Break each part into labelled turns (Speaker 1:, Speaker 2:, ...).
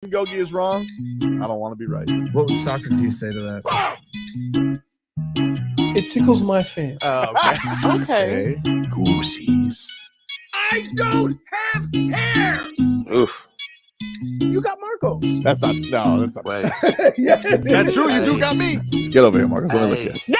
Speaker 1: Gogi is wrong. I don't want to be right.
Speaker 2: What would Socrates say to that?
Speaker 3: It tickles my fancy.
Speaker 1: Okay.
Speaker 4: Okay.
Speaker 1: Goosies.
Speaker 3: I don't have hair.
Speaker 1: Oof.
Speaker 3: You got Marcos.
Speaker 1: That's not. No, that's not.
Speaker 5: Wait.
Speaker 3: Yeah,
Speaker 1: That's true. You do got me. Get over here, Marcus. Let me look at you.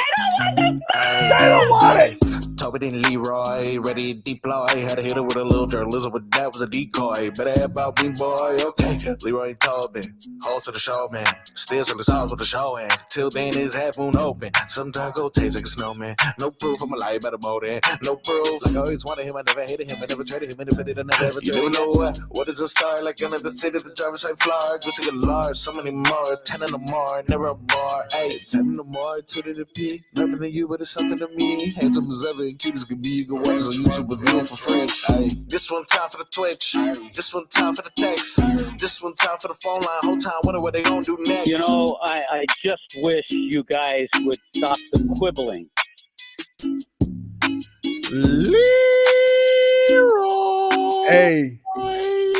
Speaker 3: I don't want it.
Speaker 5: Tobin and Leroy, ready to deploy. Had to hit it with a little journalism, but that was a decoy. Better have about me, boy. Okay, Leroy and Tobin, hold to the show, man. Still to the stars with the show, and till then his half moon open. Sometimes go taste like a snowman. No proof, I'm a lie about a motor. No proof, like I always wanted him, I never hated him, I never traded him, and if I did, I never ever traded him. You know what is a star? Like another city, the driver's side floor. Just a large, so many more. 10 in the more, never a bar. Hey, 10 in the more, 2 to the P. Nothing to you, but it's something to me. Handsome as ever and cute as could be. You can watch us on YouTube with view for free. Ay. This one time for the Twitch. This one time for the text. This one time for the phone line. Whole time wondering what they gonna do next.
Speaker 6: You know, I just wish you guys would stop the quibbling.
Speaker 1: Leroy.
Speaker 3: Hey,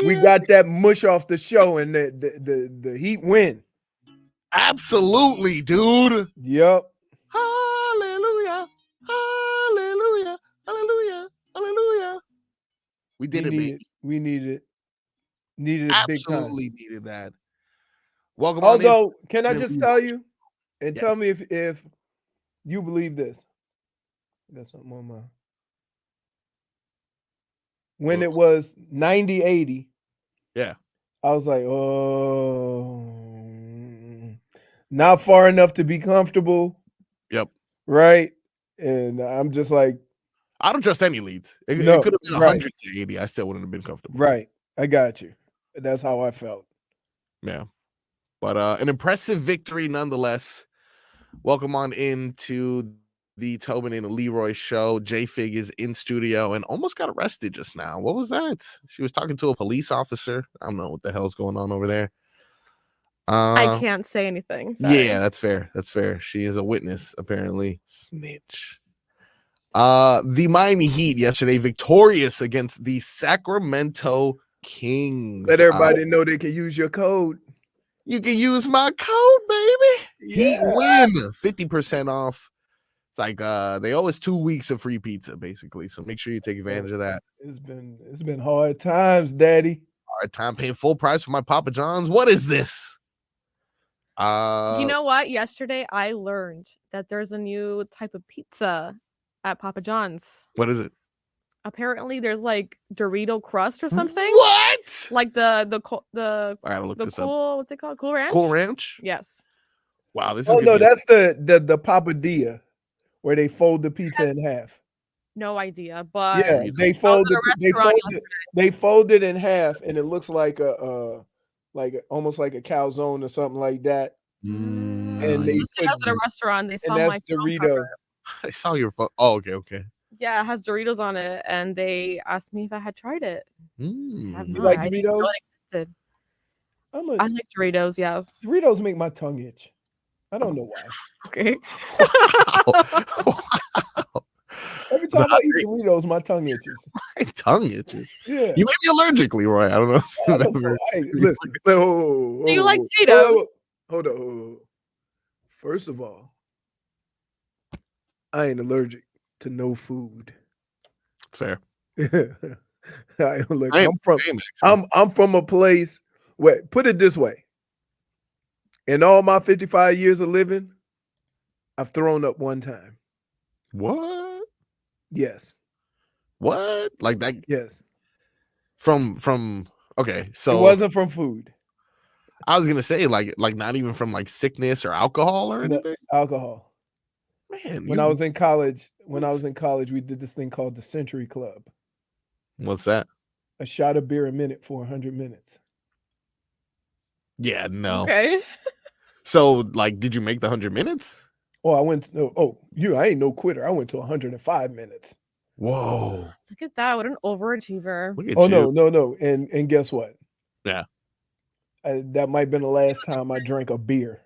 Speaker 3: we got that mush off the show, and the Heat win.
Speaker 1: Absolutely, dude.
Speaker 3: Yep.
Speaker 1: Hallelujah. Hallelujah. Hallelujah. Hallelujah. We did it, baby.
Speaker 3: We needed it big time.
Speaker 1: Absolutely needed that. Welcome on in.
Speaker 3: Although, can I just tell you and tell me if you believe this? Got something on my. When it was 90-80,
Speaker 1: yeah,
Speaker 3: I was like, oh, not far enough to be comfortable.
Speaker 1: Yep.
Speaker 3: Right. And I'm just like,
Speaker 1: I don't trust any leads. It could have been 100 to 80. I still wouldn't have been comfortable.
Speaker 3: Right. I got you. That's how I felt.
Speaker 1: Yeah. But an impressive victory nonetheless. Welcome on into the Tobin and Leroy show. JFig is in studio and almost got arrested just now. What was that? She was talking to a police officer. I don't know what the hell's going on over there.
Speaker 4: I can't say anything. Sorry.
Speaker 1: Yeah, that's fair. That's fair. She is a witness, apparently. Snitch. The Miami Heat yesterday victorious against the Sacramento Kings.
Speaker 3: Let everybody know they can use your code.
Speaker 1: You can use my code, baby. Yeah. Heat win 50% off. It's like they owe us 2 weeks of free pizza, basically. So make sure you take advantage of that.
Speaker 3: It's been hard times, Daddy.
Speaker 1: Hard time paying full price for my Papa John's. What is this?
Speaker 4: You know what? Yesterday I learned that there's a new type of pizza at Papa John's.
Speaker 1: What is it?
Speaker 4: Apparently there's like Dorito crust or something.
Speaker 1: What?
Speaker 4: Like the
Speaker 1: I gotta look this
Speaker 4: cool,
Speaker 1: up.
Speaker 4: what's it called? Cool Ranch?
Speaker 1: Cool Ranch?
Speaker 4: Yes.
Speaker 1: Wow, this
Speaker 3: is
Speaker 1: no,
Speaker 3: that's the papadilla where they fold the pizza in half.
Speaker 4: No idea, but
Speaker 3: yeah, they fold it in half and it looks like almost like a calzone or something like that.
Speaker 1: And
Speaker 4: they put at a restaurant. They saw my
Speaker 3: Dorito.
Speaker 1: I saw your phone. Oh, okay.
Speaker 4: Yeah, it has Doritos on it, and they asked me if I had tried it.
Speaker 3: You like Doritos?
Speaker 4: I like Doritos. Yes,
Speaker 3: Doritos make my tongue itch. I don't know why.
Speaker 4: Okay.
Speaker 1: Wow.
Speaker 3: Every time I eat Doritos, my tongue itches.
Speaker 1: My tongue itches.
Speaker 3: Yeah.
Speaker 1: You may be allergic, Leroy. I don't know.
Speaker 3: Hey, listen. Do
Speaker 4: you like Cheetos?
Speaker 3: Hold on. First of all, I ain't allergic to no food.
Speaker 1: It's fair.
Speaker 3: I'm from a place where, put it this way. In all my 55 years of living, I've thrown up one time.
Speaker 1: What?
Speaker 3: Yes.
Speaker 1: What? Like that?
Speaker 3: Yes.
Speaker 1: From okay, so
Speaker 3: it wasn't from food.
Speaker 1: I was gonna say like not even from like sickness or alcohol or anything.
Speaker 3: No, alcohol.
Speaker 1: Man,
Speaker 3: when I was in college, we did this thing called the Century Club.
Speaker 1: What's that?
Speaker 3: A shot of beer a minute for 100 minutes.
Speaker 1: Yeah, no.
Speaker 4: Okay.
Speaker 1: So, like, did you make the 100 minutes?
Speaker 3: Oh, I ain't no quitter. I went to 105 minutes.
Speaker 1: Whoa.
Speaker 4: Look at that. What an overachiever.
Speaker 1: Look at you.
Speaker 3: No. And guess what?
Speaker 1: Yeah.
Speaker 3: That might have been the last time I drank a beer.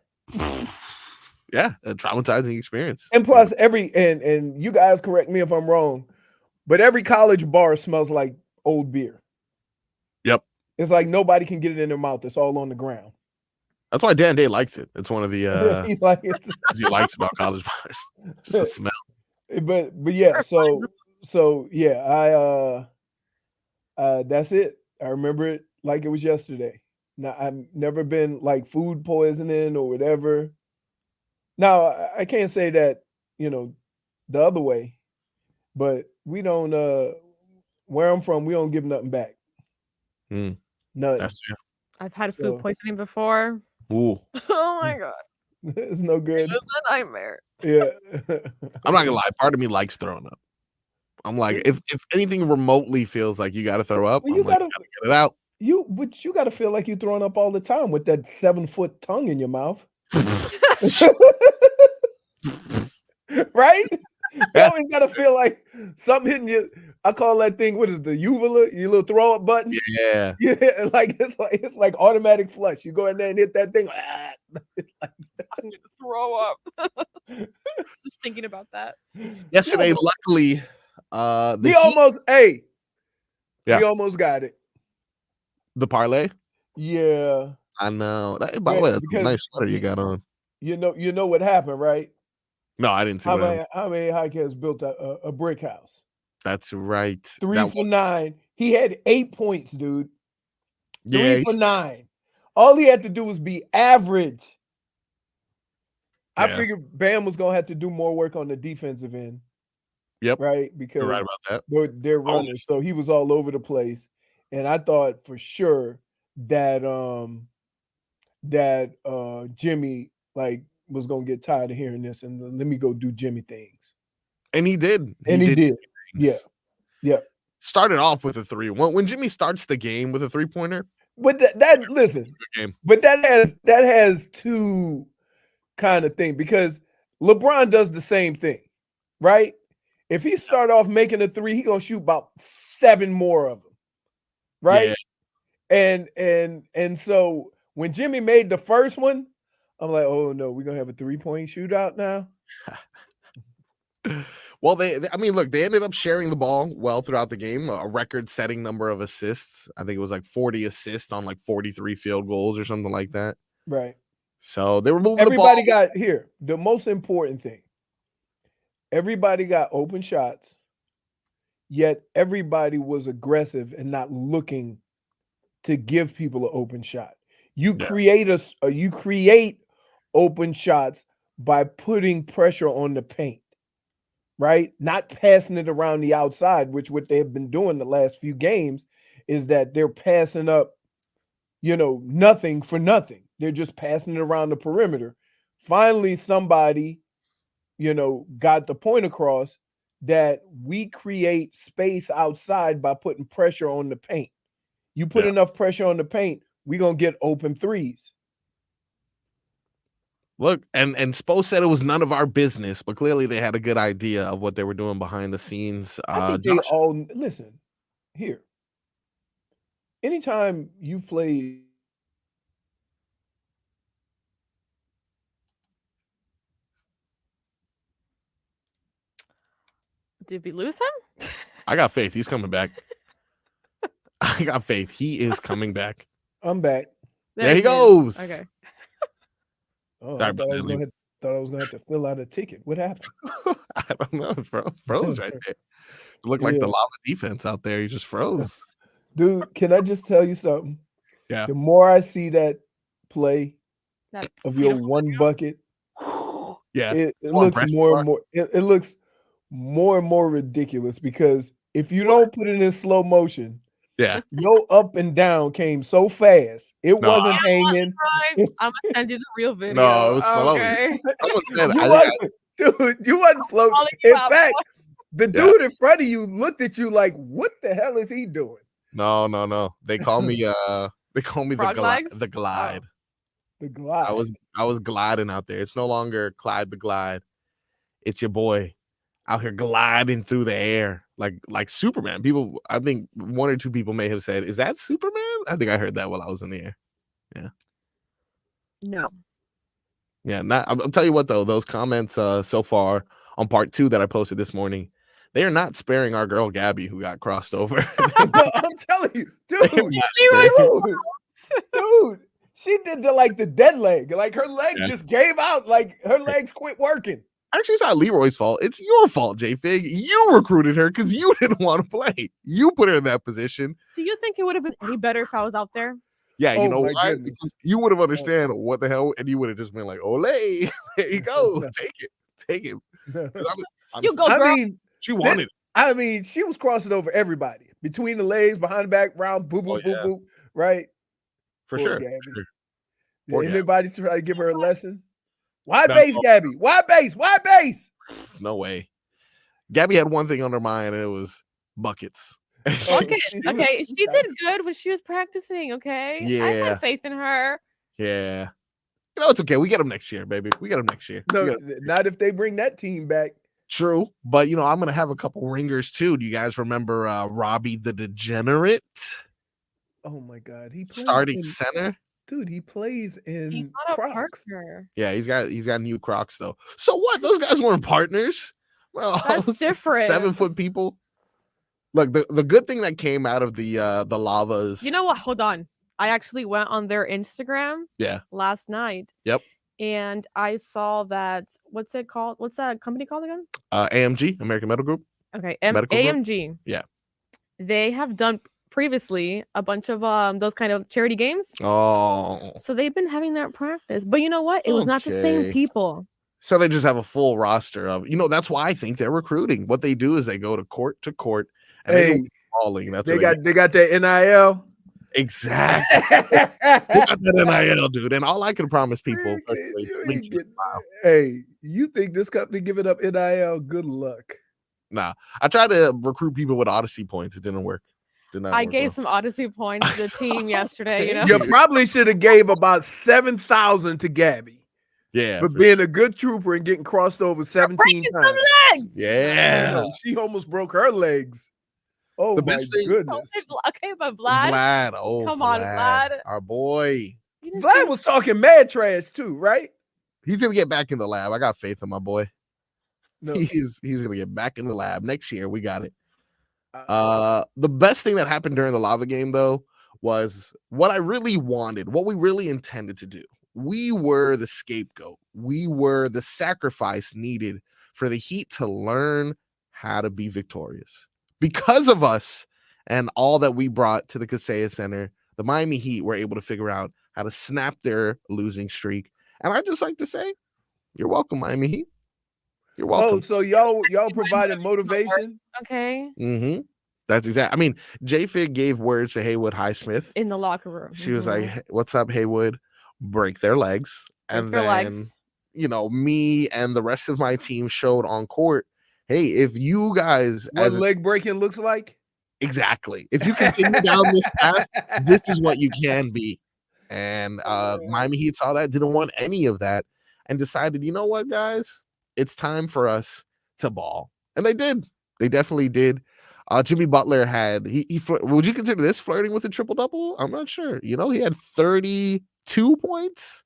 Speaker 1: Yeah, a traumatizing experience.
Speaker 3: And plus, and you guys correct me if I'm wrong, but every college bar smells like old beer.
Speaker 1: Yep.
Speaker 3: It's like nobody can get it in their mouth. It's all on the ground.
Speaker 1: That's why Dan Day likes it. It's one of the
Speaker 3: He like it's,
Speaker 1: he likes about college bars. Just the smell.
Speaker 3: but yeah, so yeah, that's it. I remember it like it was yesterday. Now I've never been like food poisoning or whatever. Now I can't say that, the other way, but we don't where I'm from, we don't give nothing back.
Speaker 1: Mm.
Speaker 3: Nothing.
Speaker 1: That's
Speaker 4: I've had food poisoning before.
Speaker 1: Ooh.
Speaker 4: Oh my god.
Speaker 3: It's no good.
Speaker 4: It was a nightmare.
Speaker 3: Yeah.
Speaker 1: I'm not gonna lie. Part of me likes throwing up. I'm like, if anything remotely feels like you got to throw up,
Speaker 3: Well,
Speaker 1: I'm like, gotta get it out.
Speaker 3: But you got to feel like you're throwing up all the time with that 7-foot tongue in your mouth, right? You always got to feel like something hitting you. I call that thing, what is the uvula? Your little throw up button.
Speaker 1: Yeah,
Speaker 3: yeah. It's like automatic flush. You go in there and hit that thing.
Speaker 4: I'm gonna throw up. Just thinking about that.
Speaker 1: Yesterday, luckily,
Speaker 3: we almost got it.
Speaker 1: The parlay.
Speaker 3: Yeah,
Speaker 1: I know. By the way, that's a nice sweater you got on.
Speaker 3: You know what happened, right?
Speaker 1: No, I didn't see
Speaker 3: how many Hikers built a brick house?
Speaker 1: That's right.
Speaker 3: 3 for 9. He had 8 points, dude. 3 for 9. All he had to do was be average.
Speaker 1: Yeah.
Speaker 3: I figured Bam was gonna have to do more work on the defensive end.
Speaker 1: Yep.
Speaker 3: Right, because
Speaker 1: you're right about that.
Speaker 3: They're running, so he was all over the place. And I thought for sure that Jimmy was gonna get tired of hearing this and let me go do Jimmy things.
Speaker 1: And he did.
Speaker 3: He did. Yeah.
Speaker 1: Started off with a 3. When Jimmy starts the game with a 3-pointer.
Speaker 3: But that listen, but that has two kind of thing, because LeBron does the same thing, right? If he start off making a 3, he gonna shoot about 7 more of them, right? Yeah. And so when Jimmy made the first one, I'm like, oh no, we're gonna have a 3-point shootout now.
Speaker 1: Well, they ended up sharing the ball well throughout the game, a record-setting number of assists. I think it was like 40 assists on like 43 field goals or something like that.
Speaker 3: Right.
Speaker 1: So they were moving
Speaker 3: Everybody
Speaker 1: the ball.
Speaker 3: got here. The most important thing. Everybody got open shots, yet everybody was aggressive and not looking to give people an open shot. You create open shots by putting pressure on the paint, right? Not passing it around the outside, which what they have been doing the last few games is that they're passing up, nothing for nothing. They're just passing it around the perimeter. Finally, somebody, got the point across that we create space outside by putting pressure on the paint. You put enough pressure on the paint, we're going to get open threes.
Speaker 1: Look, and Spo said it was none of our business, but clearly they had a good idea of what they were doing behind the scenes.
Speaker 3: I think they all listen here. Anytime you've played
Speaker 4: Did we lose him?
Speaker 1: I got faith. He's coming back. I got faith. He is coming back.
Speaker 3: I'm back.
Speaker 1: There he goes.
Speaker 4: Okay.
Speaker 3: Oh, I thought I was gonna have to fill out a ticket. What happened?
Speaker 1: I don't know. Froze right there. It looked like the lava defense out there. He just froze.
Speaker 3: Dude, can I just tell you something?
Speaker 1: Yeah.
Speaker 3: The more I see that play of your one bucket, it looks more and more. It looks more and more ridiculous, because if you don't put it in slow motion, your up and down came so fast. It wasn't hanging.
Speaker 4: I'm gonna send you the real video.
Speaker 1: No, it was floating.
Speaker 3: Someone said, dude, you wasn't floating. In fact, the dude in front of you looked at you like, what the hell is he doing?
Speaker 1: No. They call me the glide.
Speaker 3: The glide.
Speaker 1: I was gliding out there. It's no longer Clyde the Glide. It's your boy out here gliding through the air like Superman. People, I think 1 or 2 people may have said, "Is that Superman?" I think I heard that while I was in the air. Yeah.
Speaker 4: No.
Speaker 1: Yeah. I'll tell you what though. Those comments so far on part 2 that I posted this morning, They are not sparing our girl Gabby who got crossed over.
Speaker 3: No, I'm telling you, dude, she did the dead leg. Like her leg just gave out. Like her legs quit working.
Speaker 1: Actually, it's not Leroy's fault. It's your fault, JFig. You recruited her because you didn't want to play. You put her in that position.
Speaker 4: Do you think it would have been any better if I was out there?
Speaker 1: Yeah, you know why?
Speaker 3: Goodness.
Speaker 1: Because you would have understand what the hell, and you would have just been like, "Ole, there you go, take it."
Speaker 4: You go, girl.
Speaker 3: I mean,
Speaker 1: she wanted it.
Speaker 3: I mean, she was crossing over everybody between the legs, behind the back, round, boo, boo, boo, boo, right?
Speaker 1: For
Speaker 3: Poor
Speaker 1: sure.
Speaker 3: Gabby.
Speaker 1: Poor
Speaker 3: Did
Speaker 1: Gabby.
Speaker 3: anybody try to give her a lesson? Wide base, Gabby. Wide base. Wide base.
Speaker 1: No way. Gabby had one thing on her mind, and it was buckets.
Speaker 4: Okay, she did good when she was practicing. Okay,
Speaker 1: Yeah.
Speaker 4: I had faith in her.
Speaker 1: Yeah. You know, it's okay. We get them next year, baby. We get them next year.
Speaker 3: No, not if they bring that team back.
Speaker 1: True. But, you know, I'm going to have a couple ringers, too. Do you guys remember Robbie the Degenerate?
Speaker 3: Oh, my God. He
Speaker 1: starting center.
Speaker 3: Dude, he plays in
Speaker 4: He's not
Speaker 3: Crocs.
Speaker 4: a partner.
Speaker 1: Yeah, he's got new Crocs, though. So what? Those guys weren't partners. Well,
Speaker 4: that's different.
Speaker 1: 7-foot people. Look, the good thing that came out of the lavas.
Speaker 4: You know what? Hold on. I actually went on their Instagram.
Speaker 1: Yeah.
Speaker 4: Last night.
Speaker 1: Yep.
Speaker 4: And I saw that. What's it called? What's that company called again?
Speaker 1: AMG, American Medical Group.
Speaker 4: Okay,
Speaker 1: AMG.
Speaker 4: Group?
Speaker 1: Yeah.
Speaker 4: They have done previously a bunch of those kind of charity games.
Speaker 1: Oh.
Speaker 4: So they've been having that practice. But you know what? It was not the same people.
Speaker 1: So they just have a full roster of, that's why I think they're recruiting. What they do is they go to court, and they go balling. That's
Speaker 3: they got that NIL.
Speaker 1: Exactly. They got that NIL, dude. And all I can promise people,
Speaker 3: you think this company giving up NIL? Good luck.
Speaker 1: Nah, I tried to recruit people with Odyssey points. It didn't work.
Speaker 4: I gave some Odyssey points to the team yesterday.
Speaker 3: You probably should have gave about 7,000 to Gabby.
Speaker 1: Yeah,
Speaker 3: but being a good trooper and getting crossed over 17 times.
Speaker 4: Some legs.
Speaker 1: Yeah,
Speaker 3: she almost broke her legs. Oh my goodness.
Speaker 4: Okay, but Vlad. Come on, Vlad.
Speaker 1: Our boy.
Speaker 3: Vlad was talking mad trash too, right?
Speaker 1: He's gonna get back in the lab. I got faith in my boy. No. He's gonna get back in the lab next year. We got it. The best thing that happened during the lava game, though, was what I really wanted, what we really intended to do. We were the scapegoat. We were the sacrifice needed for the Heat to learn how to be victorious. Because of us and all that we brought to the Kaseya Center, the Miami Heat were able to figure out how to snap their losing streak. And I'd just like to say, you're welcome, Miami Heat. You're welcome.
Speaker 3: Oh, so y'all provided motivation?
Speaker 4: Okay.
Speaker 1: Mm-hmm. That's exactly. I mean, JFig gave words to Haywood Highsmith
Speaker 4: in the locker room.
Speaker 1: She was like, "What's up, Haywood? Break their legs." And then, me and the rest of my team showed on court, hey, if you guys,
Speaker 3: what leg breaking looks like,
Speaker 1: exactly. If you continue down this path, this is what you can be. And Miami Heat saw that, didn't want any of that, and decided, you know what, guys, it's time for us to ball. And they did. They definitely did. Jimmy Butler had would you consider this flirting with a triple-double? I'm not sure. He had 32 points.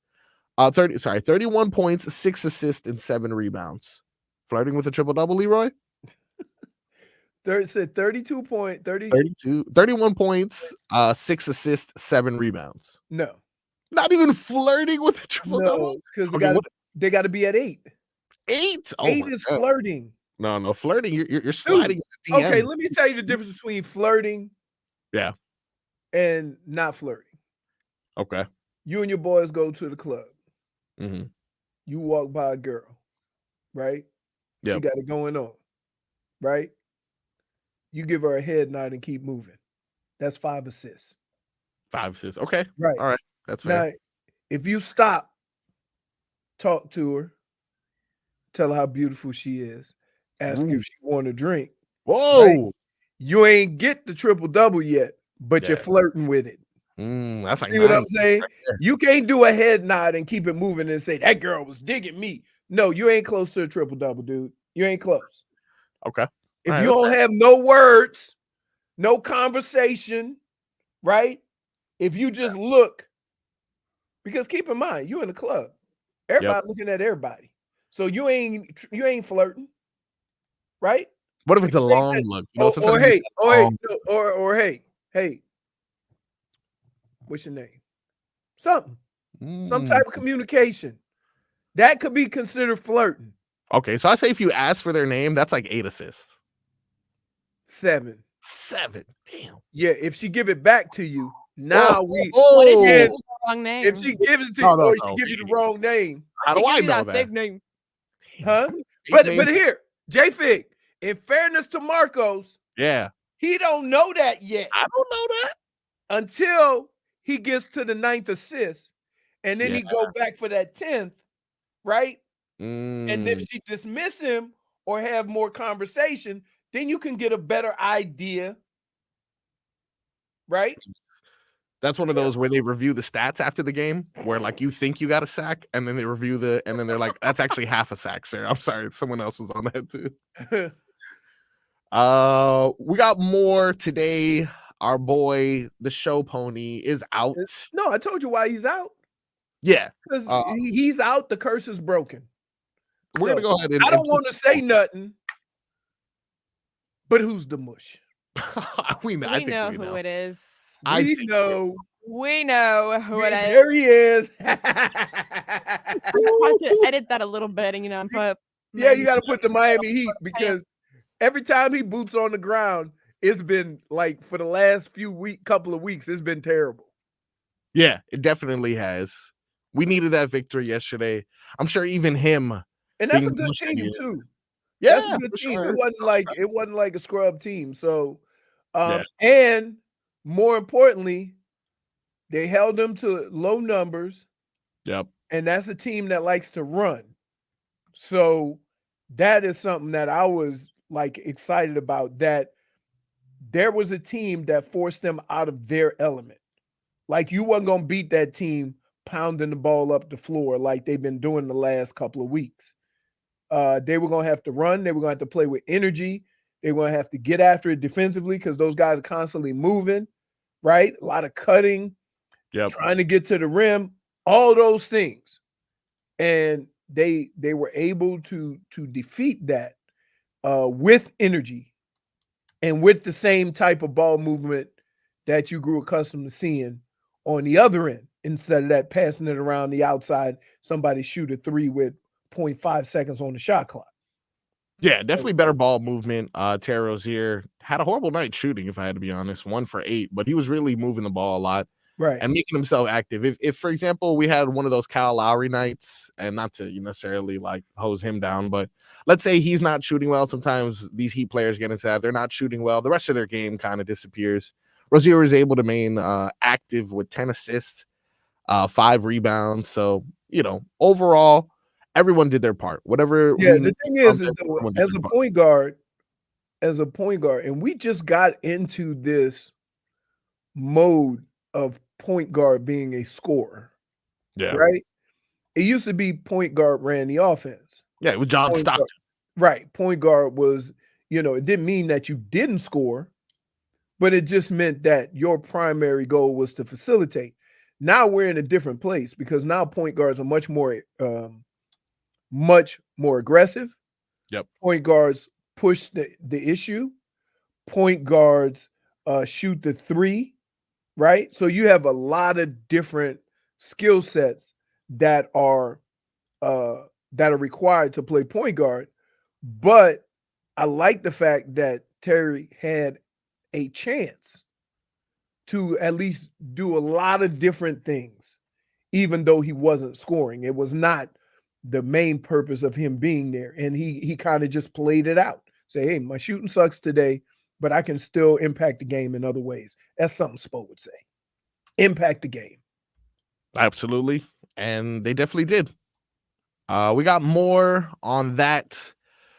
Speaker 1: 31 points, 6 assists, and 7 rebounds. Flirting with a triple-double, Leroy?
Speaker 3: 32
Speaker 1: 31 points, 6 assists, 7 rebounds.
Speaker 3: No.
Speaker 1: Not even flirting with a triple-double?
Speaker 3: No, because they got to be at 8.
Speaker 1: 8? Oh
Speaker 3: 8 is flirting.
Speaker 1: No, flirting. You're sliding.
Speaker 3: Dude, okay, let me tell you the difference between flirting, and not flirting.
Speaker 1: Okay.
Speaker 3: You and your boys go to the club.
Speaker 1: Mm-hmm.
Speaker 3: You walk by a girl, right?
Speaker 1: Yeah.
Speaker 3: She got it going on, right? You give her a head nod and keep moving. That's 5 assists.
Speaker 1: 5 assists. Okay.
Speaker 3: Right.
Speaker 1: All right. That's fair.
Speaker 3: Now, if you stop, talk to her, tell her how beautiful she is. Ask her if she want a drink.
Speaker 1: Whoa!
Speaker 3: Right? You ain't get the triple-double yet, but you're flirting with it.
Speaker 1: That's like,
Speaker 3: see what I'm saying? Right, you can't do a head nod and keep it moving and say that girl was digging me. No, you ain't close to a triple-double, dude. You ain't close.
Speaker 1: Okay.
Speaker 3: If you don't have no words, no conversation, right? If you just look, because keep in mind, you in the club. Everybody looking at everybody. So you ain't flirting. Right?
Speaker 1: What if it's a long
Speaker 3: that-
Speaker 1: look? You know,
Speaker 3: Or
Speaker 1: sometimes
Speaker 3: hey,
Speaker 1: you get long-
Speaker 3: hey, what's your name? Something. Some
Speaker 1: Mm.
Speaker 3: type of communication. That could be considered flirting.
Speaker 1: Okay, so I say if you ask for their name, that's like 8 assists.
Speaker 3: 7.
Speaker 1: 7. Damn.
Speaker 3: Yeah, if she give it back to you, now we
Speaker 4: What if she
Speaker 3: Yeah.
Speaker 4: gives you the wrong name?
Speaker 3: if she gives it to
Speaker 1: No,
Speaker 3: you
Speaker 1: no,
Speaker 3: or she
Speaker 1: no.
Speaker 3: give you the wrong name,
Speaker 1: How do
Speaker 4: She
Speaker 1: I
Speaker 4: gives you
Speaker 1: know
Speaker 4: that
Speaker 1: that?
Speaker 4: fake name.
Speaker 1: Damn,
Speaker 3: huh?
Speaker 1: how many fake names-
Speaker 3: But here, JFig, in fairness to Marcos,
Speaker 1: yeah,
Speaker 3: he don't know that yet
Speaker 1: I don't know that.
Speaker 3: until he gets to the 9th assist, and then
Speaker 1: Yeah.
Speaker 3: he go back for that 10th, right? And if
Speaker 1: Mm,
Speaker 3: she dismiss him or have more conversation, then you can get a better idea, right?
Speaker 1: that's one of those where they review the stats after the game, where like you think you got a sack, and then they review and then they're like, "That's actually half a sack, sir." I'm sorry, someone else was on that too. We got more today. Our boy, the show pony, is out.
Speaker 3: No, I told you why he's out.
Speaker 1: Yeah,
Speaker 3: Because
Speaker 1: Uh,
Speaker 3: he's out. The curse is broken.
Speaker 1: we're gonna
Speaker 3: So,
Speaker 1: go ahead and.
Speaker 3: I don't want to say nothing, but who's the mush?
Speaker 1: we know. I
Speaker 4: We
Speaker 1: think
Speaker 4: know
Speaker 1: we
Speaker 4: who
Speaker 1: know.
Speaker 4: it is.
Speaker 1: I
Speaker 3: We
Speaker 1: think
Speaker 3: know.
Speaker 4: We know who it is.
Speaker 3: There he is.
Speaker 4: I had to edit that a little bit and put.
Speaker 3: Yeah, you got to put the Miami Heat because every time he boots on the ground, it's been like for the last couple of weeks, it's been terrible.
Speaker 1: Yeah, it definitely has. We needed that victory yesterday. I'm sure even him.
Speaker 3: And that's
Speaker 1: being
Speaker 3: a good
Speaker 1: pushed that he
Speaker 3: team
Speaker 1: is.
Speaker 3: too.
Speaker 1: Yeah,
Speaker 3: That's a good
Speaker 1: for
Speaker 3: team.
Speaker 1: sure.
Speaker 3: It wasn't like a scrub team. So,
Speaker 1: Yeah.
Speaker 3: and more importantly, they held them to low numbers,
Speaker 1: Yep.
Speaker 3: and that's a team that likes to run. So that is something that I was like excited about, that there was a team that forced them out of their element. Like you wasn't going to beat that team pounding the ball up the floor like they've been doing the last couple of weeks. They were going to have to run. They were going to have to play with energy. They were going to have to get after it defensively because those guys are constantly moving, right? A lot of cutting, trying to get to the rim, all those things. And they were able to defeat that with energy and with the same type of ball movement that you grew accustomed to seeing on the other end, instead of that passing it around the outside, somebody shoot a 3 with 0.5 seconds on the shot clock.
Speaker 1: Yeah, definitely better ball movement. Terry Rozier had a horrible night shooting, if I had to be honest, 1 for 8, but he was really moving the ball a lot.
Speaker 3: Right.
Speaker 1: And making himself active. If for example, we had one of those Kyle Lowry nights, and not to necessarily like hose him down, but let's say he's not shooting well. Sometimes these Heat players get into that. They're not shooting well. The rest of their game kind of disappears. Rozier was able to remain active with 10 assists, 5 rebounds. So, overall, everyone did their part. Whatever.
Speaker 3: Yeah, the thing is though, as a point guard, and we just got into this mode of point guard being a scorer.
Speaker 1: Yeah.
Speaker 3: Right? It used to be point guard ran the offense.
Speaker 1: Yeah, it was John Stockton.
Speaker 3: Right. Point guard was, it didn't mean that you didn't score, but it just meant that your primary goal was to facilitate. Now we're in a different place because now point guards are much more aggressive.
Speaker 1: Yep.
Speaker 3: Point guards push the issue. Point guards shoot the 3. Right? So you have a lot of different skill sets that are required to play point guard. But I like the fact that Terry had a chance to at least do a lot of different things, even though he wasn't scoring. It was not the main purpose of him being there. And he kind of just played it out. Say, hey, my shooting sucks today, but I can still impact the game in other ways. That's something Spo would say. Impact the game.
Speaker 1: Absolutely. And they definitely did. We got more on that.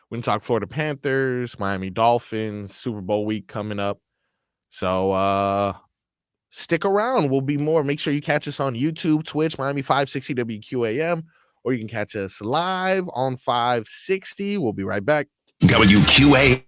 Speaker 1: We're going to talk Florida Panthers, Miami Dolphins, Super Bowl week coming up. So stick around. We'll be more. Make sure you catch us on YouTube, Twitch, Miami 560 WQAM, or you can catch us live on 560. We'll be right back.
Speaker 5: WQA.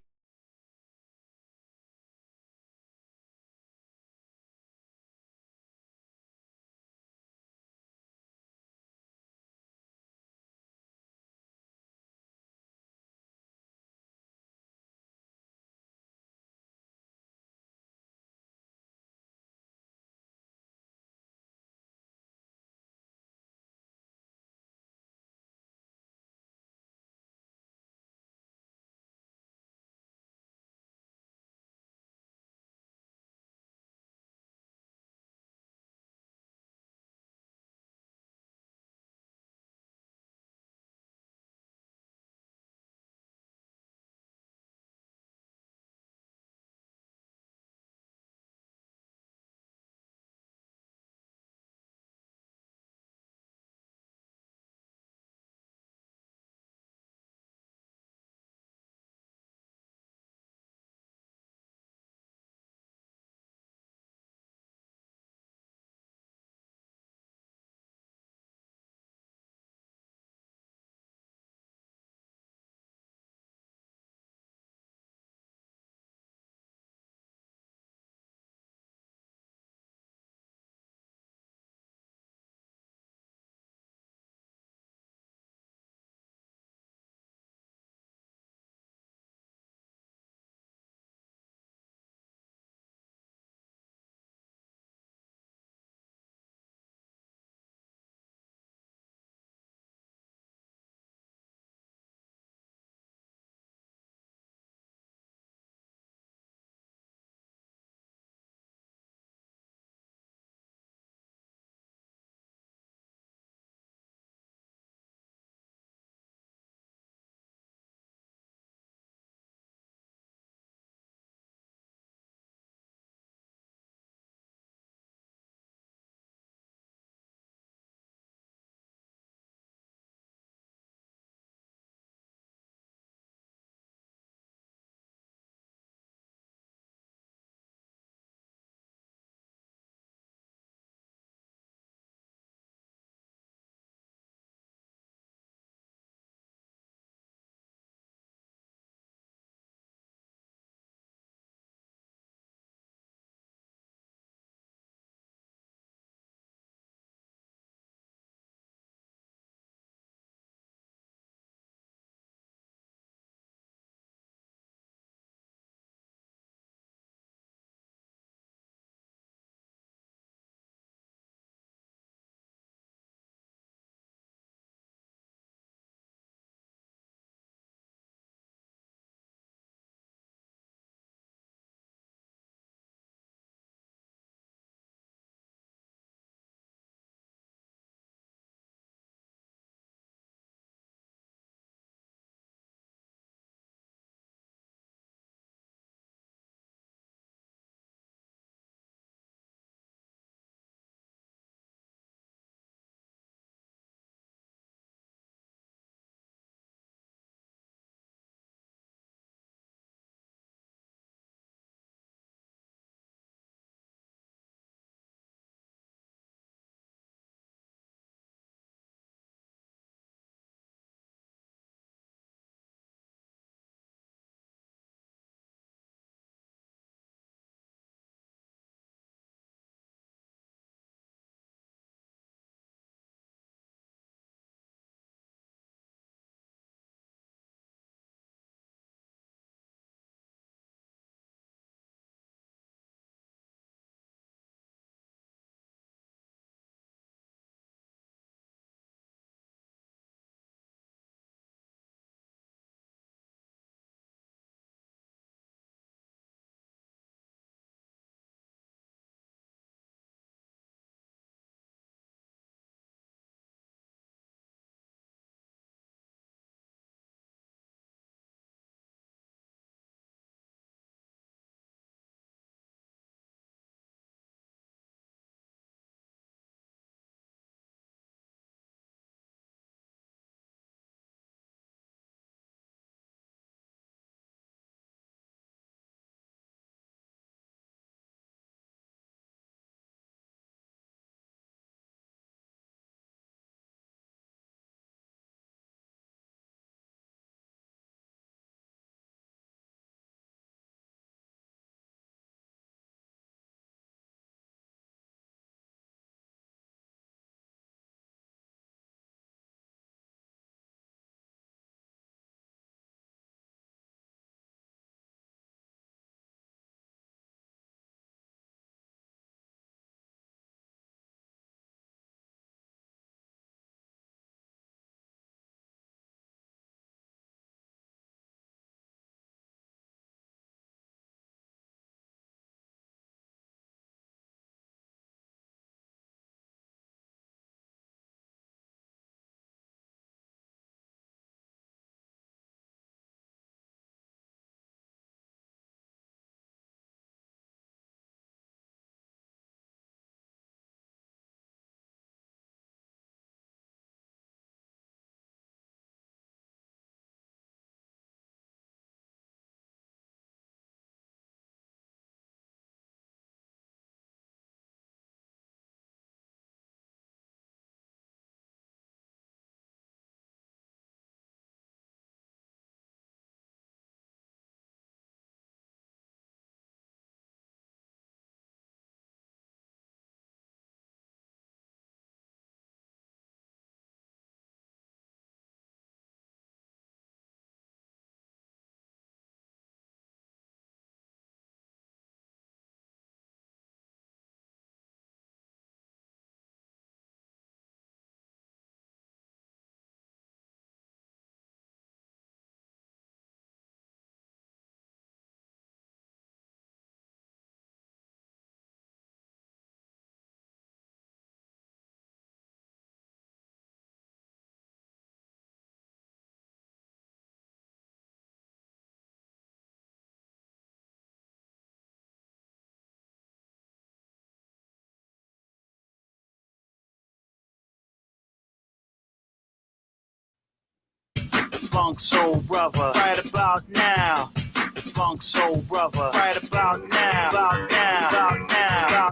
Speaker 5: funk soul brother. Right about now. The funk soul brother. Right about now. About now. About now.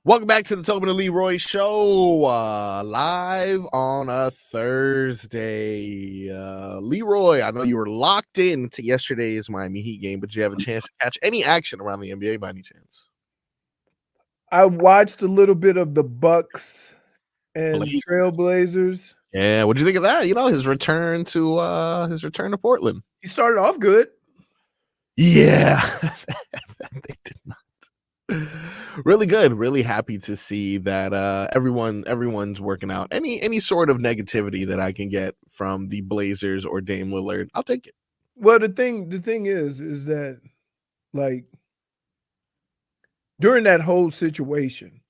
Speaker 1: Welcome back to the Tobin and Leroy show, live on a Thursday. Leroy, I know you were locked in to yesterday's Miami Heat game, but did you have a chance to catch any action around the NBA by any chance?
Speaker 3: I watched a little bit of the Bucks and Trailblazers.
Speaker 1: Yeah, what'd you think of that? You know, his return to Portland.
Speaker 3: He started off good.
Speaker 1: Yeah, they did not. Really good. Really happy to see that everyone's working out. Any sort of negativity that I can get from the Blazers or Dame Lillard, I'll take it.
Speaker 3: Well, the thing is that, like, during that whole situation,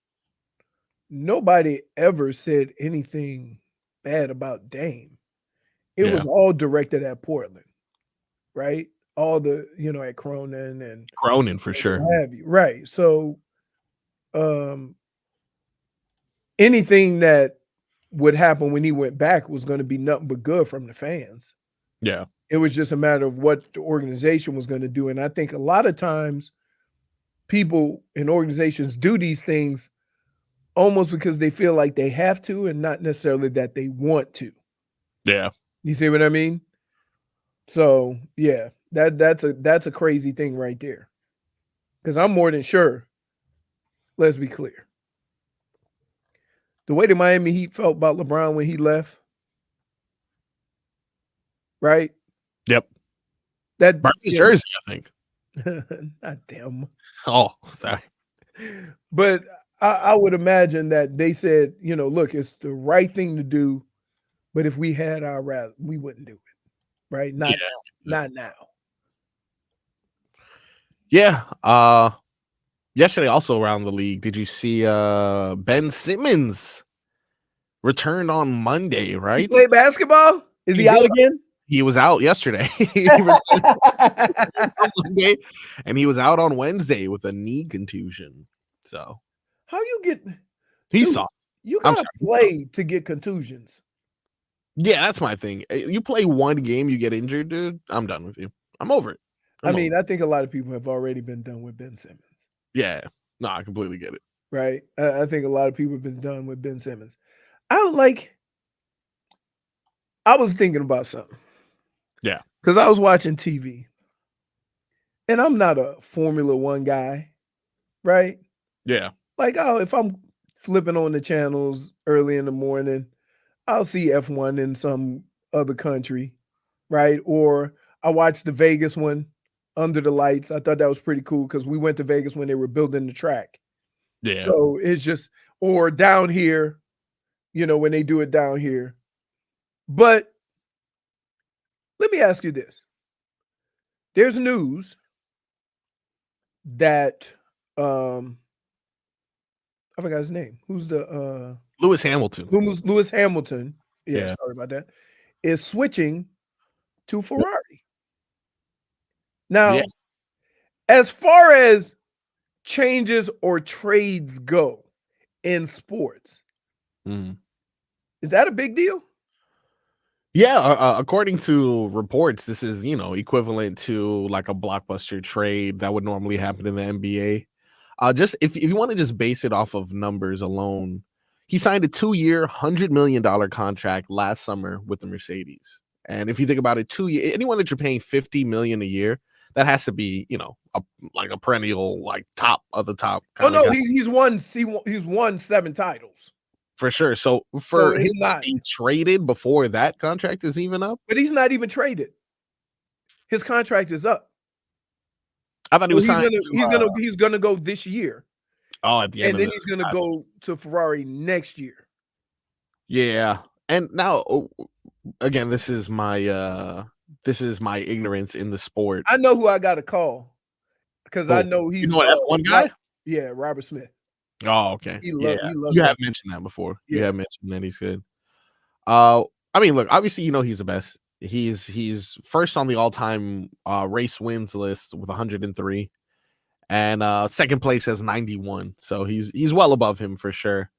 Speaker 3: nobody ever said anything bad about Dame. It was all directed at Portland, right? All the, at Cronin
Speaker 1: for sure.
Speaker 3: Have you, right? So, anything that would happen when he went back was going to be nothing but good from the fans.
Speaker 1: Yeah.
Speaker 3: It was just a matter of what the organization was going to do. And I think a lot of times people and organizations do these things almost because they feel like they have to and not necessarily that they want to.
Speaker 1: Yeah.
Speaker 3: You see what I mean? So, yeah, that's a crazy thing right there. Because I'm more than sure, let's be clear, the way the Miami Heat felt about LeBron when he left, right?
Speaker 1: Yep.
Speaker 3: That
Speaker 1: Burnt his jersey, I think.
Speaker 3: Not them.
Speaker 1: Oh, sorry.
Speaker 3: But I would imagine that they said, look, it's the right thing to do, but if we had our rather, we wouldn't do it, right? Not now.
Speaker 1: Yeah. Yesterday, also around the league, did you see Ben Simmons returned on Monday, right?
Speaker 3: He played basketball? Is he out again?
Speaker 1: He was out yesterday. He returned on Monday, and he was out on Wednesday with a knee contusion. So
Speaker 3: how you get
Speaker 1: he saw
Speaker 3: you gotta play to get contusions.
Speaker 1: Yeah, that's my thing. You play one game, you get injured, dude. I'm done with you. I'm over it.
Speaker 3: I think a lot of people have already been done with Ben Simmons.
Speaker 1: Yeah. No, I completely get it.
Speaker 3: Right. I think a lot of people have been done with Ben Simmons. I was thinking about something.
Speaker 1: Yeah.
Speaker 3: Because I was watching TV. And I'm not a Formula One guy. Right?
Speaker 1: Yeah.
Speaker 3: Like, if I'm flipping on the channels early in the morning, I'll see F1 in some other country. Right? Or I watched the Vegas one, Under the Lights. I thought that was pretty cool because we went to Vegas when they were building the track.
Speaker 1: Yeah.
Speaker 3: So it's just, or down here, when they do it down here. But let me ask you this. There's news that I forgot his name. Who's the
Speaker 1: Lewis Hamilton.
Speaker 3: Lewis Hamilton.
Speaker 1: Yeah.
Speaker 3: Sorry about that. Is switching to Ferrari. Now, as far as changes or trades go in sports, is that a big deal?
Speaker 1: Yeah, according to reports, this is, equivalent to like a blockbuster trade that would normally happen in the NBA. Just if you want to just base it off of numbers alone, he signed a 2-year, $100 million contract last summer with the Mercedes. And if you think about it, 2 years, anyone that you're paying $50 million a year, that has to be, a perennial, like top of the top.
Speaker 3: He's won 7 titles.
Speaker 1: For sure. So for him to be traded before that contract is even up,
Speaker 3: but he's not even traded. His contract is up.
Speaker 1: I thought he was signed.
Speaker 3: He's gonna go this year.
Speaker 1: Oh, at the end,
Speaker 3: and then he's gonna go to Ferrari next year.
Speaker 1: Yeah, and now again, this is my ignorance in the sport.
Speaker 3: I know who I got to call because I know he's
Speaker 1: F1 guy.
Speaker 3: Yeah, Robert Smith.
Speaker 1: Oh, okay.
Speaker 3: He loves
Speaker 1: you have mentioned that before. Yeah. You have mentioned that he's good. I mean, look, obviously, he's the best. He's first on the all-time race wins list with 103, and second place has 91. So he's well above him for sure.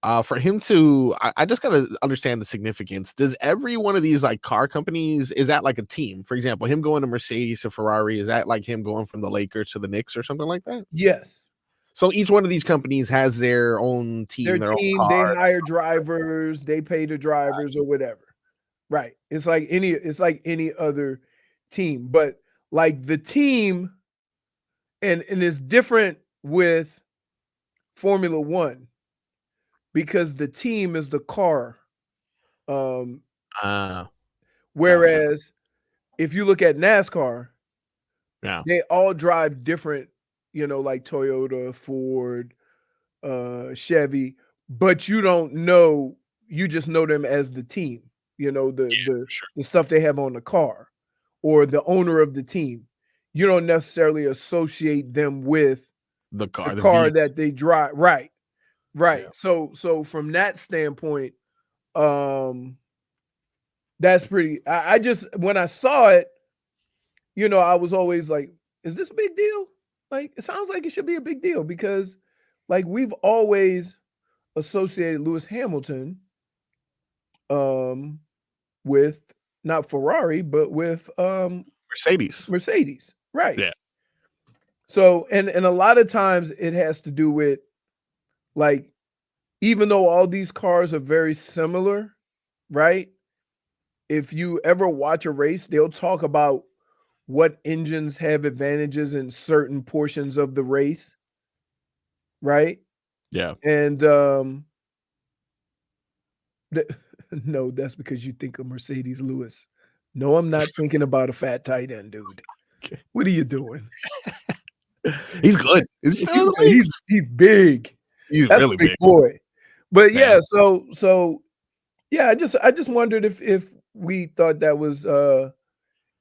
Speaker 1: For him to, I just gotta understand the significance. Does every one of these like car companies, is that like a team? For example, him going to Mercedes to Ferrari, is that like him going from the Lakers to the Knicks or something like that?
Speaker 3: Yes.
Speaker 1: So each one of these companies has their own team, their own
Speaker 3: they
Speaker 1: car.
Speaker 3: hire drivers, they pay the drivers or whatever. Right. It's like any other team, but like the team, and it's different with Formula One because the team is the car. Whereas if you look at NASCAR, they all drive different, like Toyota, Ford, Chevy, but you don't know, you just know them as the team, the stuff they have on the car or the owner of the team. You don't necessarily associate them with
Speaker 1: the car
Speaker 3: that they drive. Right. Yeah. So from that standpoint, that's pretty. I just, when I saw it, I was always like, is this a big deal? Like, it sounds like it should be a big deal because like we've always associated Lewis Hamilton with not Ferrari, but with Mercedes. Right.
Speaker 1: Yeah.
Speaker 3: So, and a lot of times it has to do with like, even though all these cars are very similar, right? If you ever watch a race, they'll talk about what engines have advantages in certain portions of the race, right?
Speaker 1: Yeah.
Speaker 3: And no, that's because you think of Mercedes Lewis. No, I'm not thinking about a fat tight end, dude. Okay. What are you doing?
Speaker 1: He's good. He's
Speaker 3: big.
Speaker 1: He's
Speaker 3: that's
Speaker 1: really
Speaker 3: a big
Speaker 1: big
Speaker 3: boy. But yeah, so yeah, I just wondered if we thought that was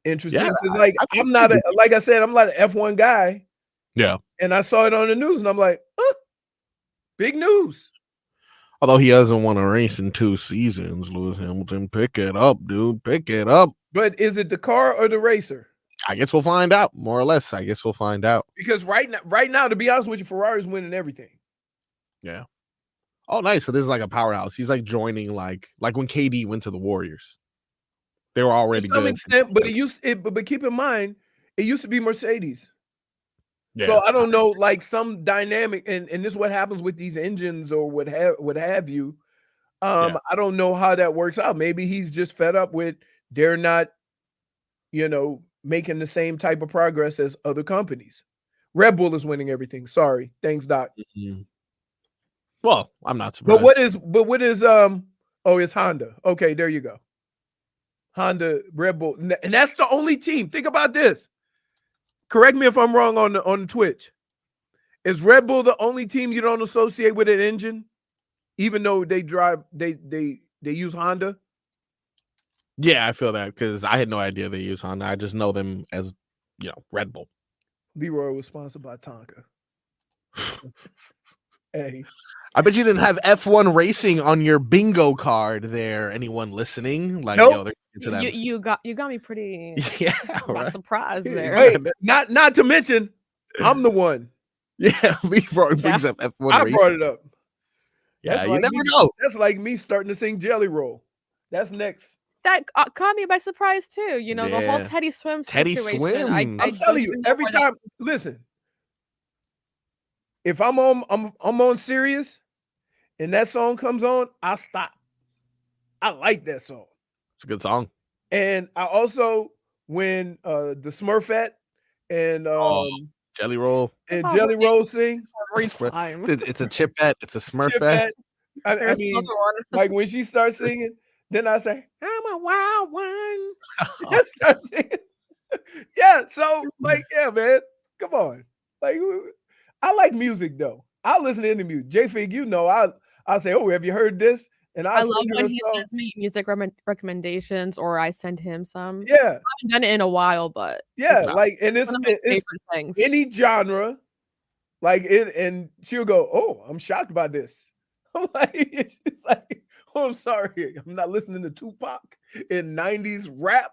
Speaker 3: interesting. Because like I'm not like I said, I'm not an F1 guy.
Speaker 1: Yeah.
Speaker 3: And I saw it on the news and I'm like, big news.
Speaker 1: Although he hasn't won a race in 2 seasons, Lewis Hamilton, pick it up, dude. Pick it up.
Speaker 3: But is it the car or the racer?
Speaker 1: I guess we'll find out, more or less. I guess we'll find out.
Speaker 3: Because right now, to be honest with you, Ferrari's winning everything.
Speaker 1: Yeah. Oh, nice. So this is like a powerhouse. He's like joining like when KD went to the Warriors. They were already
Speaker 3: to some
Speaker 1: good.
Speaker 3: extent, but but keep in mind, it used to be Mercedes. Yeah, so I don't know, like some dynamic, and this is what happens with these engines or what have you. I don't know how that works out. Maybe he's just fed up with they're not, making the same type of progress as other companies. Red Bull is winning everything. Sorry. Thanks, Doc.
Speaker 1: Mm-hmm. Well, I'm not surprised.
Speaker 3: But what is it's Honda. Okay, there you go. Honda, Red Bull. And that's the only team. Think about this. Correct me if I'm wrong on Twitch. Is Red Bull the only team you don't associate with an engine, even though they use Honda?
Speaker 1: Yeah, I feel that because I had no idea they use Honda. I just know them as, Red Bull.
Speaker 3: Leroy was sponsored by Tonka. Hey,
Speaker 1: I bet you didn't have F1 racing on your bingo card there. Anyone listening? Like,
Speaker 3: nope.
Speaker 1: Into that.
Speaker 4: You got me pretty
Speaker 1: right.
Speaker 4: surprised there.
Speaker 3: Hey, not to mention, I'm the one.
Speaker 1: Yeah, Leroy brings up F1
Speaker 3: I
Speaker 1: racing.
Speaker 3: brought it up.
Speaker 1: Yeah,
Speaker 3: that's
Speaker 1: you
Speaker 3: like
Speaker 1: never know.
Speaker 3: That's like me starting to sing Jelly Roll. That's next.
Speaker 4: That caught me by surprise too. The whole Teddy Swim situation.
Speaker 3: I'm telling you, every time. Listen, if I'm on Sirius, and that song comes on, I stop. I like that song.
Speaker 1: It's a good song.
Speaker 3: And I also, when the Smurfette and
Speaker 1: Jelly Roll
Speaker 3: and Jelly Roll sing
Speaker 4: every time.
Speaker 1: It's a Chipette. It's a Smurfette.
Speaker 3: I mean, like when she starts singing. Then I say, I'm a wild one. I start singing. Yeah, so like, yeah, man, come on. Like, I like music though. I listen to any music. JFig, I say, oh, have you heard this? And
Speaker 4: I love when he sends me music recommendations, or I send him some.
Speaker 3: Yeah,
Speaker 4: I haven't done it in a while, but
Speaker 3: yeah, like, and it's
Speaker 4: things.
Speaker 3: Any genre, like it, and she'll go, oh, I'm shocked by this. I'm like, it's like. Oh, I'm sorry. I'm not listening to Tupac in 90s rap.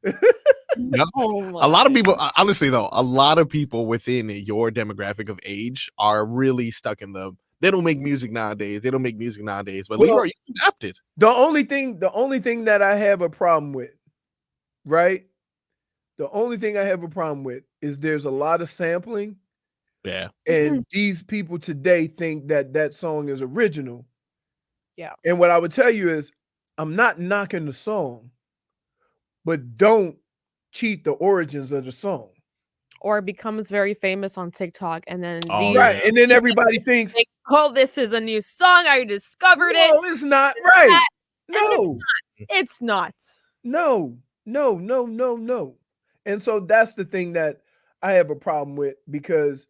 Speaker 1: A lot of people, honestly, though, a lot of people within your demographic of age are really stuck in the They don't make music nowadays. But
Speaker 3: Well,
Speaker 1: Leroy, you adapted.
Speaker 3: The only thing that I have a problem with, right? The only thing I have a problem with is there's a lot of sampling.
Speaker 1: Yeah.
Speaker 3: And these people today think that that song is original.
Speaker 4: Yeah.
Speaker 3: And what I would tell you is I'm not knocking the song, but don't cheat the origins of the song.
Speaker 4: Or it becomes very famous on TikTok, and then
Speaker 1: Oh,
Speaker 4: these
Speaker 3: Right. And then everybody thinks,
Speaker 4: oh, this is a new song. I discovered it.
Speaker 3: no, it's not right. No.
Speaker 4: It's not.
Speaker 3: No. And so that's the thing that I have a problem with, because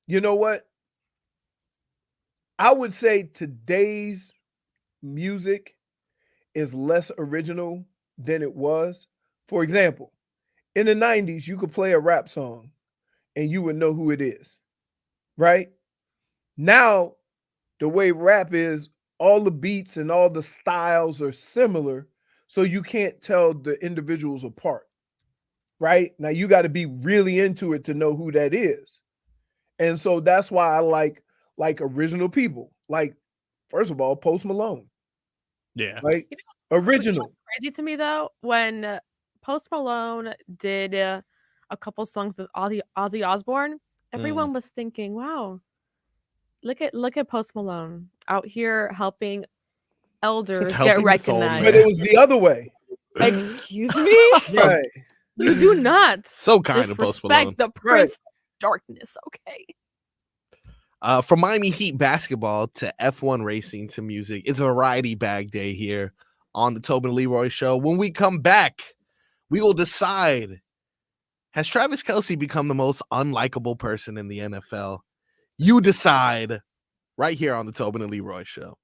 Speaker 3: you know what? I would say today's music is less original than it was. For example, in the 90s, you could play a rap song and you would know who it is, right? Now, the way rap is, all the beats and all the styles are similar, so you can't tell the individuals apart, right? Now, you got to be really into it to know who that is. And so that's why I like original people. Like, first of all, Post Malone.
Speaker 1: Yeah.
Speaker 3: Like, original.
Speaker 4: What's crazy to me though, when Post Malone did a couple songs with Ozzy Osbourne, everyone was thinking, "Wow, look at Post Malone out here helping elders
Speaker 1: Helping
Speaker 4: get
Speaker 1: this old
Speaker 4: recognized."
Speaker 3: But it was the other way.
Speaker 4: Excuse me?
Speaker 3: Right.
Speaker 4: You do not
Speaker 1: So kind of Post Malone.
Speaker 4: disrespect the Prince of Darkness, okay?
Speaker 1: From Miami Heat basketball to F1 racing to music, it's a variety bag day here on the Tobin and Leroy show. When we come back, we will decide, has Travis Kelce become the most unlikable person in the NFL? You decide right here on the Tobin and Leroy show.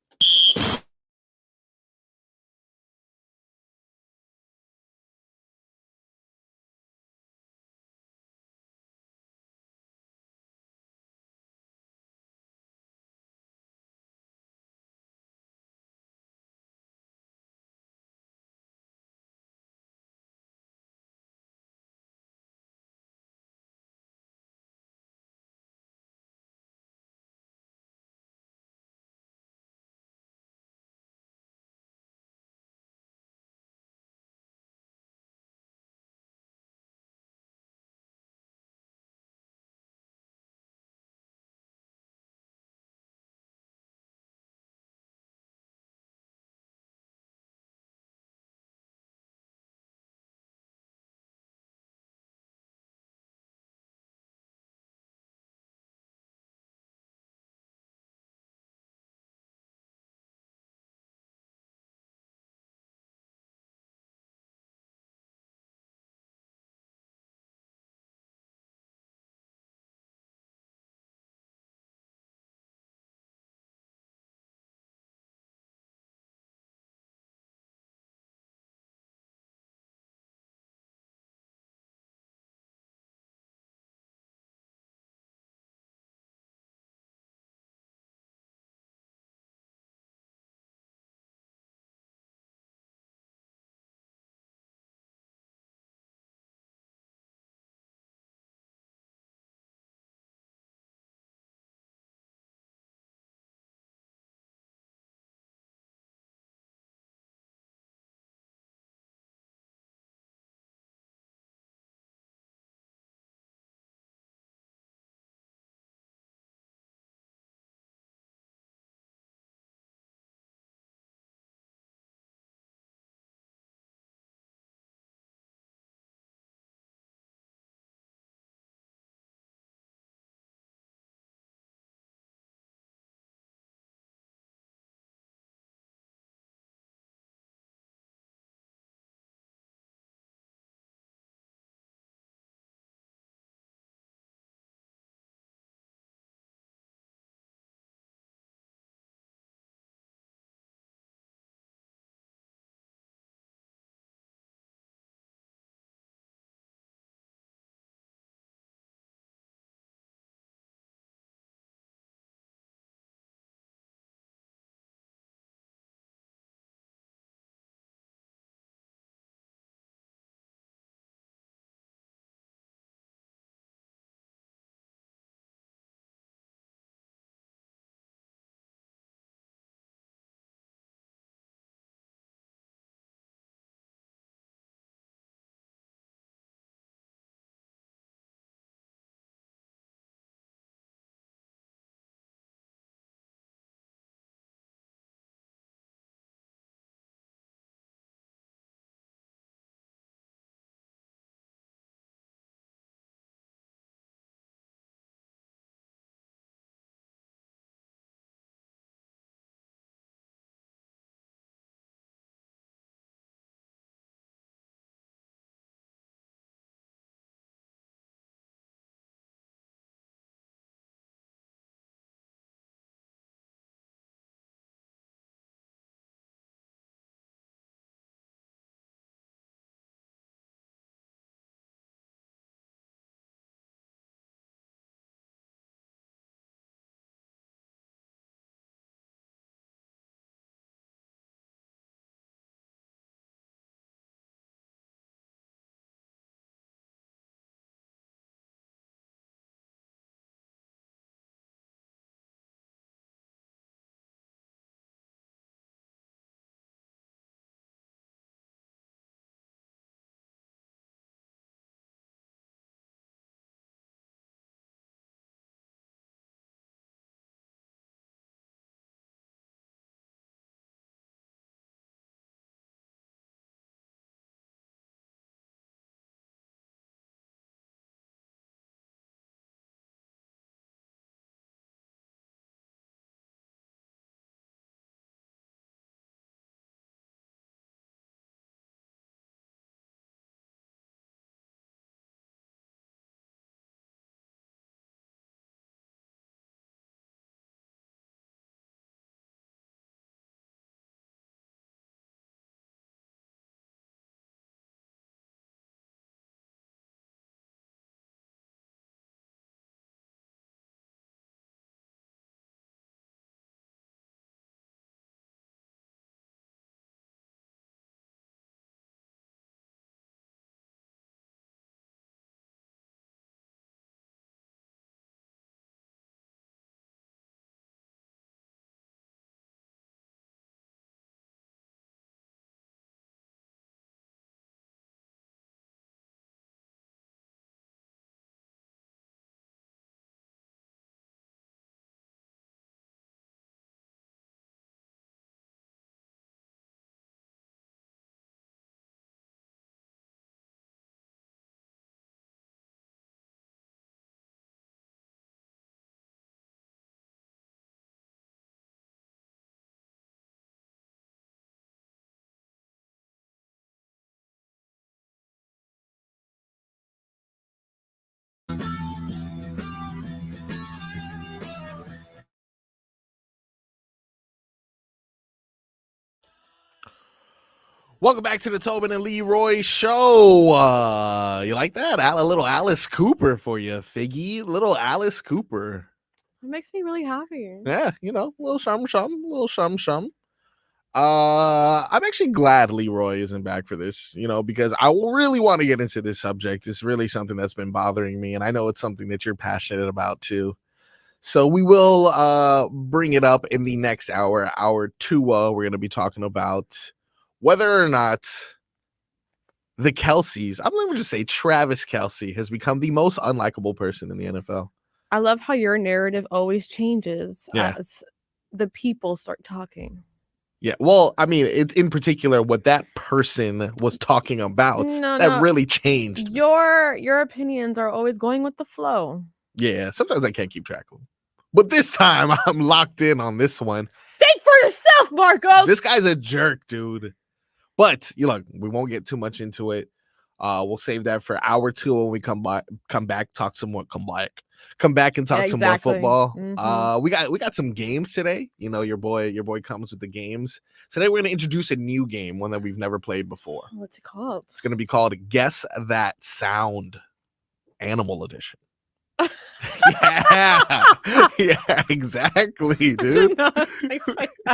Speaker 1: Welcome back to the Tobin and Leroy show. You like that? A little Alice Cooper for you, Figgy. Little Alice Cooper.
Speaker 4: It makes me really happy.
Speaker 1: Yeah, you know, little shum. I'm actually glad Leroy isn't back for this, you know, because I really want to get into this subject. It's really something that's been bothering me, and I know it's something that you're passionate about too. So we will bring it up in the next hour. Hour 2, we're going to be talking about whether or not the Kelces, I'm going to just say Travis Kelce, has become the most unlikable person in the NFL.
Speaker 4: I love how your narrative always changes
Speaker 1: Yeah.
Speaker 4: as the people start talking.
Speaker 1: Yeah, well, I mean, it's in particular what that person was talking about that really changed.
Speaker 4: Your opinions are always going with the flow.
Speaker 1: Yeah, sometimes I can't keep track of them. But this time, I'm locked in on this one.
Speaker 4: Think for yourself, Marco.
Speaker 1: This guy's a jerk, dude. But you look, we won't get too much into it. We'll save that for hour 2 when we come back, talk some more, come back and talk some more football.
Speaker 4: Mm-hmm.
Speaker 1: We got some games today. You know, your boy comes with the games. Today we're gonna introduce a new game, one that we've never played before.
Speaker 4: What's it called?
Speaker 1: It's gonna be called Guess That Sound, Animal Edition. yeah, exactly, dude.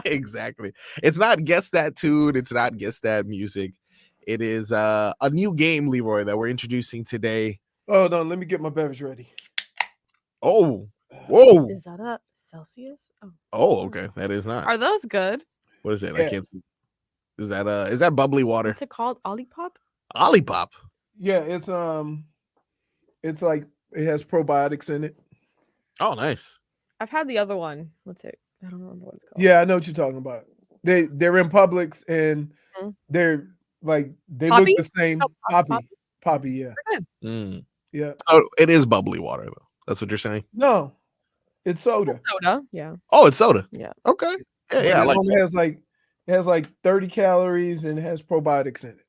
Speaker 1: Exactly. It's not Guess That Tune. It's not Guess That Music. It is a new game, Leroy, that we're introducing today.
Speaker 3: Hold on, let me get my beverage ready.
Speaker 1: Oh, whoa.
Speaker 4: Is that a Celsius?
Speaker 1: Oh, okay. That is not.
Speaker 4: Are those good?
Speaker 1: What is it?
Speaker 3: Yeah.
Speaker 1: I can't see. Is that bubbly water?
Speaker 4: What's it called? Olipop?
Speaker 1: Olipop.
Speaker 3: Yeah, it's like it has probiotics in it.
Speaker 1: Oh, nice.
Speaker 4: I've had the other one. What's it? I don't remember what it's called.
Speaker 3: Yeah, I know what you're talking about. They're in Publix and they're like they look the same.
Speaker 4: Oh,
Speaker 3: Poppy, yeah. Yeah.
Speaker 1: Oh, it is bubbly water though. That's what you're saying?
Speaker 3: No, it's soda.
Speaker 4: Soda, yeah.
Speaker 1: Oh, it's soda.
Speaker 4: Yeah.
Speaker 1: Okay. Yeah.
Speaker 3: It has like 30 calories and it has probiotics in it.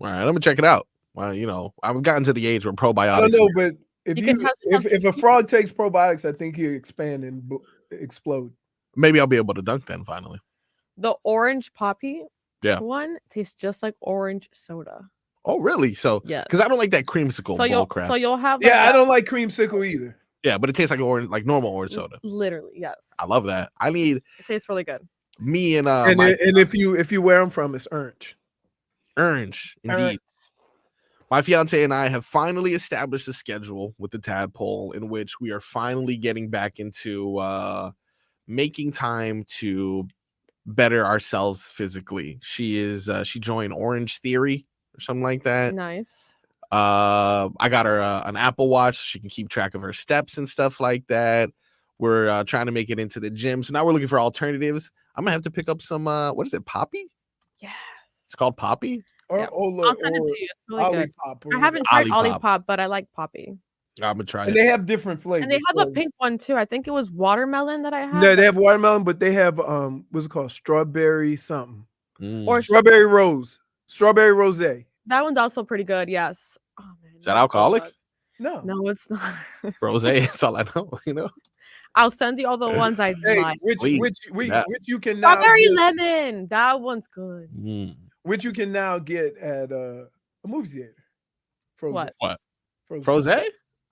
Speaker 1: All right, let me check it out. Well, you know, I've gotten to the age where probiotics.
Speaker 3: I don't know, but if a frog takes probiotics, I think he'll expand and explode.
Speaker 1: Maybe I'll be able to dunk then finally.
Speaker 4: The orange poppy one tastes just like orange soda.
Speaker 1: Oh, really? So,
Speaker 4: yeah,
Speaker 1: because I don't like that creamsicle bull crap.
Speaker 4: So you'll have
Speaker 3: I don't like creamsicle either.
Speaker 1: Yeah, but it tastes like orange, like normal orange soda.
Speaker 4: Literally, yes.
Speaker 1: I love that. It
Speaker 4: tastes really good.
Speaker 1: Me and
Speaker 3: and if you wear them from, it's orange.
Speaker 1: Orange, indeed. My fiance and I have finally established a schedule with the Tadpole in which we are finally getting back into making time to better ourselves physically. She joined Orange Theory or something like that.
Speaker 4: Nice.
Speaker 1: I got her an Apple Watch so she can keep track of her steps and stuff like that. We're trying to make it into the gym. So now we're looking for alternatives. I'm gonna have to pick up some what is it, Poppy?
Speaker 4: Yes.
Speaker 1: It's called Poppy?
Speaker 4: I'll send it to you. It's really good. I haven't tried Olipop, but I like Poppy.
Speaker 1: I'm gonna try it.
Speaker 3: And they have different flavors.
Speaker 4: And they have a pink one too. I think it was watermelon that I had.
Speaker 3: No, they have watermelon, but they have what's it called? Strawberry something.
Speaker 4: Or
Speaker 3: strawberry rose. Strawberry rose.
Speaker 4: That one's also pretty good, yes. Oh man.
Speaker 1: Is that alcoholic?
Speaker 3: No,
Speaker 4: it's not.
Speaker 1: Rose, that's all I know, you know.
Speaker 4: I'll send you all the ones I like.
Speaker 3: Which you can now
Speaker 4: strawberry lemon. That one's good.
Speaker 3: Which you can now get at a movie theater.
Speaker 4: What?
Speaker 1: Froze?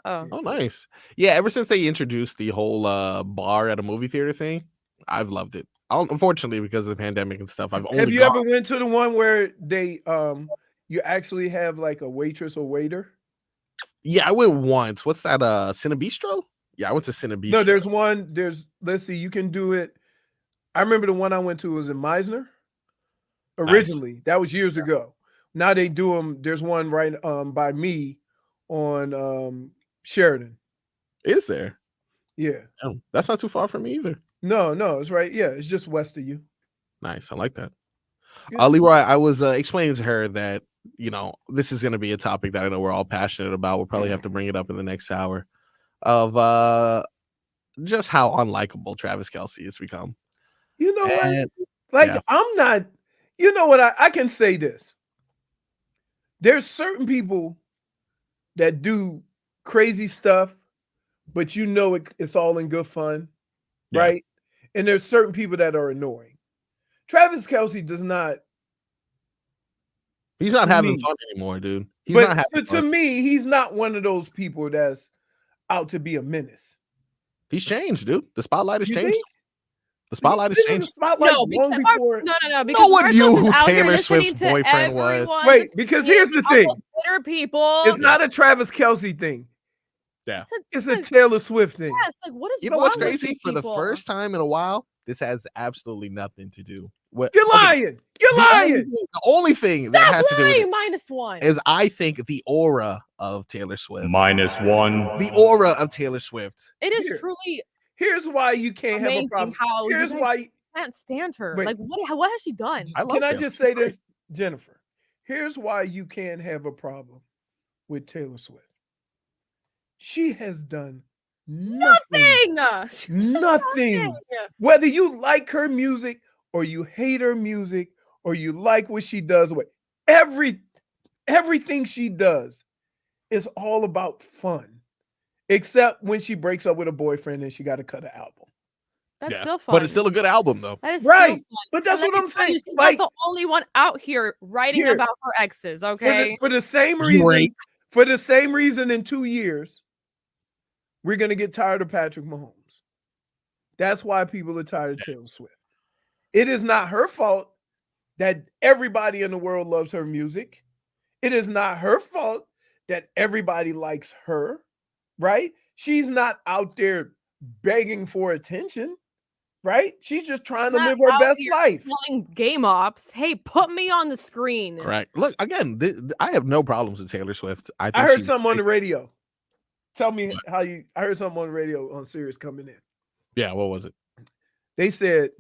Speaker 4: Oh,
Speaker 1: nice. Yeah, ever since they introduced the whole bar at a movie theater thing, I've loved it. Unfortunately, because of the pandemic and stuff, I've only.
Speaker 3: Have you ever went to the one where they you actually have like a waitress or waiter?
Speaker 1: Yeah, I went once. What's that? Cinebistro? Yeah, I went to Cinebistro.
Speaker 3: No, there's one. Let's see, you can do it. I remember the one I went to was in Meisner. Originally, that was years ago. Now they do them. There's one right by me on Sheridan.
Speaker 1: Is there?
Speaker 3: Yeah.
Speaker 1: Oh, that's not too far from me either.
Speaker 3: No, it's right. Yeah, it's just west of you.
Speaker 1: Nice. I like that. Leroy, I was explaining to her that, you know, this is going to be a topic that I know we're all passionate about. We'll probably have to bring it up in the next hour of just how unlikable Travis Kelce has become.
Speaker 3: You know what? Like, I'm not, you know what? I can say this. There's certain people that do crazy stuff, but you know it's all in good fun, right? And there's certain people that are annoying. Travis Kelce does not
Speaker 1: He's not
Speaker 3: To
Speaker 1: having
Speaker 3: me.
Speaker 1: fun anymore, dude. He's not
Speaker 3: But
Speaker 1: having
Speaker 3: to
Speaker 1: fun.
Speaker 3: me, he's not one of those people that's out to be a menace.
Speaker 1: He's changed, dude. The spotlight has
Speaker 3: You
Speaker 1: changed.
Speaker 3: think?
Speaker 1: The spotlight has
Speaker 3: He's been in the
Speaker 1: changed.
Speaker 3: spotlight
Speaker 4: No,
Speaker 3: long
Speaker 4: because
Speaker 3: before.
Speaker 4: no, because
Speaker 1: No one
Speaker 4: Marcos
Speaker 1: knew
Speaker 4: is
Speaker 1: who
Speaker 4: out here
Speaker 1: Taylor
Speaker 4: listening
Speaker 1: Swift's
Speaker 4: to
Speaker 1: boyfriend was.
Speaker 4: everyone's
Speaker 3: Wait, because here's the
Speaker 4: opinions
Speaker 3: thing.
Speaker 4: of those Twitter people.
Speaker 3: It's not a Travis Kelce thing.
Speaker 1: Yeah.
Speaker 3: It's a Taylor Swift thing.
Speaker 4: Yes, like what is
Speaker 1: You know what's
Speaker 4: wrong with
Speaker 1: crazy?
Speaker 4: you
Speaker 1: For the
Speaker 4: people?
Speaker 1: first time in a while, this has absolutely nothing to do.
Speaker 3: You're lying. You're lying.
Speaker 1: The only thing that
Speaker 4: Stop
Speaker 1: has to do with
Speaker 4: lying,
Speaker 1: it
Speaker 4: -1.
Speaker 1: is I think the aura of Taylor Swift.
Speaker 7: -1.
Speaker 1: The aura of Taylor Swift.
Speaker 4: It is
Speaker 3: Here.
Speaker 4: truly
Speaker 3: Here's why you can't have a
Speaker 4: amazing
Speaker 3: problem.
Speaker 4: how
Speaker 3: Here's
Speaker 4: you guys
Speaker 3: why.
Speaker 4: can't stand her.
Speaker 3: Wait.
Speaker 4: Like what has she done?
Speaker 1: I love
Speaker 3: Can I
Speaker 1: Taylor.
Speaker 3: just
Speaker 1: She's
Speaker 3: say
Speaker 1: great.
Speaker 3: this, Jennifer? Here's why you can't have a problem with Taylor Swift. She has done nothing. Nothing. Whether you like her music or you hate her music or you like what she does, everything she does is all about fun, except when she breaks up with a boyfriend and she got to cut an album.
Speaker 4: That's
Speaker 1: Yeah.
Speaker 4: still fun.
Speaker 1: But it's still a good album, though.
Speaker 4: that is
Speaker 3: Right.
Speaker 4: Still fun.
Speaker 3: But that's
Speaker 4: And
Speaker 3: what
Speaker 4: let
Speaker 3: I'm
Speaker 4: me tell you,
Speaker 3: saying.
Speaker 4: she's
Speaker 3: Like,
Speaker 4: not the only one out here writing
Speaker 3: Here.
Speaker 4: about her exes.
Speaker 3: for
Speaker 4: Okay.
Speaker 3: the same
Speaker 1: Drake.
Speaker 3: reason, for the same reason, in 2 years, we're gonna get tired of Patrick Mahomes. That's why people are tired of Taylor Swift. It is not her fault that everybody in the world loves her music. It is not her fault that everybody likes her, right? She's not out there begging for attention, right? She's just trying to
Speaker 4: Not
Speaker 3: live her
Speaker 4: out
Speaker 3: best
Speaker 4: here
Speaker 3: life.
Speaker 4: Selling game ops. Hey, put me on the screen.
Speaker 1: Correct. Look, again, I have no problems with Taylor Swift. I
Speaker 3: I heard
Speaker 1: she's
Speaker 3: something on the
Speaker 1: great.
Speaker 3: radio. Tell me how you. I heard something on the radio on Sirius coming in.
Speaker 1: Yeah, what was it?
Speaker 3: They said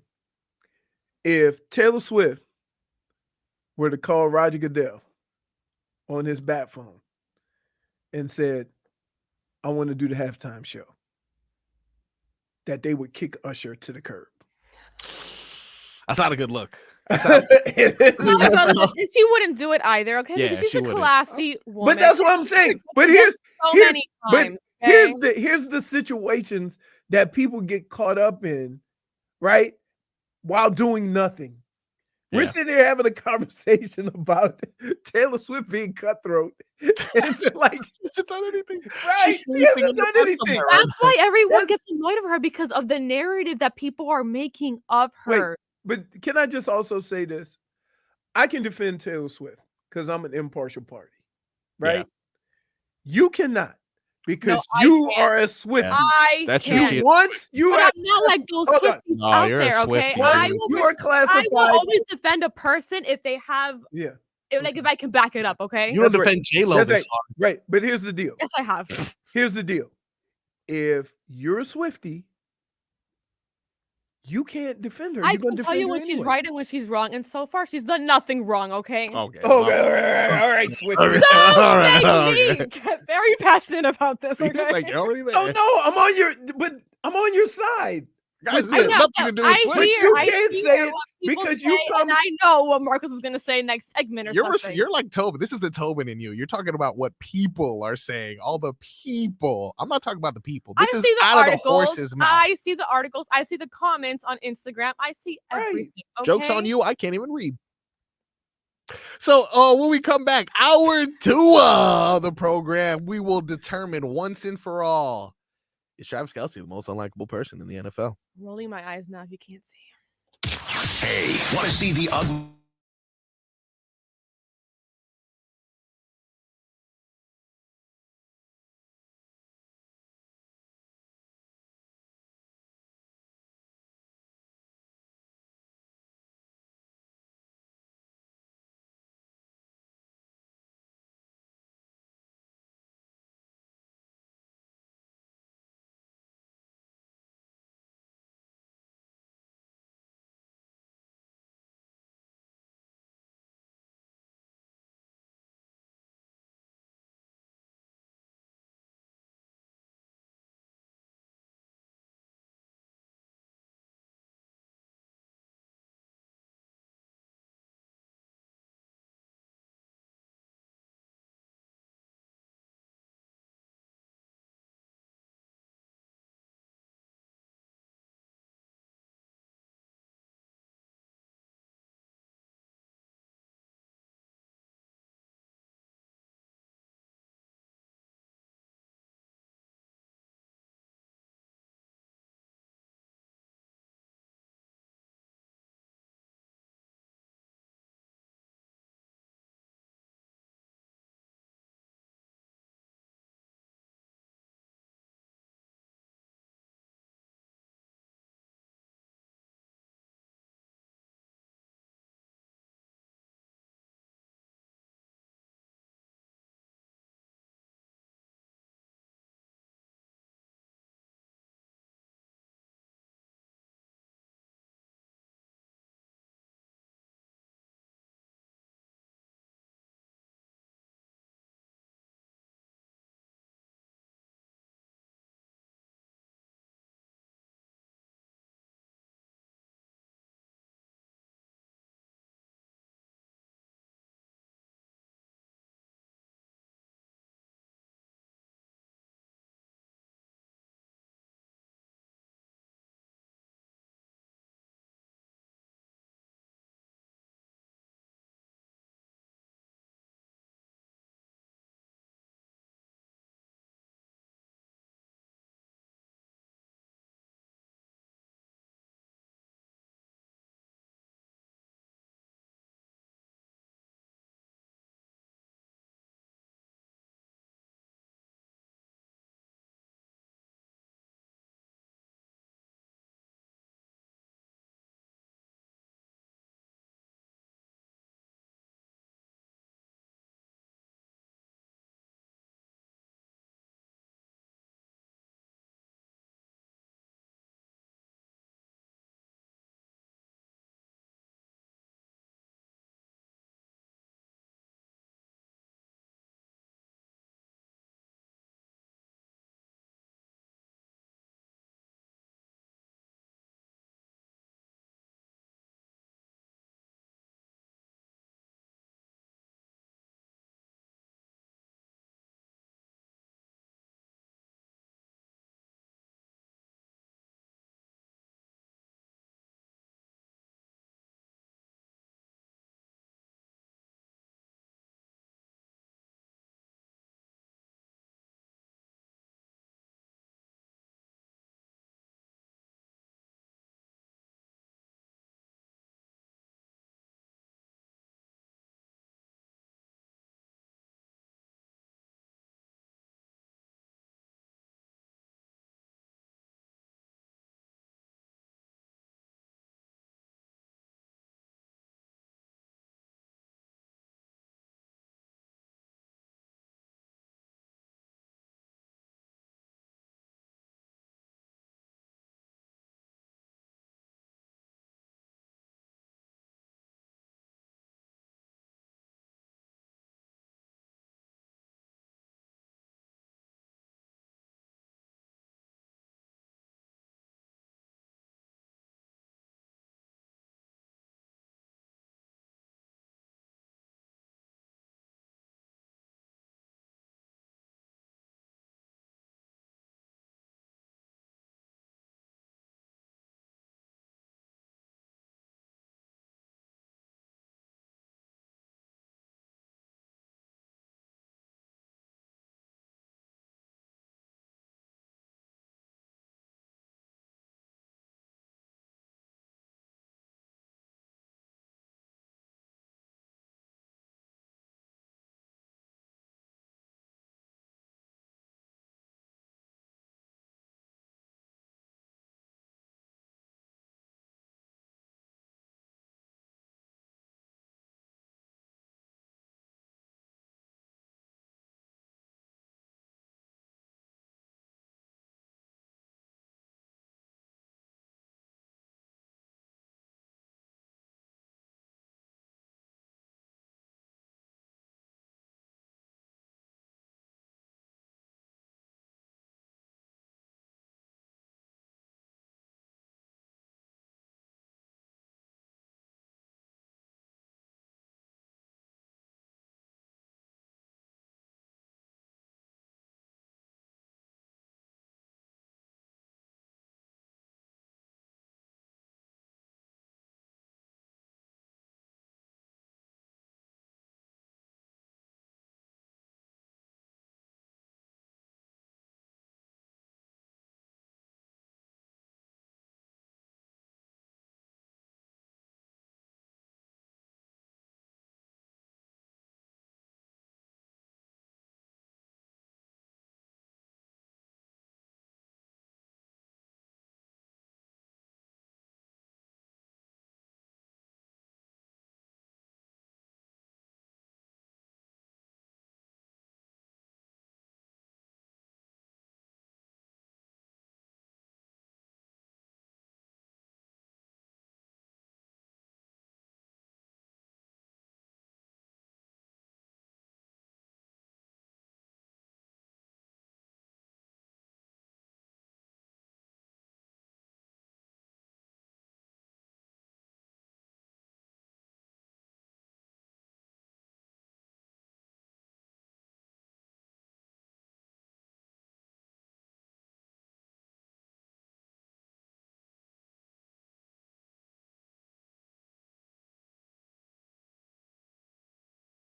Speaker 3: if Taylor Swift were to call Roger Goodell on his bat phone and said, I want to do the halftime show, that they would kick Usher to the curb.
Speaker 1: That's not a good look.
Speaker 4: She wouldn't do it either, okay?
Speaker 1: Yeah,
Speaker 4: Because she's
Speaker 1: she
Speaker 4: a
Speaker 1: wouldn't.
Speaker 4: classy woman.
Speaker 3: But that's what I'm saying. But
Speaker 4: She's done
Speaker 3: here's
Speaker 4: so
Speaker 3: here's-
Speaker 4: many
Speaker 3: but
Speaker 4: times. Okay?
Speaker 3: here's the situations that people get caught up in, right? While doing nothing. We're
Speaker 1: Yeah.
Speaker 3: sitting here having a conversation about Taylor Swift being cutthroat. And it's like,
Speaker 1: She hasn't done anything.
Speaker 3: right?
Speaker 1: She's
Speaker 3: She
Speaker 1: sleeping
Speaker 3: hasn't
Speaker 1: in the
Speaker 3: done
Speaker 1: bed
Speaker 3: anything.
Speaker 1: somewhere.
Speaker 4: That's why everyone
Speaker 3: That's-
Speaker 4: gets annoyed of her because of the narrative that people are making of
Speaker 3: Wait.
Speaker 4: her.
Speaker 3: But can I just also say this? I can defend Taylor Swift because I'm an impartial party, right?
Speaker 1: Yeah.
Speaker 3: You cannot, because
Speaker 4: I
Speaker 3: you
Speaker 4: can't.
Speaker 3: are a Swiftie.
Speaker 4: I
Speaker 1: That's true,
Speaker 4: can't.
Speaker 1: she is.
Speaker 3: Once you
Speaker 4: But
Speaker 3: have,
Speaker 4: I'm not like those
Speaker 3: Hold on.
Speaker 4: Swifties
Speaker 1: No,
Speaker 4: out
Speaker 1: you're a
Speaker 4: there, okay?
Speaker 1: Swiftie,
Speaker 4: I
Speaker 1: dude.
Speaker 4: will,
Speaker 3: you are
Speaker 4: I
Speaker 3: classified.
Speaker 4: will always defend a person if they have,
Speaker 3: Yeah,
Speaker 4: if I can back it up, okay?
Speaker 1: You don't
Speaker 3: That's right.
Speaker 1: defend J-Lo
Speaker 3: That's
Speaker 1: this
Speaker 3: right.
Speaker 1: hard.
Speaker 3: Right. But here's the deal.
Speaker 4: Yes, I have.
Speaker 3: Here's the deal. If you're a Swiftie, you can't defend her.
Speaker 4: I
Speaker 3: You're going
Speaker 4: can
Speaker 3: to
Speaker 4: tell
Speaker 3: defend
Speaker 4: you
Speaker 3: her
Speaker 4: when she's
Speaker 3: anyway.
Speaker 4: right and when she's wrong, and so far she's done nothing wrong, okay?
Speaker 1: Okay.
Speaker 3: Okay, all right, Swiftie.
Speaker 1: Okay.
Speaker 4: Don't
Speaker 1: All right,
Speaker 4: make me
Speaker 1: okay.
Speaker 4: get very passionate about this,
Speaker 1: See,
Speaker 4: okay?
Speaker 1: it's like you're already there.
Speaker 3: Oh no, I'm on your side.
Speaker 1: Guys,
Speaker 3: I
Speaker 1: this has
Speaker 3: know,
Speaker 1: nothing to do with
Speaker 4: I
Speaker 1: Swift.
Speaker 3: hear- you
Speaker 4: I
Speaker 3: can't
Speaker 4: hear
Speaker 3: say it
Speaker 4: what people
Speaker 3: because
Speaker 4: say,
Speaker 3: you come-
Speaker 4: and I know what Marcus is going to say next segment or something.
Speaker 1: You're like Tobin. This is the Tobin in you. You're talking about what people are saying. All the people. I'm not talking about the people. This
Speaker 4: I
Speaker 1: is
Speaker 4: see the
Speaker 1: out
Speaker 4: articles.
Speaker 1: of the horse's mouth.
Speaker 4: I see the articles. I see the comments on Instagram. I see
Speaker 3: Right.
Speaker 4: everything.
Speaker 1: Joke's
Speaker 4: okay?
Speaker 1: on you. I can't even read. So when we come back, hour 2 of the program, we will determine once and for all, is Travis Kelce the most unlikable person in the NFL?
Speaker 4: Rolling my eyes now if you can't see.
Speaker 5: Hey, want to see the ugly?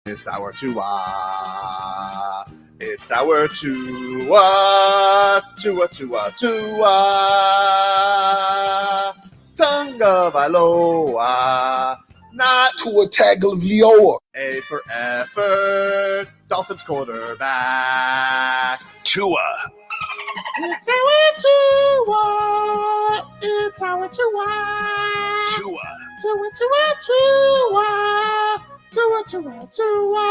Speaker 1: It's our Tua. It's our Tua. Tua, Tua, Tua. Tagovailoa. Not
Speaker 7: Tua Tagovailoa.
Speaker 1: A for effort. Dolphins quarterback.
Speaker 5: Tua.
Speaker 1: It's our Tua. It's our Tua.
Speaker 5: Tua.
Speaker 1: Tua, Tua, Tua. Tua, Tua, Tua.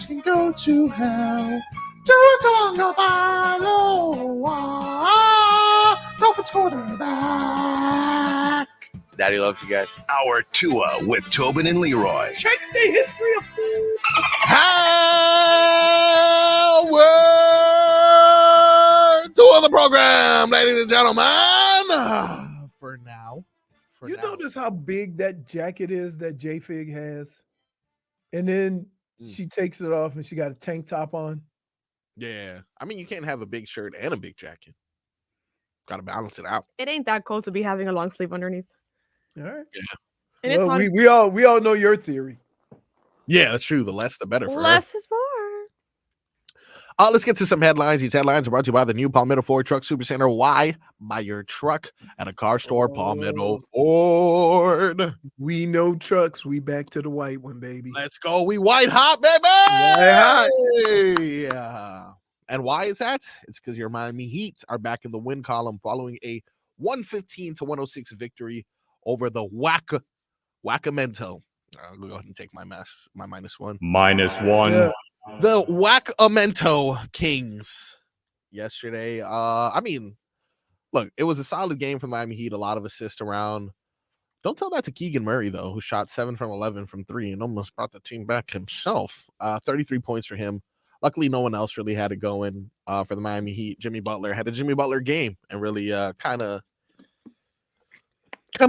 Speaker 1: Can go to hell. Tua Tagovailoa. Dolphins quarterback. Daddy loves you guys.
Speaker 5: Our Tua with Tobin and Leroy.
Speaker 7: Check the history of
Speaker 1: Howard to the program, ladies and gentlemen. For now.
Speaker 3: You notice how big that jacket is that JFig has? And then she takes it off and she got a tank top on.
Speaker 1: Yeah. I mean, you can't have a big shirt and a big jacket. Got to balance it out.
Speaker 4: It ain't that cold to be having a long sleeve underneath.
Speaker 3: All right.
Speaker 1: Yeah.
Speaker 4: And
Speaker 3: Well,
Speaker 4: it's
Speaker 3: we all know your theory.
Speaker 1: Yeah, that's true. The less, the better for
Speaker 4: less
Speaker 1: her.
Speaker 4: is more.
Speaker 1: Let's get to some headlines. These headlines are brought to you by the new Palmetto Ford Truck Supercenter. Why buy your truck at a car store? Palmetto Ford.
Speaker 3: We know trucks. We back to the white one, baby.
Speaker 1: Let's go. We white hot, baby.
Speaker 3: White
Speaker 1: hot. Yeah. And why is that? It's because your Miami Heat are back in the win column following a 115-106 victory over the Sacramento. I'll go ahead and take my -1.
Speaker 8: -1.
Speaker 3: Yeah.
Speaker 1: The Sacramento Kings yesterday. I mean, look, it was a solid game for the Miami Heat. A lot of assists around. Don't tell that to Keegan Murray, though, who shot 7 from 11 from 3 and almost brought the team back himself. 33 points for him. Luckily, no one else really had it going for the Miami Heat. Jimmy Butler had a Jimmy Butler game and really kind of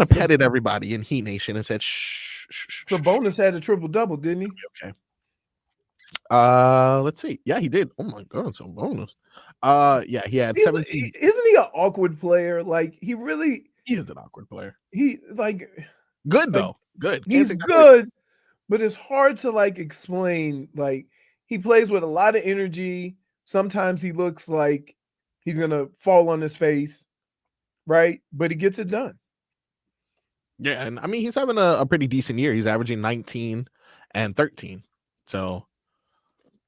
Speaker 1: petted everybody in Heat Nation and said, shh.
Speaker 3: The bonus had a triple-double, didn't he?
Speaker 1: Okay. Let's see. Yeah, he did. Oh my god, it's a bonus. Yeah, he had 17.
Speaker 3: Isn't he an awkward player? Like he
Speaker 1: is an awkward player.
Speaker 3: He like
Speaker 1: Good though. Good.
Speaker 3: He's good, but it's hard to like explain. Like he plays with a lot of energy. Sometimes he looks like he's gonna fall on his face, right? But he gets it done.
Speaker 1: Yeah, and I mean he's having a pretty decent year. He's averaging 19 and 13. So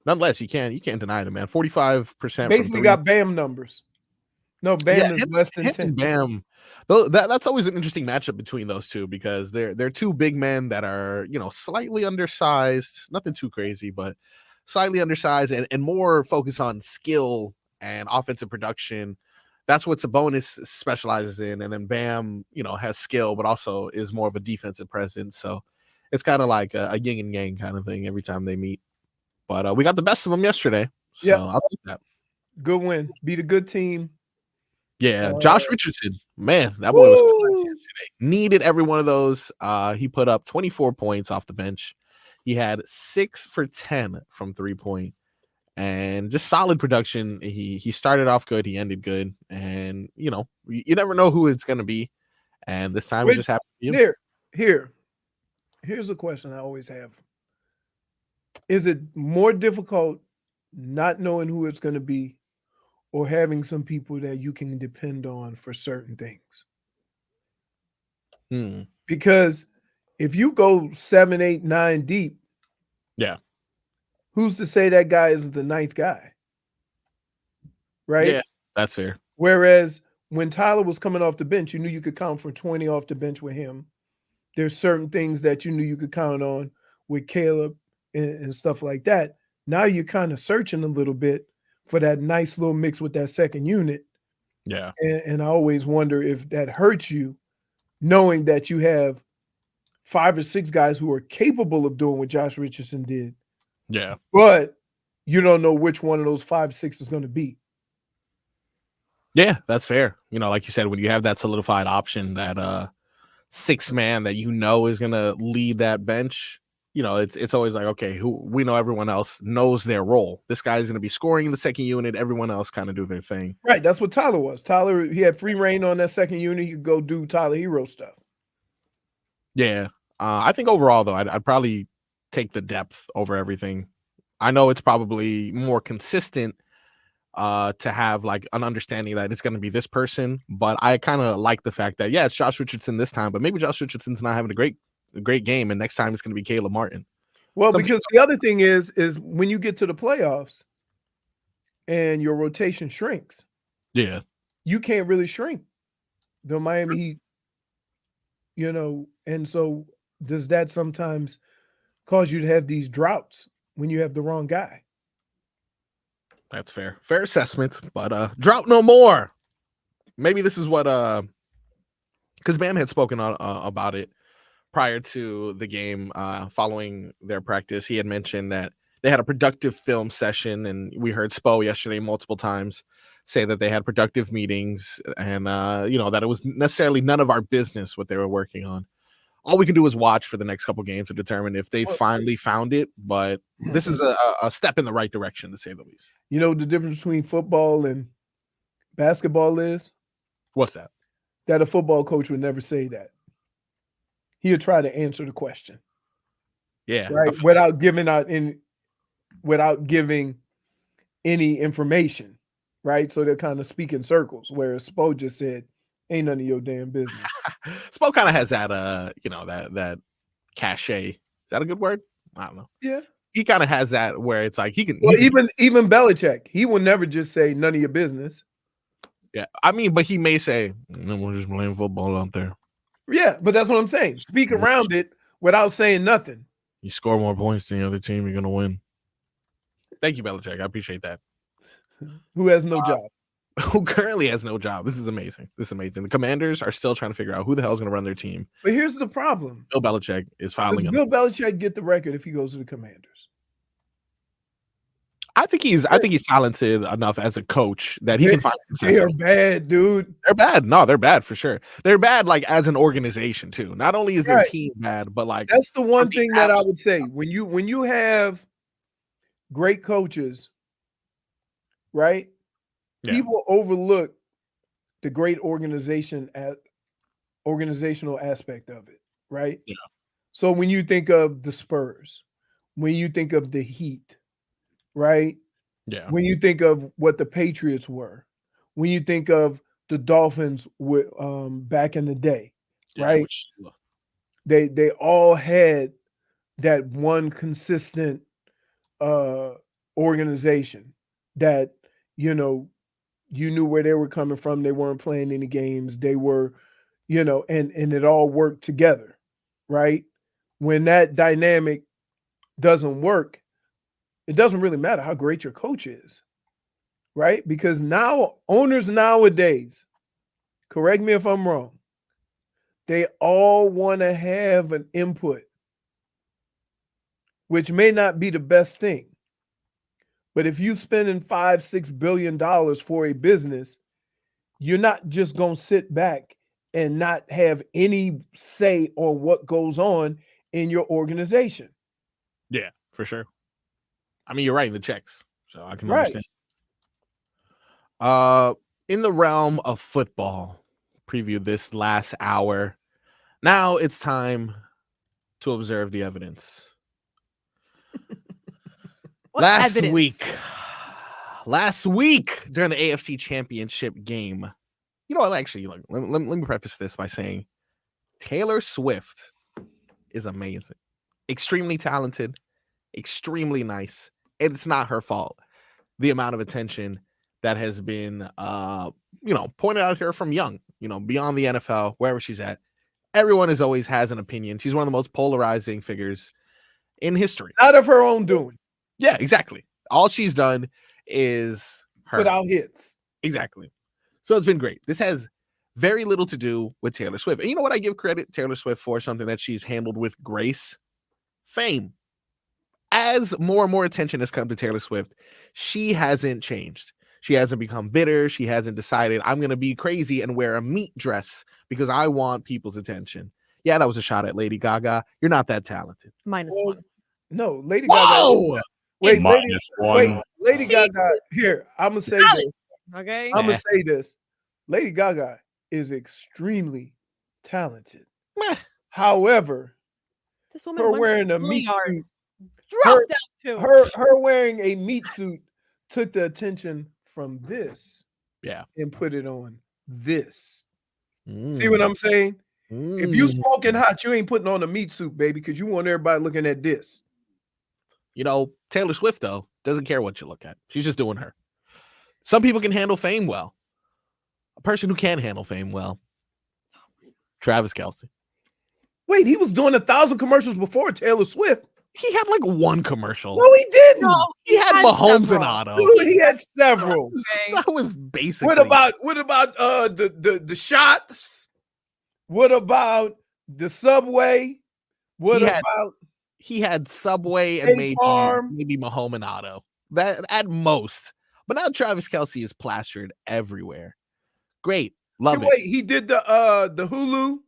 Speaker 1: nonetheless, you can't deny the man. 45%.
Speaker 3: Basically got Bam numbers. No, Bam is less than 10.
Speaker 1: Bam. Though that's always an interesting matchup between those two because they're two big men that are, slightly undersized, nothing too crazy, but slightly undersized and more focused on skill and offensive production. That's what Sabonis specializes in. And then Bam, has skill, but also is more of a defensive presence. So it's kind of like a yin and yang kind of thing every time they meet. But we got the best of them yesterday. So I'll take that.
Speaker 3: Good win. Beat a good team.
Speaker 1: Yeah. Josh Richardson, man, that boy was clutch yesterday. Needed every one of those. He put up 24 points off the bench. He had 6 for 10 from 3-point. And just solid production. He started off good. He ended good. And, you never know who it's going to be. And this time it just happened to you.
Speaker 3: Here's a question I always have. Is it more difficult not knowing who it's going to be or having some people that you can depend on for certain things? Because if you go 7, 8, 9 deep, who's to say that guy isn't the 9th guy? Right?
Speaker 1: Yeah, that's fair.
Speaker 3: Whereas when Tyler was coming off the bench, you knew you could count for 20 off the bench with him. There's certain things that you knew you could count on with Caleb and stuff like that. Now you're kind of searching a little bit for that nice little mix with that second unit.
Speaker 1: Yeah.
Speaker 3: And I always wonder if that hurts you, knowing that you have 5 or 6 guys who are capable of doing what Josh Richardson did.
Speaker 1: Yeah.
Speaker 3: But you don't know which one of those 5, 6 is going to be.
Speaker 1: Yeah, that's fair. Like you said, when you have that solidified option, that 6th man that is going to lead that bench, it's always like, okay, we know everyone else knows their role. This guy's going to be scoring in the second unit. Everyone else kind of do their thing. Right.
Speaker 3: That's what Tyler was. He had free reign on that second unit. He could go do Tyler Herro stuff.
Speaker 1: Yeah. I think overall, though, I'd probably take the depth over everything. I know it's probably more consistent to have like an understanding that it's going to be this person, but I kind of like the fact that, yeah, it's Josh Richardson this time, but maybe Josh Richardson's not having a great game, and next time it's going to be Caleb Martin.
Speaker 3: Well, because the other thing is when you get to the playoffs and your rotation shrinks,
Speaker 1: yeah,
Speaker 3: you can't really shrink the Miami Heat, and so does that sometimes cause you to have these droughts when you have the wrong guy?
Speaker 1: That's fair. Fair assessment, but drought no more. Maybe this is what because Bam had spoken about it prior to the game, following their practice. He had mentioned that they had a productive film session, and we heard Spo yesterday multiple times say that they had productive meetings, and that it was necessarily none of our business what they were working on. All we can do is watch for the next couple games to determine if they finally found it, but this is a step in the right direction, to say the least.
Speaker 3: You know the difference between football and basketball is?
Speaker 1: What's that?
Speaker 3: That a football coach would never say that. He'll try to answer the question.
Speaker 1: Yeah.
Speaker 3: Right. Without giving any information. Right. So they're kind of speak in circles, whereas Spo just said, ain't none of your damn business.
Speaker 1: Spo kind of has that that cachet. Is that a good word? I don't know.
Speaker 3: Yeah.
Speaker 1: He kind of has that where it's like he can
Speaker 3: even Belichick, he will never just say none of your business.
Speaker 1: Yeah. I mean, but he may say, we're just playing football out there.
Speaker 3: Yeah, but that's what I'm saying. Speak around it without saying nothing.
Speaker 1: You score more points than the other team, you're gonna win. Thank you, Belichick. I appreciate that.
Speaker 3: Who has no job?
Speaker 1: Who currently has no job. This is amazing. The Commanders are still trying to figure out who the hell is going to run their team.
Speaker 3: But here's the problem.
Speaker 1: Bill Belichick is filing.
Speaker 3: Does Bill Belichick get the record if he goes to the Commanders?
Speaker 1: I think he's talented enough as a coach that he can find success.
Speaker 3: They are bad, dude.
Speaker 1: They're bad. No, they're bad for sure. They're bad like as an organization too. Not only is their team bad, but like
Speaker 3: that's the one thing that I would say. When you have great coaches, right?
Speaker 1: Yeah.
Speaker 3: People overlook the great organizational aspect of it, right?
Speaker 1: Yeah.
Speaker 3: So when you think of the Spurs, when you think of the Heat, right?
Speaker 1: Yeah.
Speaker 3: When you think of what the Patriots were, when you think of the Dolphins back in the day, right? They all had that one consistent organization that you knew where they were coming from. They weren't playing any games. They were, and it all worked together, right? When that dynamic doesn't work, it doesn't really matter how great your coach is, right? Because now owners nowadays, correct me if I'm wrong, they all want to have an input, which may not be the best thing. But if you're spending $5-6 billion for a business, you're not just going to sit back and not have any say on what goes on in your organization.
Speaker 1: Yeah, for sure. I mean, you're writing the checks, so I can understand. In the realm of football, preview this last hour. Now it's time to observe the evidence. Last week during the AFC Championship game, actually, let me preface this by saying Taylor Swift is amazing, extremely talented, extremely nice. It's not her fault. The amount of attention that has been, pointed out here from young, beyond the NFL, wherever she's at, everyone always has an opinion. She's one of the most polarizing figures in history.
Speaker 3: Out of her own doing.
Speaker 1: Yeah, exactly. All she's done is her.
Speaker 3: Put out hits.
Speaker 1: Exactly. So it's been great. This has very little to do with Taylor Swift. And you know what I give credit Taylor Swift for? Something that she's handled with grace. Fame. As more and more attention has come to Taylor Swift, she hasn't changed. She hasn't become bitter. She hasn't decided, I'm going to be crazy and wear a meat dress because I want people's attention. Yeah, that was a shot at Lady Gaga. You're not that talented.
Speaker 4: -1.
Speaker 3: No, Lady
Speaker 1: Whoa!
Speaker 3: Gaga. Wait, Lady
Speaker 4: She-
Speaker 3: Gaga. Here, I'm going to say this.
Speaker 4: Okay.
Speaker 3: I'm going to say this. Lady Gaga is extremely talented.
Speaker 1: Meh.
Speaker 3: However,
Speaker 4: This woman
Speaker 3: Her
Speaker 4: runs
Speaker 3: wearing a
Speaker 4: the
Speaker 3: meat
Speaker 4: yard.
Speaker 3: suit.
Speaker 4: Drop down too.
Speaker 3: Her wearing a meat suit took the attention from this.
Speaker 1: Yeah.
Speaker 3: And put it on this. See what I'm saying? If you
Speaker 1: Mm.
Speaker 3: smoking hot, you ain't putting on a meat suit, baby, because you want everybody looking at this.
Speaker 1: You know, Taylor Swift, though, doesn't care what you look at. She's just doing her. Some people can handle fame well. A person who can handle fame well, Travis Kelce.
Speaker 3: Wait, he was doing 1,000 commercials before Taylor Swift.
Speaker 1: He had like one commercial.
Speaker 3: No, he didn't.
Speaker 4: No,
Speaker 1: He had Mahomes and
Speaker 4: several.
Speaker 1: Otto.
Speaker 3: Dude, he had several.
Speaker 1: That was basically.
Speaker 3: What about the shots? What about the Subway? What about
Speaker 1: he had Subway and
Speaker 3: State Farm?
Speaker 1: maybe Mahomes and Otto. That at most. But now Travis Kelce is plastered everywhere. Great. Love it.
Speaker 3: Wait, he did the Hulu.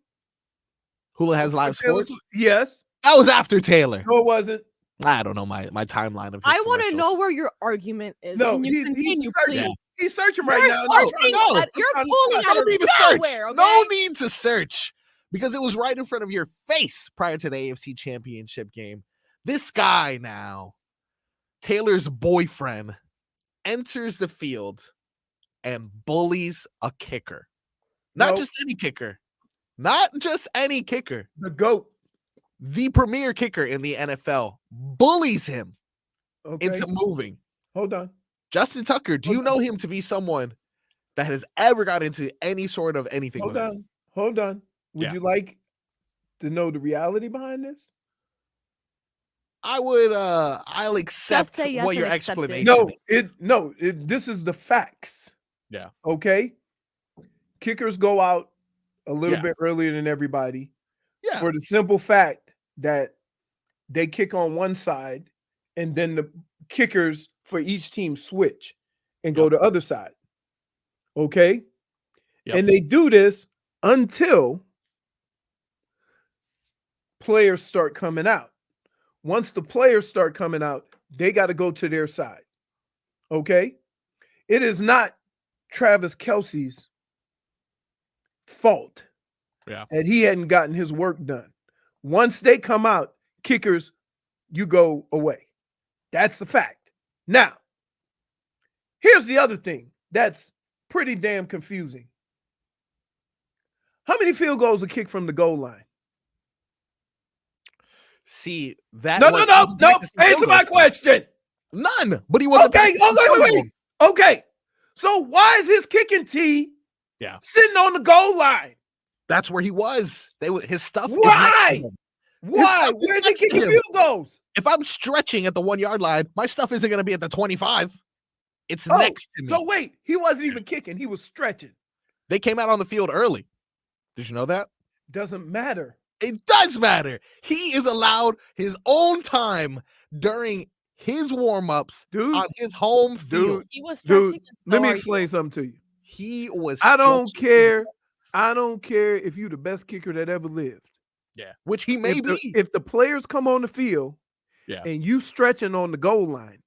Speaker 1: Hulu has live sports?
Speaker 3: Yes.
Speaker 1: That was after Taylor.
Speaker 3: No, it wasn't.
Speaker 1: I don't know my timeline of his
Speaker 4: I want to know
Speaker 1: commercials.
Speaker 4: where your argument is.
Speaker 3: No,
Speaker 4: Can you continue,
Speaker 3: he's searching.
Speaker 4: please?
Speaker 3: He's searching right
Speaker 4: You're
Speaker 3: now.
Speaker 4: pulling
Speaker 1: no.
Speaker 4: out- You're pulling out
Speaker 1: No
Speaker 4: of
Speaker 1: need to search.
Speaker 4: nowhere, okay?
Speaker 1: No need to search because it was right in front of your face prior to the AFC Championship game. This guy now, Taylor's boyfriend, enters the field and bullies a kicker. Not
Speaker 3: Nope.
Speaker 1: just any kicker. Not just any kicker.
Speaker 3: The GOAT.
Speaker 1: The premier kicker in the NFL bullies him
Speaker 3: Okay.
Speaker 1: into moving.
Speaker 3: Hold on.
Speaker 1: Justin Tucker, do you know him to be someone that has ever got into any sort of anything?
Speaker 3: Hold
Speaker 1: with
Speaker 3: on.
Speaker 1: him?
Speaker 3: Hold on. Would
Speaker 1: Yeah.
Speaker 3: you like to know the reality behind this?
Speaker 1: I'll accept
Speaker 4: say yes
Speaker 1: what your
Speaker 4: and accept it.
Speaker 1: explanation is.
Speaker 3: This is the facts.
Speaker 1: Yeah.
Speaker 3: Okay. Kickers go out a little
Speaker 1: Yeah.
Speaker 3: bit earlier than everybody
Speaker 1: Yeah.
Speaker 3: for the simple fact that they kick on one side and then the kickers for each team switch and go
Speaker 1: Yep.
Speaker 3: to the other side. Okay.
Speaker 1: Yep.
Speaker 3: And they do this until players start coming out. Once the players start coming out, they got to go to their side. Okay. It is not Travis Kelce's fault that he hadn't gotten his work done. Once they come out, kickers, you go away. That's the fact. Now, here's the other thing that's pretty damn confusing. How many field goals are kicked from the goal line?
Speaker 1: See that?
Speaker 3: No. Answer my question.
Speaker 1: None. But he wasn't.
Speaker 3: Okay. Wait. Okay. So why is his kicking tee sitting on the goal line?
Speaker 1: That's where he was. His stuff.
Speaker 3: Why? Why?
Speaker 1: Is
Speaker 3: Where's he
Speaker 1: next to
Speaker 3: kicking
Speaker 1: him.
Speaker 3: field goals?
Speaker 1: If I'm stretching at the 1 yard line, my stuff isn't going to be at the 25. It's next to me.
Speaker 3: So wait, he wasn't even kicking. He was stretching.
Speaker 1: They came out on the field early. Did you know that?
Speaker 3: Doesn't matter.
Speaker 1: It does matter. He is allowed his own time during his warm-ups on his home field.
Speaker 4: He was stretching.
Speaker 3: Let me explain something to you.
Speaker 1: He was.
Speaker 3: I don't
Speaker 1: stretching
Speaker 3: care. I don't care if you're the best kicker that ever lived.
Speaker 1: Yeah, which he may be.
Speaker 3: If the players come on the field and you stretching on the goal line,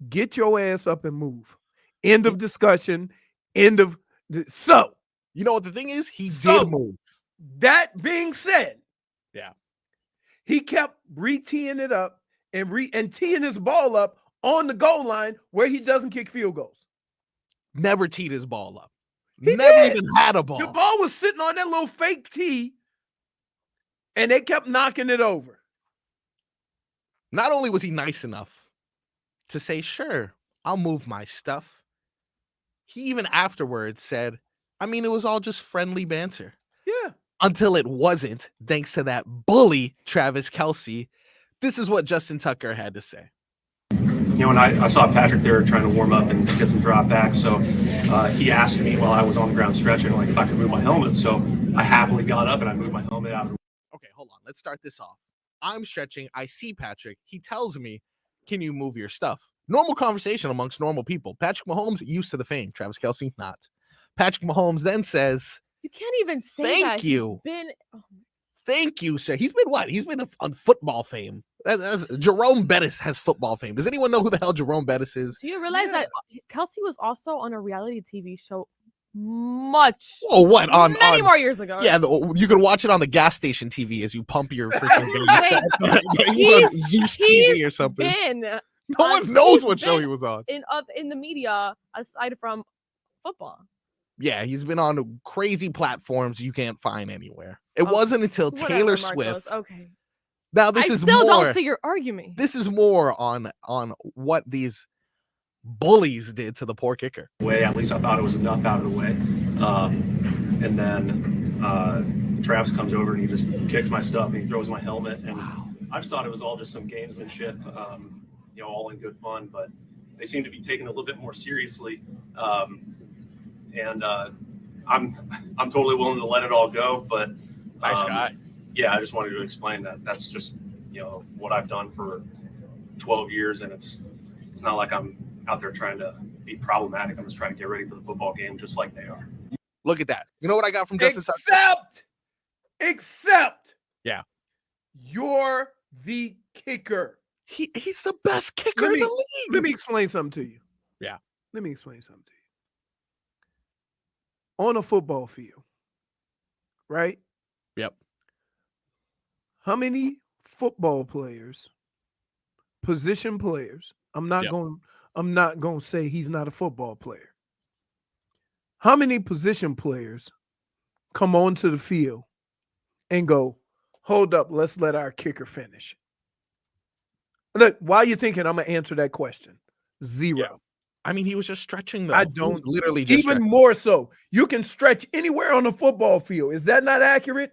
Speaker 3: get your ass up and move. End of discussion. End of so.
Speaker 1: You know what the thing is? He did move.
Speaker 3: That being said,
Speaker 1: yeah,
Speaker 3: he kept re-teeing it up and teeing his ball up on the goal line where he doesn't kick field goals.
Speaker 1: Never teed his ball up.
Speaker 3: He
Speaker 1: Never
Speaker 3: did.
Speaker 1: even had a ball.
Speaker 3: The ball was sitting on that little fake tee, and they kept knocking it over.
Speaker 1: Not only was he nice enough to say, sure, I'll move my stuff, he even afterwards said, I mean, it was all just friendly banter.
Speaker 3: Yeah.
Speaker 1: Until it wasn't, thanks to that bully, Travis Kelce. This is what Justin Tucker had to say.
Speaker 9: You know, and I saw Patrick there trying to warm up and get some drop back. So he asked me while I was on the ground stretching, like, if I could move my helmet. So I happily got up and I moved my helmet out of the way.
Speaker 1: Okay, hold on. Let's start this off. I'm stretching. I see Patrick. He tells me, can you move your stuff? Normal conversation amongst normal people. Patrick Mahomes, used to the fame. Travis Kelce, not. Patrick Mahomes then says,
Speaker 4: you can't even say
Speaker 1: thank
Speaker 4: that.
Speaker 1: you.
Speaker 4: He's
Speaker 1: Thank you, sir. He's been what? He's been on football fame. Jerome Bettis has football fame. Does anyone know who the hell Jerome Bettis is?
Speaker 4: Do you realize that Kelce was also on a reality TV show much.
Speaker 1: Oh, what on
Speaker 4: many more years ago?
Speaker 1: Yeah, you can watch it on the gas station TV as you pump your freaking baby. He was on Zeus TV or something. No one knows what show he was on
Speaker 4: in the media aside from football.
Speaker 1: Yeah, he's been on crazy platforms you can't find anywhere. It wasn't until Taylor Swift.
Speaker 4: Okay.
Speaker 1: Now this
Speaker 4: I
Speaker 1: is
Speaker 4: still
Speaker 1: more.
Speaker 4: don't see your argument.
Speaker 1: This is more on what these bullies did to the poor kicker.
Speaker 9: At least I thought it was enough out of the way. And then Travis comes over and he just kicks my stuff and he throws my helmet. And I just thought it was all just some gamesmanship, all in good fun. But they seem to be taken a little bit more seriously. And I'm totally willing to let it all go. But
Speaker 1: nice guy.
Speaker 9: Yeah, I just wanted to explain that that's just what I've done for 12 years, and it's not like I'm out there trying to be problematic. I'm just trying to get ready for the football game, just like they are.
Speaker 1: Look at that. You know what I got from Justin
Speaker 3: Except,
Speaker 1: yeah,
Speaker 3: you're the kicker.
Speaker 1: He's the best kicker in the league.
Speaker 3: Let me explain something to you.
Speaker 1: Yeah.
Speaker 3: Let me explain something to you. On a football field, right?
Speaker 1: Yep.
Speaker 3: How many football players, position players? I'm not going to say he's not a football player. How many position players come onto the field and go, hold up, let's let our kicker finish? Look, why are you thinking I'm going to answer that question? Zero.
Speaker 1: Yeah. I mean, he was just stretching, though.
Speaker 3: I don't.
Speaker 1: Literally just
Speaker 3: even more so. You can stretch anywhere on the football field. Is that not accurate?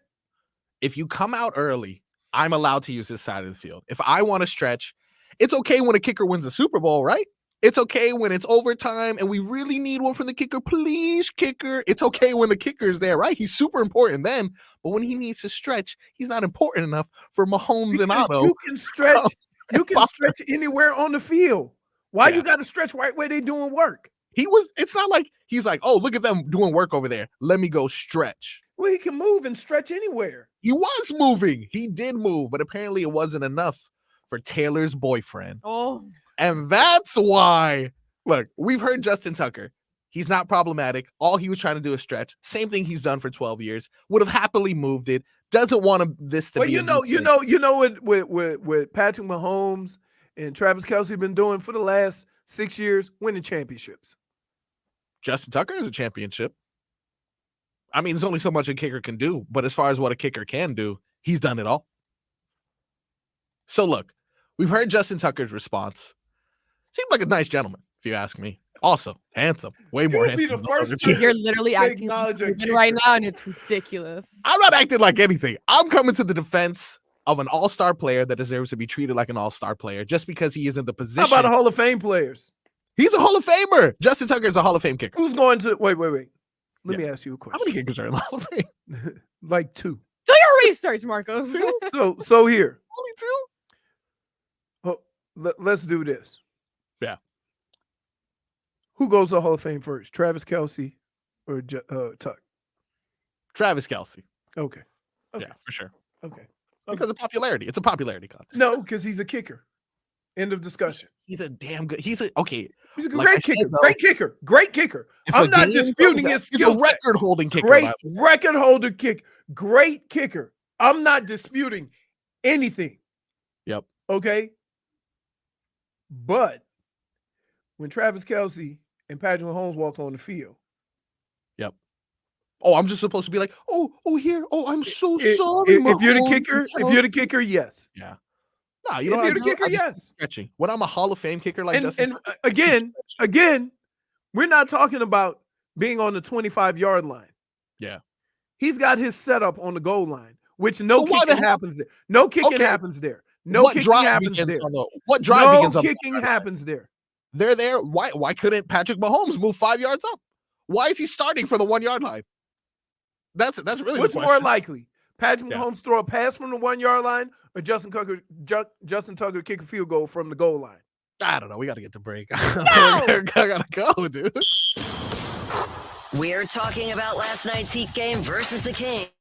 Speaker 1: If you come out early, I'm allowed to use this side of the field. If I want to stretch, it's okay when a kicker wins a Super Bowl, right? It's okay when it's overtime and we really need one from the kicker. Please, kicker. It's okay when the kicker is there, right? He's super important then. But when he needs to stretch, he's not important enough for Mahomes and Otto.
Speaker 3: You can stretch. You can stretch anywhere on the field. Why you got to stretch right where they doing work?
Speaker 1: It's not like he's like, oh, look at them doing work over there. Let me go stretch.
Speaker 3: Well, he can move and stretch anywhere.
Speaker 1: He was moving. He did move, but apparently it wasn't enough for Taylor's boyfriend.
Speaker 4: Oh.
Speaker 1: And that's why, look, we've heard Justin Tucker. He's not problematic. All he was trying to do is stretch. Same thing he's done for 12 years. Would have happily moved it. Doesn't want this to be.
Speaker 3: You know what Patrick Mahomes and Travis Kelce been doing for the last 6 years? Winning championships.
Speaker 1: Justin Tucker is a championship. I mean, there's only so much a kicker can do, but as far as what a kicker can do, he's done it all. So look, we've heard Justin Tucker's response. Seemed like a nice gentleman, if you ask me. Also, handsome. Way more handsome.
Speaker 4: You're literally acting right now, and it's ridiculous.
Speaker 1: I'm not acting like anything. I'm coming to the defense of an all-star player that deserves to be treated like an all-star player just because he is in the position.
Speaker 3: How about a Hall of Fame players?
Speaker 1: He's a Hall of Famer. Justin Tucker is a Hall of Fame kicker.
Speaker 3: Who's going to – wait. Let me ask you a question.
Speaker 1: How many kickers are in the Hall of Fame?
Speaker 3: Like 2.
Speaker 4: Do your research, Marcos.
Speaker 3: So here.
Speaker 1: Only 2?
Speaker 3: Oh, let's do this.
Speaker 1: Yeah.
Speaker 3: Who goes to the Hall of Fame first, Travis Kelce or Tuck?
Speaker 1: Travis Kelce.
Speaker 3: Okay.
Speaker 1: Yeah, for sure.
Speaker 3: Okay.
Speaker 1: Because of popularity. It's a popularity contest.
Speaker 3: No, because he's a kicker. End of discussion.
Speaker 1: He's a damn good. He's a great
Speaker 3: kicker. Great kicker. I'm not disputing his skill.
Speaker 1: He's a record-holding kicker.
Speaker 3: Great record-holder kick. Great kicker. I'm not disputing anything.
Speaker 1: Yep.
Speaker 3: Okay. But when Travis Kelce and Patrick Mahomes walk on the field.
Speaker 1: Yep. Oh, I'm just supposed to be like, oh, here. Oh, I'm so sorry.
Speaker 3: If you're the kicker, yes.
Speaker 1: Yeah. No, you know what?
Speaker 3: If you're the kicker, yes.
Speaker 1: Stretching. When I'm a Hall of Fame kicker like Justin.
Speaker 3: And again, we're not talking about being on the 25-yard line.
Speaker 1: Yeah.
Speaker 3: He's got his setup on the goal line, which no kicking happens there. No kicking happens there. No kicking happens there.
Speaker 1: What drive begins
Speaker 3: on the kicking happens there.
Speaker 1: They're there. Why couldn't Patrick Mahomes move 5 yards up? Why is he starting for the 1 yard line? That's really
Speaker 3: what's more likely. Patrick Mahomes throw a pass from the 1 yard line or Justin Tucker kick a field goal from the goal line?
Speaker 1: I don't know. We got to get to break. I got to go, dude.
Speaker 10: We're talking about last night's Heat game versus the Kings.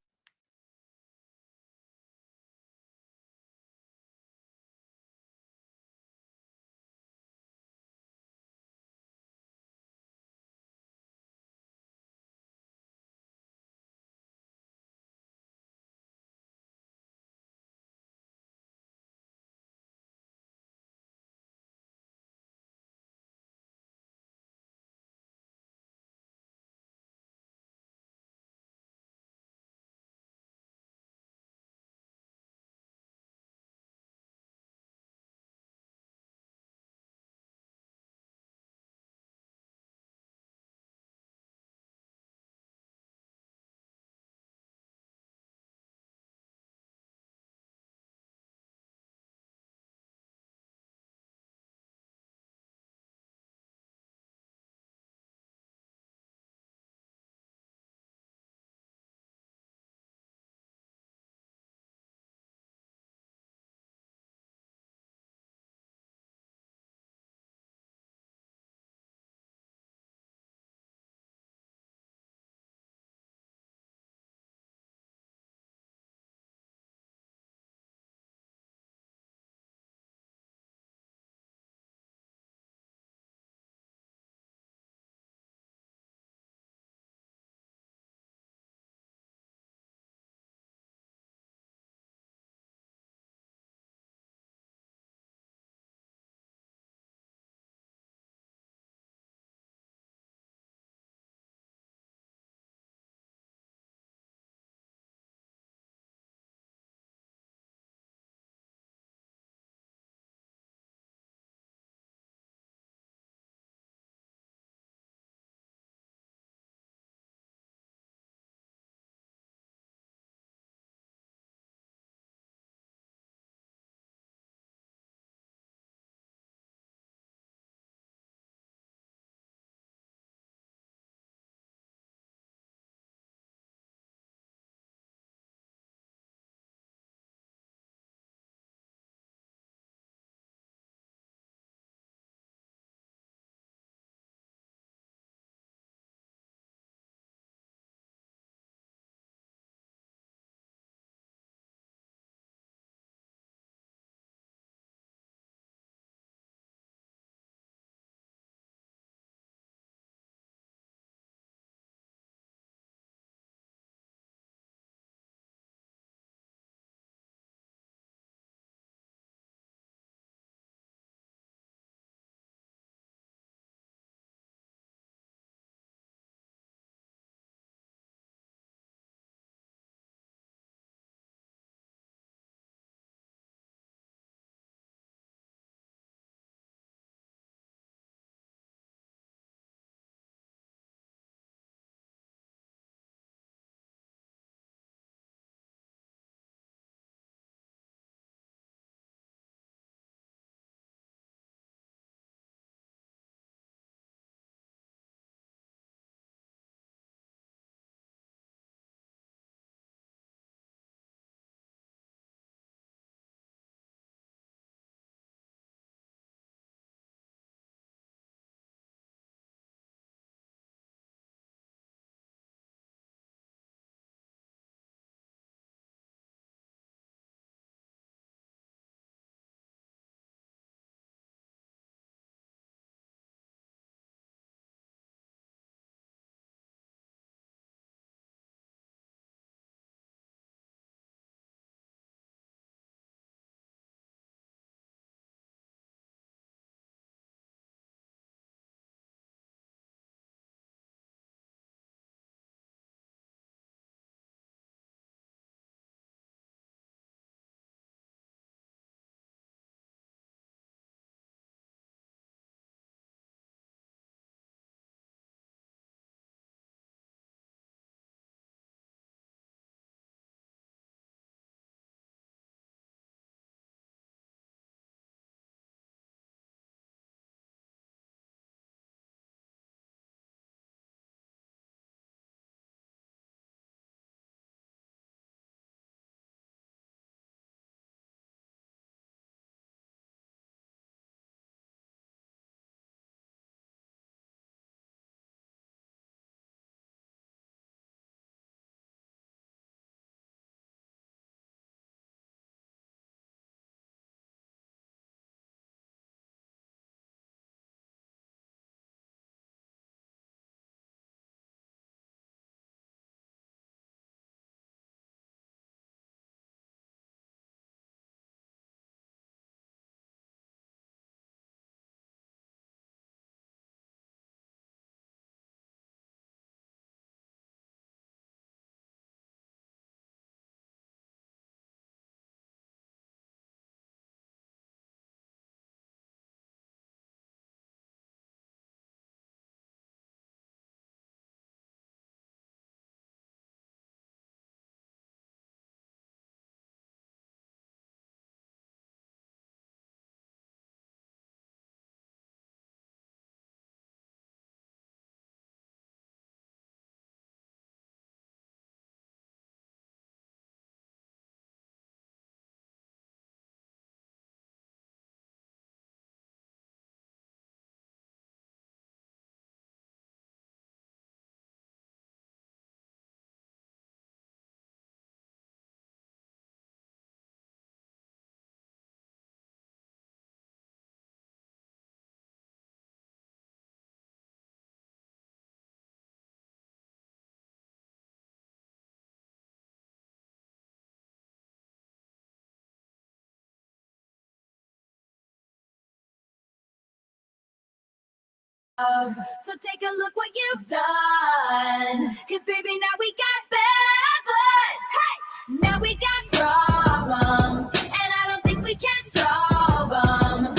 Speaker 11: So take a look what you've done. Cause baby, now we got bad blood. Hey, now we got problems. And I don't think we can solve them.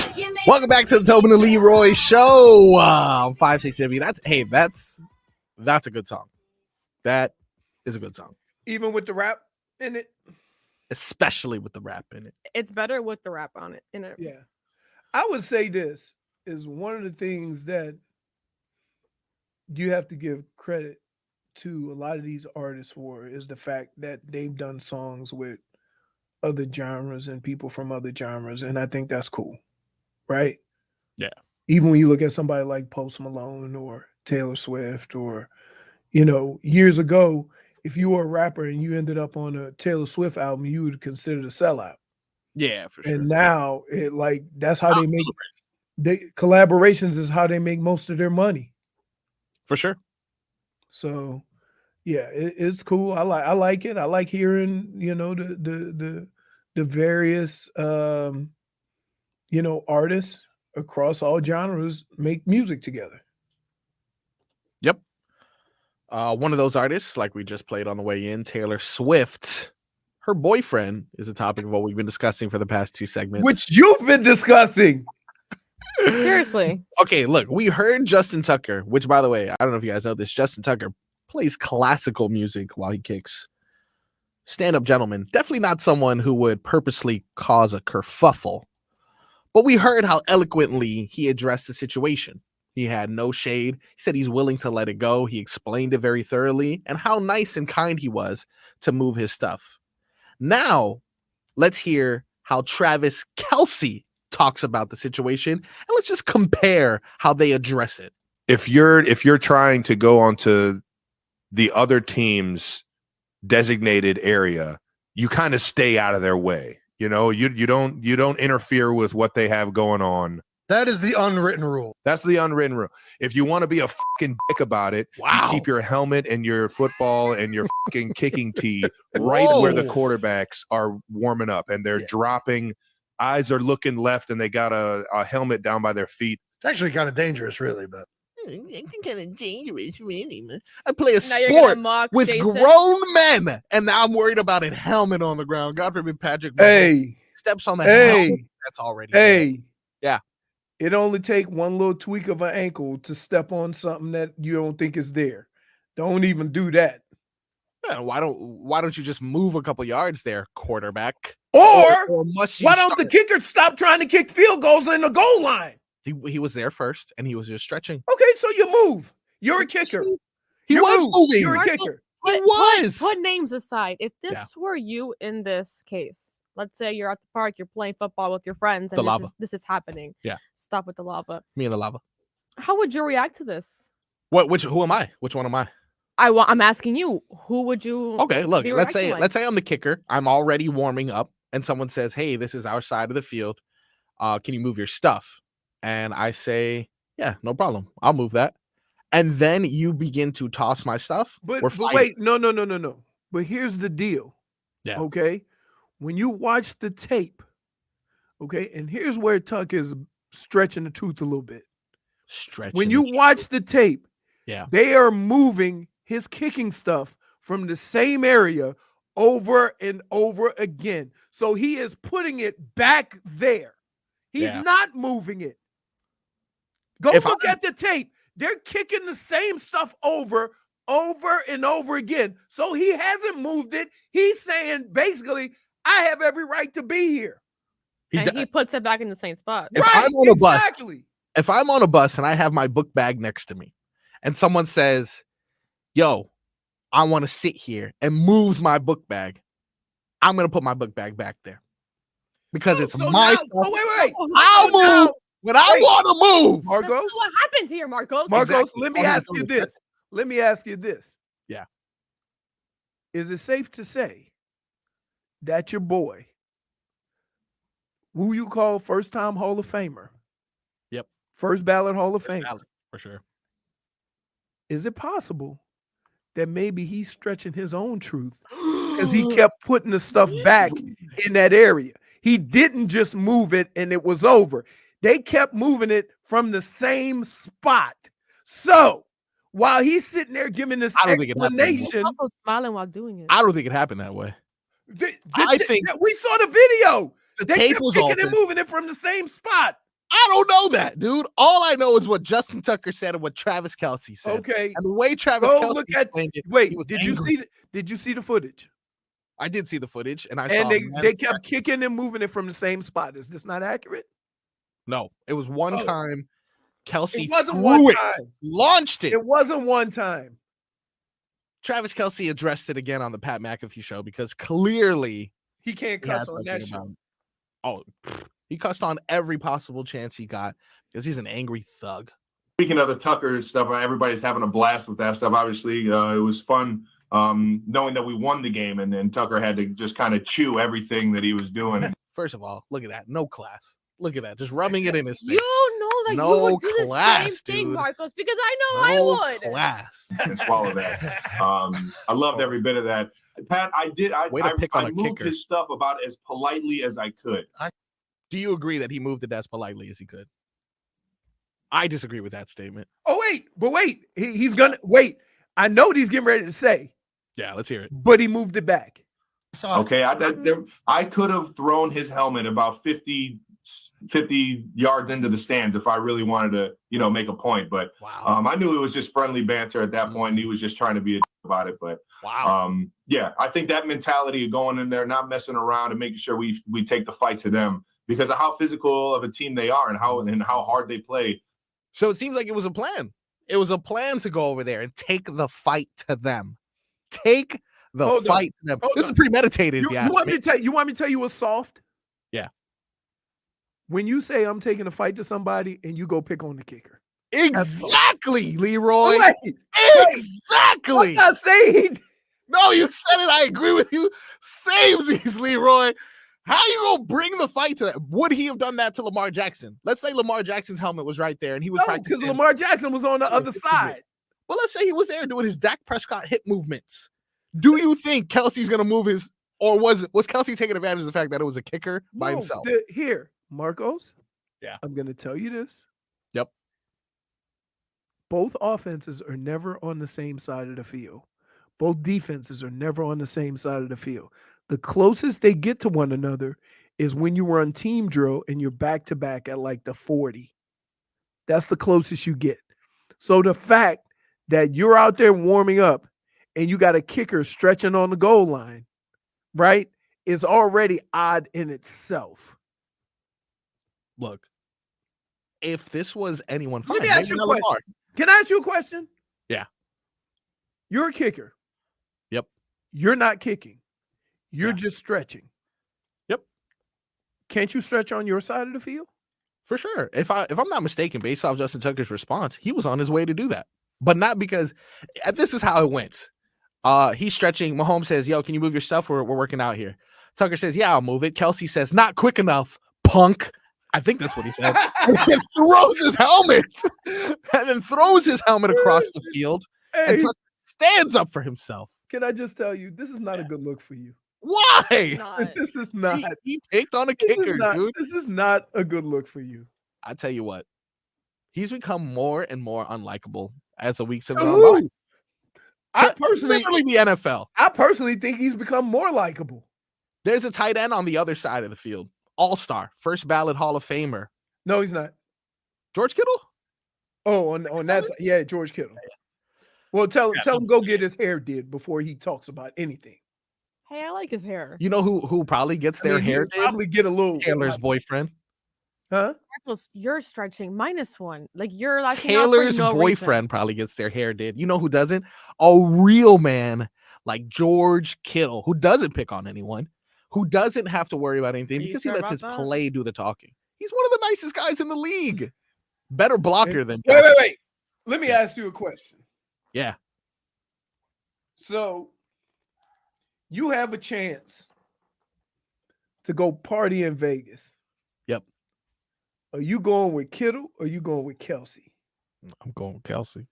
Speaker 1: Welcome back to the Tobin and Leroy show. 560. That's a good song. That is a good song.
Speaker 3: Even with the rap in it.
Speaker 1: Especially with the rap in it.
Speaker 4: It's better with the rap on it in it.
Speaker 3: Yeah. I would say this is one of the things that you have to give credit to a lot of these artists for is the fact that they've done songs with other genres and people from other genres. And I think that's cool. Right?
Speaker 1: Yeah.
Speaker 3: Even when you look at somebody like Post Malone or Taylor Swift or, years ago, if you were a rapper and you ended up on a Taylor Swift album, you would consider it a sellout.
Speaker 1: Yeah, for sure.
Speaker 3: And now that's how they make collaborations is how they make most of their money.
Speaker 1: For sure.
Speaker 3: So yeah, it's cool. I like it. I like hearing, the various artists across all genres make music together.
Speaker 1: Yep. One of those artists, like we just played on the way in, Taylor Swift, her boyfriend is the topic of what we've been discussing for the past 2 segments.
Speaker 3: Which you've been discussing.
Speaker 4: Seriously.
Speaker 1: Okay, look, we heard Justin Tucker, which, by the way, I don't know if you guys know this, Justin Tucker plays classical music while he kicks. Stand-up gentleman. Definitely not someone who would purposely cause a kerfuffle. But we heard how eloquently he addressed the situation. He had no shade. He said he's willing to let it go. He explained it very thoroughly and how nice and kind he was to move his stuff. Now, let's hear how Travis Kelce talks about the situation, and let's just compare how they address it.
Speaker 12: If you're trying to go onto the other team's designated area, you kind of stay out of their way. You don't interfere with what they have going on.
Speaker 7: That is the unwritten rule.
Speaker 12: That's the unwritten rule. If you want to be a fucking dick about it, you keep your helmet and your football and your fucking kicking tee right where the quarterbacks are warming up and they're dropping. Eyes are looking left and they got a helmet down by their feet.
Speaker 7: It's actually kind of dangerous, really, but
Speaker 1: it's kind of dangerous, really, man. I play a
Speaker 4: Now
Speaker 1: sport with
Speaker 4: Jason.
Speaker 1: grown men, and now I'm worried about a helmet on the ground. God forbid Patrick Mahomes steps on that helmet. That's already bad. Yeah.
Speaker 3: It only take one little tweak of an ankle to step on something that you don't think is there. Don't even do that.
Speaker 1: Yeah, why don't you just move a couple yards there, quarterback?
Speaker 3: Or
Speaker 1: must
Speaker 3: why don't the kicker stop trying to kick field goals in the goal line?
Speaker 1: He was there first, and he was just stretching.
Speaker 3: Okay, so you move. You're a kicker.
Speaker 1: He was moving.
Speaker 3: You're a kicker.
Speaker 1: He was.
Speaker 4: Put names aside. If this were you in this case, let's say you're at the park, you're playing football with your friends, and this is happening.
Speaker 1: Yeah.
Speaker 4: Stop with the lava.
Speaker 1: Me and the lava.
Speaker 4: How would you react to this?
Speaker 1: Who am I? Which one am I?
Speaker 4: I'm asking you. Who would you?
Speaker 1: Okay, look.
Speaker 4: be
Speaker 1: Let's say
Speaker 4: reacting like?
Speaker 1: I'm the kicker. I'm already warming up, and someone says, "Hey, this is our side of the field. Can you move your stuff?" And I say, "Yeah, no problem. I'll move that." And then you begin to toss my stuff.
Speaker 3: But wait, no. But here's the deal.
Speaker 1: Yeah.
Speaker 3: Okay. When you watch the tape, okay, and here's where Tuck is stretching the truth a little bit. When you watch the tape, they are moving his kicking stuff from the same area over and over again. So he is putting it back there. He's not moving it. Go look at the tape. They're kicking the same stuff over and over again. So he hasn't moved it. He's saying basically, I have every right to be here.
Speaker 4: He puts it back in the same spot.
Speaker 1: If I'm on a bus, if I'm on a bus and I have my book bag next to me, and someone says, "Yo, I want to sit here," and moves my book bag, I'm gonna put my book bag back there because it's my stuff.
Speaker 3: Wait.
Speaker 1: I'll move when I want to move.
Speaker 3: Marcos,
Speaker 4: what happens here, Marcos?
Speaker 3: Let me ask you this. Yeah. Is it safe to say that your boy, who you call first-time Hall of Famer, first ballot Hall of Famer,
Speaker 1: for sure,
Speaker 3: is it possible that maybe he's stretching his own truth because he kept putting the stuff back in that area? He didn't just move it and it was over. They kept moving it from the same spot So while he's sitting there giving this
Speaker 1: I don't think it happened that way.
Speaker 3: explanation,
Speaker 4: Also smiling while doing it.
Speaker 1: I don't think it happened that way.
Speaker 3: I think we saw the video.
Speaker 1: The
Speaker 3: They
Speaker 1: tape
Speaker 3: kept
Speaker 1: was
Speaker 3: kicking
Speaker 1: altered.
Speaker 3: and moving it from the same spot.
Speaker 1: I don't know that, dude. All I know is what Justin Tucker said and what Travis Kelce said.
Speaker 3: Okay.
Speaker 1: And the way Travis
Speaker 3: Go
Speaker 1: Kelce
Speaker 3: look at.
Speaker 1: explained it,
Speaker 3: Wait,
Speaker 1: he was
Speaker 3: did
Speaker 1: angry.
Speaker 3: you see the footage?
Speaker 1: I did see the footage, and I
Speaker 3: And
Speaker 1: saw.
Speaker 3: they kept kicking and moving it from the same spot. Is this not accurate?
Speaker 1: No, it was one
Speaker 3: Oh.
Speaker 1: time. Kelce
Speaker 3: It wasn't
Speaker 1: threw
Speaker 3: one
Speaker 1: it,
Speaker 3: time.
Speaker 1: launched it.
Speaker 3: It wasn't one time.
Speaker 1: Travis Kelce addressed it again on the Pat McAfee show because clearly
Speaker 3: He can't
Speaker 1: he had
Speaker 3: cuss on that
Speaker 1: something
Speaker 3: show.
Speaker 1: about it. Oh, he cussed on every possible chance he got because he's an angry thug.
Speaker 13: Speaking of the Tucker stuff, everybody's having a blast with that stuff. Obviously, it was fun knowing that we won the game, and then Tucker had to just kind of chew everything that he was doing.
Speaker 1: First of all, look at that. No class. Look at that. Just rubbing it in his face.
Speaker 4: You know that
Speaker 1: No
Speaker 4: you would do
Speaker 1: class,
Speaker 4: the same thing,
Speaker 1: dude.
Speaker 4: Marcos, because I know
Speaker 1: No
Speaker 4: I would.
Speaker 1: class.
Speaker 13: And swallow that. I loved every bit of that. Pat, I
Speaker 1: Way to pick on a
Speaker 13: moved
Speaker 1: kicker.
Speaker 13: his stuff about as politely as I could.
Speaker 1: Do you agree that he moved it as politely as he could? I disagree with that statement.
Speaker 3: Oh, wait. He's gonna wait. I know what he's getting ready to say,
Speaker 1: Yeah, let's hear it.
Speaker 3: but he moved it back.
Speaker 13: Okay, I could have thrown his helmet about 50 yards into the stands if I really wanted to, make a point. But I knew it was just friendly banter at that point, and he was just trying to be a about it. But yeah, I think that mentality of going in there, not messing around, and making sure we take the fight to them because of how physical of a team they are and how hard they play.
Speaker 1: So it seems like it was a plan. It was a plan to go over there and take the fight to them. Take the fight to them. This is premeditated.
Speaker 3: You want me to tell you what's soft?
Speaker 1: Yeah.
Speaker 3: When you say I'm taking a fight to somebody and you go pick on the kicker.
Speaker 1: Exactly, Leroy.
Speaker 3: Wait.
Speaker 1: Exactly.
Speaker 3: I'm not saying.
Speaker 1: No, you said it. I agree with you. Samesies, Leroy. How you gonna bring the fight to that? Would he have done that to Lamar Jackson? Let's say Lamar Jackson's helmet was right there and he was practicing.
Speaker 3: Because Lamar Jackson was on the other side.
Speaker 1: Well, let's say he was there doing his Dak Prescott hip movements. Do you think Kelce's gonna move his, or was Kelce taking advantage of the fact that it was a kicker by himself?
Speaker 3: Here, Marcos.
Speaker 1: Yeah.
Speaker 3: I'm gonna tell you this.
Speaker 1: Yep.
Speaker 3: Both offenses are never on the same side of the field. Both defenses are never on the same side of the field. The closest they get to one another is when you run team drill and you're back to back at like the 40. That's the closest you get. So the fact that you're out there warming up and you got a kicker stretching on the goal line, right, is already odd in itself.
Speaker 1: Look, if this was anyone,
Speaker 3: Let me
Speaker 1: fine,
Speaker 3: ask
Speaker 1: maybe
Speaker 3: you a
Speaker 1: not
Speaker 3: question.
Speaker 1: Lamar.
Speaker 3: Can I ask you a question?
Speaker 1: Yeah.
Speaker 3: You're a kicker.
Speaker 1: Yep.
Speaker 3: You're not kicking. You're just stretching.
Speaker 1: Yep.
Speaker 3: Can't you stretch on your side of the field?
Speaker 1: For sure. If I'm not mistaken, based off Justin Tucker's response, he was on his way to do that. But not because this is how it went. He's stretching. Mahomes says, "Yo, can you move your stuff? We're working out here." Tucker says, "Yeah, I'll move it." Kelce says, "Not quick enough, punk." I think that's what he said. And then throws his helmet. And then throws his helmet across the field. And Tucker stands up for himself.
Speaker 3: Can I just tell you, this is not a good look for you.
Speaker 1: Why?
Speaker 3: This is not.
Speaker 1: He picked on a kicker, dude.
Speaker 3: This is not a good look for you.
Speaker 1: I tell you what, he's become more and more unlikable as the weeks have
Speaker 3: To
Speaker 1: gone
Speaker 3: who?
Speaker 1: by.
Speaker 3: I personally,
Speaker 1: Literally the NFL.
Speaker 3: I personally think he's become more likable.
Speaker 1: There's a tight end on the other side of the field. All-star, first ballot Hall of Famer.
Speaker 3: No, he's not.
Speaker 1: George Kittle?
Speaker 3: Oh, on that side. Yeah, George Kittle. Well, tell him go get his hair did before he talks about anything.
Speaker 4: Hey, I like his hair.
Speaker 1: You know who probably gets their hair did?
Speaker 3: Probably get a little
Speaker 1: Taylor's boyfriend.
Speaker 3: Huh?
Speaker 4: Marcos, you're stretching -1. Like you're like
Speaker 1: Taylor's boyfriend probably gets their hair did. You know who doesn't? A real man like George Kittle, who doesn't pick on anyone, who doesn't have to worry about anything because he lets his play do the talking. He's one of the nicest guys in the league. Better blocker than
Speaker 3: Wait. Let me ask you a question.
Speaker 1: Yeah.
Speaker 3: So you have a chance to go party in Vegas.
Speaker 1: Yep.
Speaker 3: Are you going with Kittle or are you going with Kelce?
Speaker 1: I'm going with Kelce.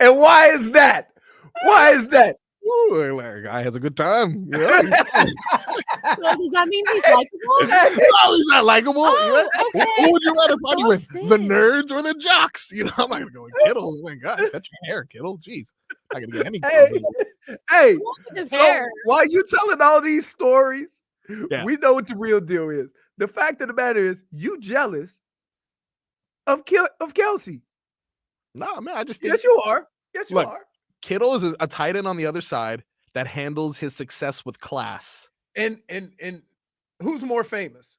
Speaker 3: And why is that? Why is that?
Speaker 1: Ooh, like, guy has a good time. You know?
Speaker 4: So does that mean he's likable?
Speaker 1: No, he's not likable.
Speaker 4: Oh, okay.
Speaker 1: Who would you rather party
Speaker 4: So
Speaker 1: with? The
Speaker 4: sick.
Speaker 1: nerds or the jocks? You know, I'm not gonna go with Kittle. Oh my God, cut your hair, Kittle. Jeez, not gonna get any.
Speaker 3: Hey,
Speaker 4: His
Speaker 3: so
Speaker 4: hair.
Speaker 3: while you telling all these stories,
Speaker 1: Yeah.
Speaker 3: we know what the real deal is. The fact of the matter is, you jealous of Kelce.
Speaker 1: No, man, I just think
Speaker 3: Yes, you are. Yes, you
Speaker 1: Look,
Speaker 3: are.
Speaker 1: Kittle is a tight end on the other side that handles his success with class.
Speaker 3: And who's more famous,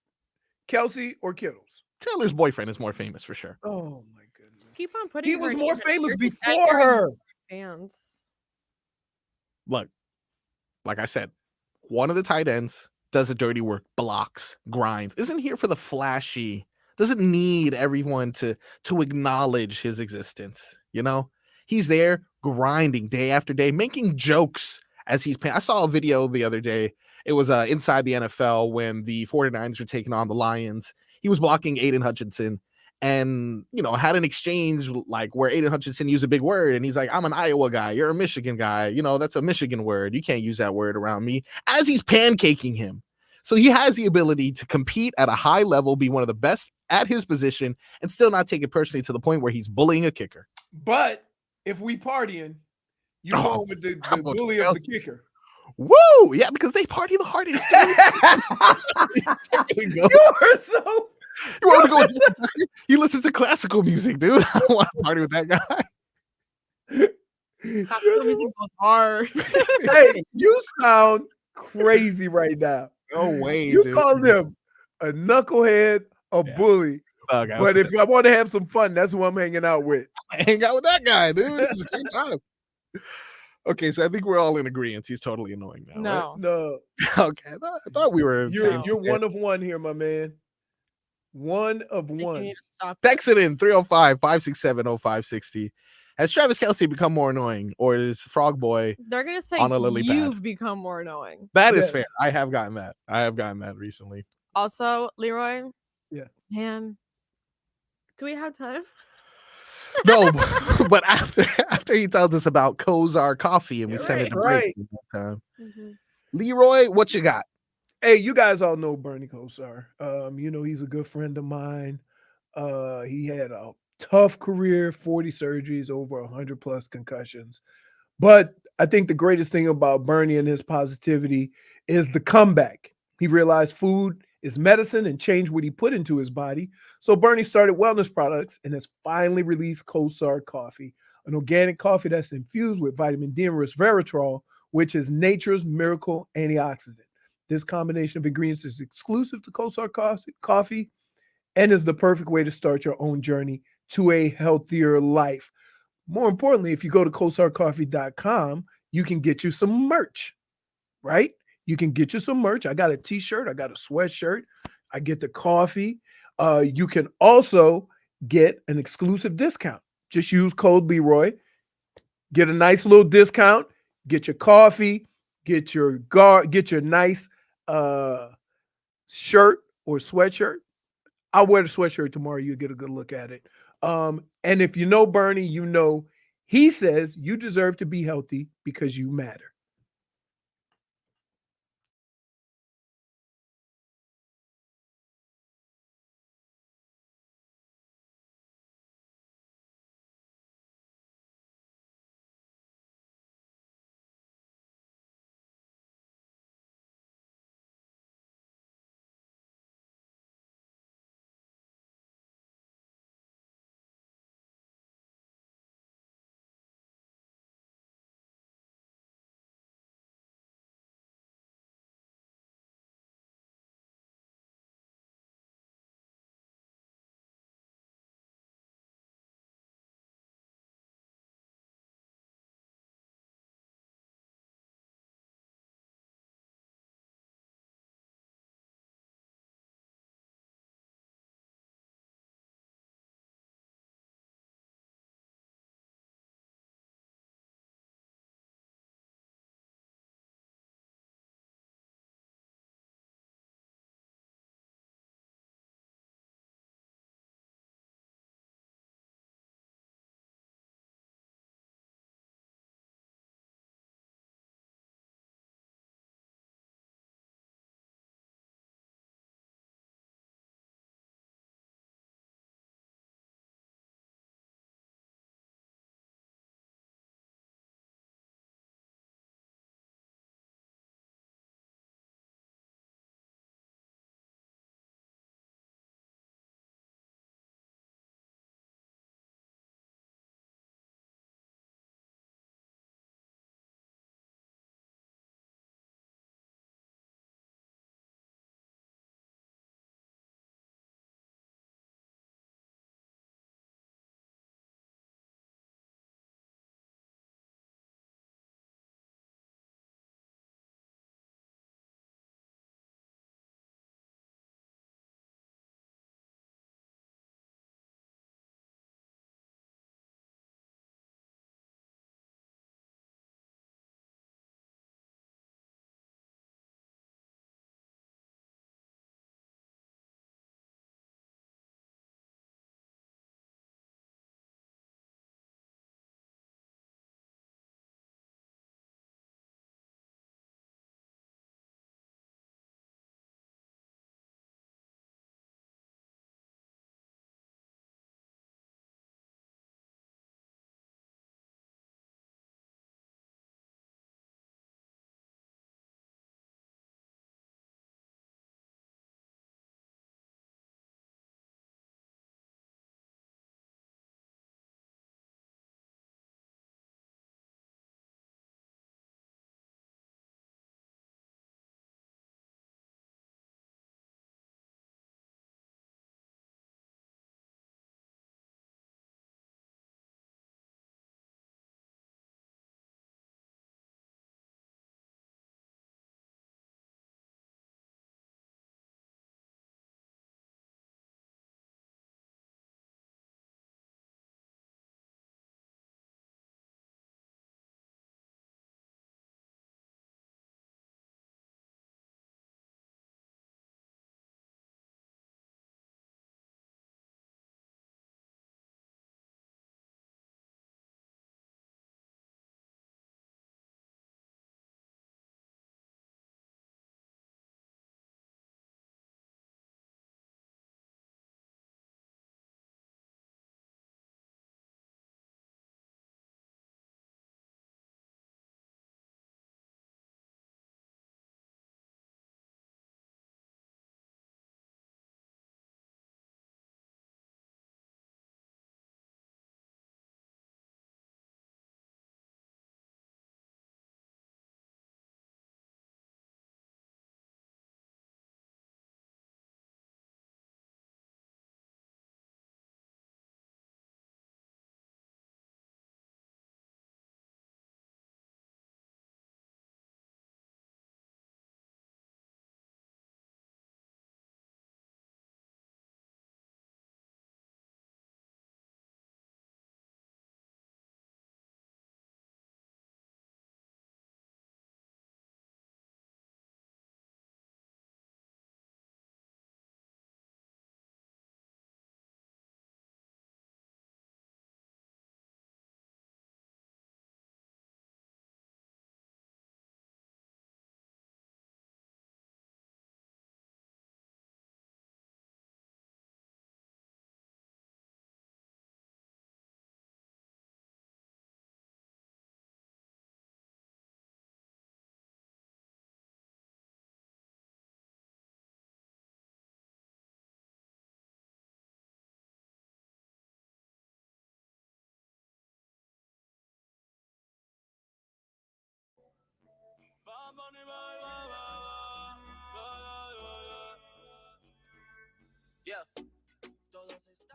Speaker 3: Kelce or Kittles?
Speaker 1: Taylor's boyfriend is more famous for sure.
Speaker 3: Oh my goodness.
Speaker 4: Just keep on putting.
Speaker 3: He
Speaker 4: her
Speaker 3: was
Speaker 4: in
Speaker 3: more
Speaker 4: your
Speaker 3: famous
Speaker 4: jerseys.
Speaker 3: before her.
Speaker 4: Fans.
Speaker 1: Look, like I said, one of the tight ends does the dirty work, blocks, grinds, isn't here for the flashy, doesn't need everyone to acknowledge his existence. You know, he's there grinding day after day, making jokes as he's playing. I saw a video the other day. It was inside the NFL when the 49ers were taking on the Lions. He was blocking Aiden Hutchinson and, you know, had an exchange like where Aiden Hutchinson used a big word. And he's like, I'm an Iowa guy. You're a Michigan guy. You know, that's a Michigan word. You can't use that word around me, as he's pancaking him. So he has the ability to compete at a high level, be one of the best at his position, and still not take it personally to the point where he's bullying a kicker.
Speaker 3: But if we partying, you going with the bully of the kicker.
Speaker 1: Woo! Yeah, because they party the hardest. Dude.
Speaker 3: You are so.
Speaker 1: You want to go? He listens to classical music, dude. I don't want to party with that guy.
Speaker 4: Classical music goes hard.
Speaker 3: Hey, you sound crazy right now.
Speaker 1: No way,
Speaker 3: You
Speaker 1: dude.
Speaker 3: called him a knucklehead, a bully.
Speaker 1: Okay,
Speaker 3: But if I want to have some fun, that's who I'm hanging out with.
Speaker 1: I hang out with that guy, dude. It's a great time. Okay, so I think we're all in agreement. He's totally annoying now.
Speaker 4: No.
Speaker 3: No.
Speaker 1: Right? Okay, I thought we were.
Speaker 3: You're one of one here, my man. One of
Speaker 4: You
Speaker 3: one.
Speaker 4: need to stop.
Speaker 1: Text it in 305-567-0560. Has Travis Kelce become more annoying, or is Frog Boy
Speaker 4: They're gonna say
Speaker 1: on a lily
Speaker 4: you've
Speaker 1: pad?
Speaker 4: become more annoying.
Speaker 1: That is
Speaker 3: Yes.
Speaker 1: fair. I have gotten that. Recently.
Speaker 4: Also, Leroy.
Speaker 3: Yeah.
Speaker 4: Man, do we have time?
Speaker 1: No, but after he tells us about Kozar coffee and we send it to break.
Speaker 3: Right.
Speaker 1: Leroy, what you got?
Speaker 3: Hey, you guys all know Bernie Kosar. You know, he's a good friend of mine. He had a tough career, 40 surgeries, over 100 plus concussions. But I think the greatest thing about Bernie and his positivity is the comeback. He realized food is medicine and changed what he put into his body. So Bernie started wellness products and has finally released Kosar coffee, an organic coffee that's infused with vitamin D and resveratrol, which is nature's miracle antioxidant. This combination of ingredients is exclusive to Kosar coffee and is the perfect way to start your own journey to a healthier life. More importantly, if you go to kosarcoffee.com, you can get you some merch, right? You can get you some merch. I got a t-shirt. I got a sweatshirt. I get the coffee. You can also get an exclusive discount. Just use code Leroy. Get a nice little discount. Get your coffee. Get your nice shirt or sweatshirt. I'll wear the sweatshirt tomorrow. You'll get a good look at it. And if you know Bernie, you know he says you deserve to be healthy because you matter.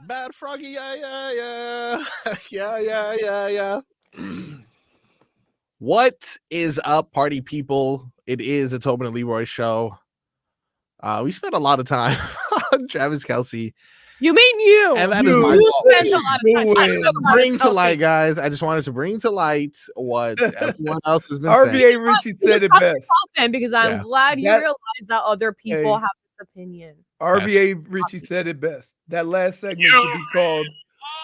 Speaker 1: Bad Froggy, yeah. yeah. What is up, party people? It is a Tobin and Leroy show. We spent a lot of time on Travis Kelce.
Speaker 4: You mean you?
Speaker 1: And that is my fault.
Speaker 4: Spent a lot of time.
Speaker 1: I just wanted to bring to light, guys. I just wanted to bring to light what everyone else has been saying.
Speaker 3: RBA Richie said it best.
Speaker 4: Because I'm glad you realize that other people have this opinion.
Speaker 3: RBA Richie said it best. That last segment should be called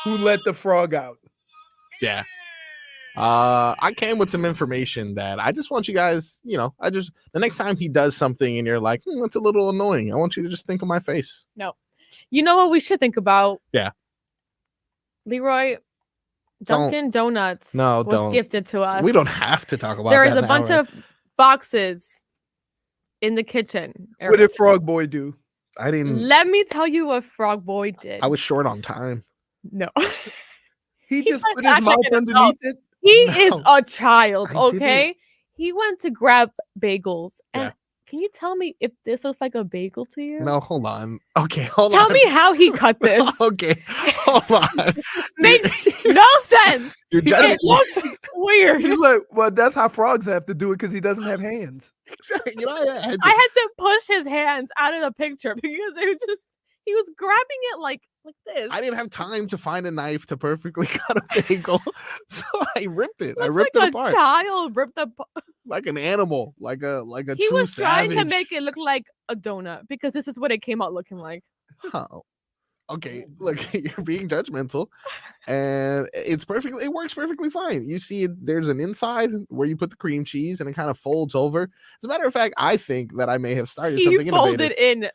Speaker 3: "Who Let the Frog Out."
Speaker 1: Yeah. I came with some information that I just want you guys, the next time he does something and you're like, that's a little annoying, I want you to just think of my face.
Speaker 4: No. You know what we should think about?
Speaker 1: Yeah.
Speaker 4: Leroy, Dunkin' Donuts was gifted to us.
Speaker 1: We don't have to talk about
Speaker 4: There
Speaker 1: that
Speaker 4: is a bunch of boxes in the kitchen.
Speaker 3: What did Frog Boy do?
Speaker 1: I didn't.
Speaker 4: Let me tell you what Frog Boy did.
Speaker 1: I was short on time.
Speaker 4: No.
Speaker 3: He just put his mouth underneath it.
Speaker 4: He is a child, okay? He went to grab bagels. And can you tell me if this looks like a bagel to you?
Speaker 1: No, hold on. Okay, hold on.
Speaker 4: Tell me how he cut this.
Speaker 1: Okay, hold on.
Speaker 4: Makes no sense.
Speaker 1: You're judging.
Speaker 4: It looks weird.
Speaker 3: Well, that's how frogs have to do it because he doesn't have hands.
Speaker 4: I had to push his hands out of the picture because he was grabbing it like this.
Speaker 1: I didn't have time to find a knife to perfectly cut a bagel, so I ripped it.
Speaker 4: Looks
Speaker 1: I ripped it apart.
Speaker 4: A child ripped apart.
Speaker 1: Like an animal, like a
Speaker 4: He
Speaker 1: true
Speaker 4: was trying
Speaker 1: savage.
Speaker 4: to make it look like a donut because this is what it came out looking like.
Speaker 1: Oh, okay. Look, you're being judgmental, and it works perfectly fine. You see, there's an inside where you put the cream cheese, and it kind of folds over. As a matter of fact, I think that I may have started something
Speaker 4: He folded
Speaker 1: innovative.
Speaker 4: in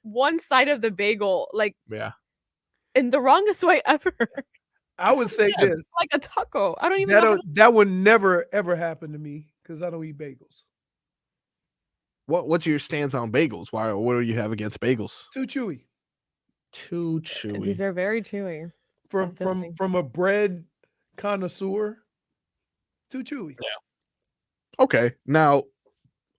Speaker 4: one side of the bagel,
Speaker 1: yeah,
Speaker 4: in the wrongest way ever.
Speaker 3: I would say this,
Speaker 4: like a taco. I don't even know.
Speaker 3: That would never ever happen to me because I don't eat bagels.
Speaker 1: What's your stance on bagels? Why? What do you have against bagels?
Speaker 3: Too chewy.
Speaker 1: Too chewy.
Speaker 4: These are very chewy.
Speaker 3: From a bread connoisseur. Too chewy.
Speaker 1: Yeah. Okay. Now,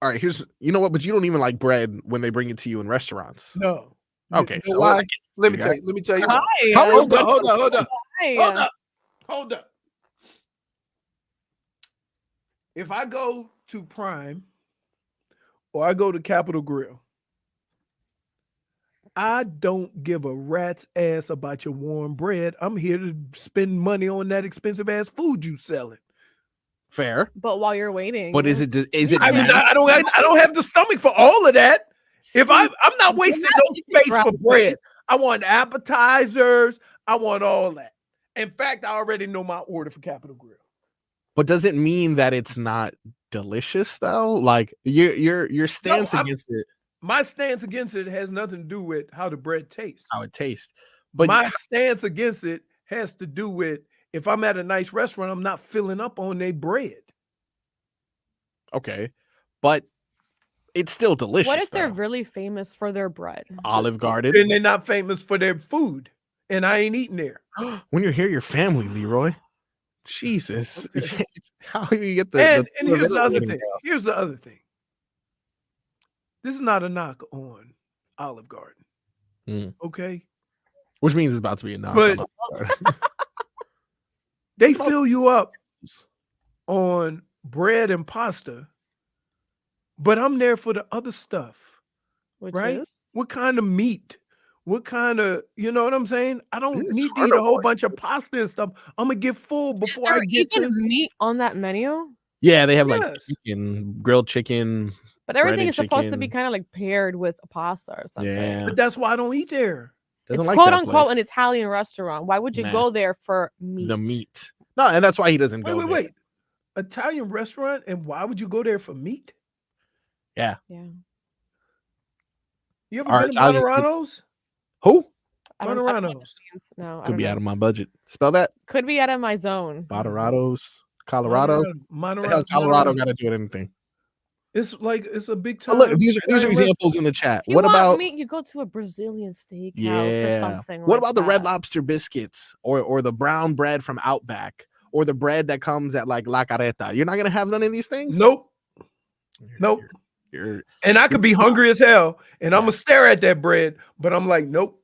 Speaker 1: all right. You know what? But you don't even like bread when they bring it to you in restaurants.
Speaker 3: No.
Speaker 1: Okay.
Speaker 3: You know
Speaker 1: So
Speaker 3: why? Let me tell you.
Speaker 4: Hi.
Speaker 3: Hold up.
Speaker 4: Hi.
Speaker 3: Hold up. If I go to Prime or I go to Capitol Grill, I don't give a rat's ass about your warm bread. I'm here to spend money on that expensive ass food you selling.
Speaker 1: Fair.
Speaker 4: But while you're waiting,
Speaker 1: But is it?
Speaker 3: I mean, I don't have the stomach for all of that. If I'm not wasting no space for bread. I want appetizers. I want all that. In fact, I already know my order for Capitol Grill.
Speaker 1: But does it mean that it's not delicious though? Like your stance against it.
Speaker 3: My stance against it has nothing to do with how the bread tastes.
Speaker 1: How it tastes. But
Speaker 3: my stance against it has to do with if I'm at a nice restaurant, I'm not filling up on their bread.
Speaker 1: Okay. But it's still delicious.
Speaker 4: What if they're really famous for their bread?
Speaker 1: Olive Garden.
Speaker 3: And they're not famous for their food. And I ain't eating there.
Speaker 1: When you're here, your family, Leroy. Jesus.
Speaker 3: Okay.
Speaker 1: How do you get the
Speaker 3: And here's the other thing. Here's the other thing. This is not a knock on Olive Garden. Okay.
Speaker 1: Which means it's about to be a knock.
Speaker 3: But they fill you up on bread and pasta, but I'm there for the other stuff.
Speaker 4: Which
Speaker 3: right?
Speaker 4: is?
Speaker 3: What kind of meat? What kind of, you know what I'm saying? I don't need to eat a whole bunch of pasta and stuff. I'm gonna get full before I get to
Speaker 4: meat on that menu.
Speaker 1: Yeah, they have like chicken, grilled chicken.
Speaker 4: But everything is supposed to be kind of like paired with a pasta or something.
Speaker 1: Yeah.
Speaker 3: But that's why I don't eat there.
Speaker 1: Doesn't
Speaker 4: It's
Speaker 1: like
Speaker 4: quote
Speaker 1: that
Speaker 4: unquote
Speaker 1: place.
Speaker 4: an Italian restaurant. Why would you
Speaker 1: Nah.
Speaker 4: go there for meat?
Speaker 1: The meat. No, and that's why he doesn't go there.
Speaker 3: Wait. Italian restaurant, and why would you go there for meat?
Speaker 1: Yeah.
Speaker 4: Yeah.
Speaker 3: You ever
Speaker 1: Our
Speaker 3: been to
Speaker 1: Italian-
Speaker 3: Monterano's?
Speaker 1: Who?
Speaker 4: I don't know what that
Speaker 3: Monterano's.
Speaker 4: means. No, I
Speaker 1: Could
Speaker 4: don't
Speaker 1: be
Speaker 4: know.
Speaker 1: out of my budget. Spell that.
Speaker 4: Could be out of my zone.
Speaker 1: Moderados. Colorado.
Speaker 3: Monterano.
Speaker 1: The hell Colorado got to do it anything.
Speaker 3: It's like it's a big
Speaker 1: Oh,
Speaker 3: time.
Speaker 1: look, these are
Speaker 3: Italian
Speaker 1: examples in the chat.
Speaker 4: You
Speaker 1: what
Speaker 4: want
Speaker 1: about
Speaker 4: meat? You go to a Brazilian steakhouse
Speaker 1: yeah?
Speaker 4: or something.
Speaker 1: What
Speaker 4: like
Speaker 1: about the Red
Speaker 4: that.
Speaker 1: Lobster biscuits or the brown bread from Outback or the bread that comes at like La Carreta? You're not gonna have none of these things.
Speaker 3: Nope. Nope.
Speaker 1: You're
Speaker 3: And I could be hungry as hell, and I'm gonna stare at that bread, but I'm like, nope.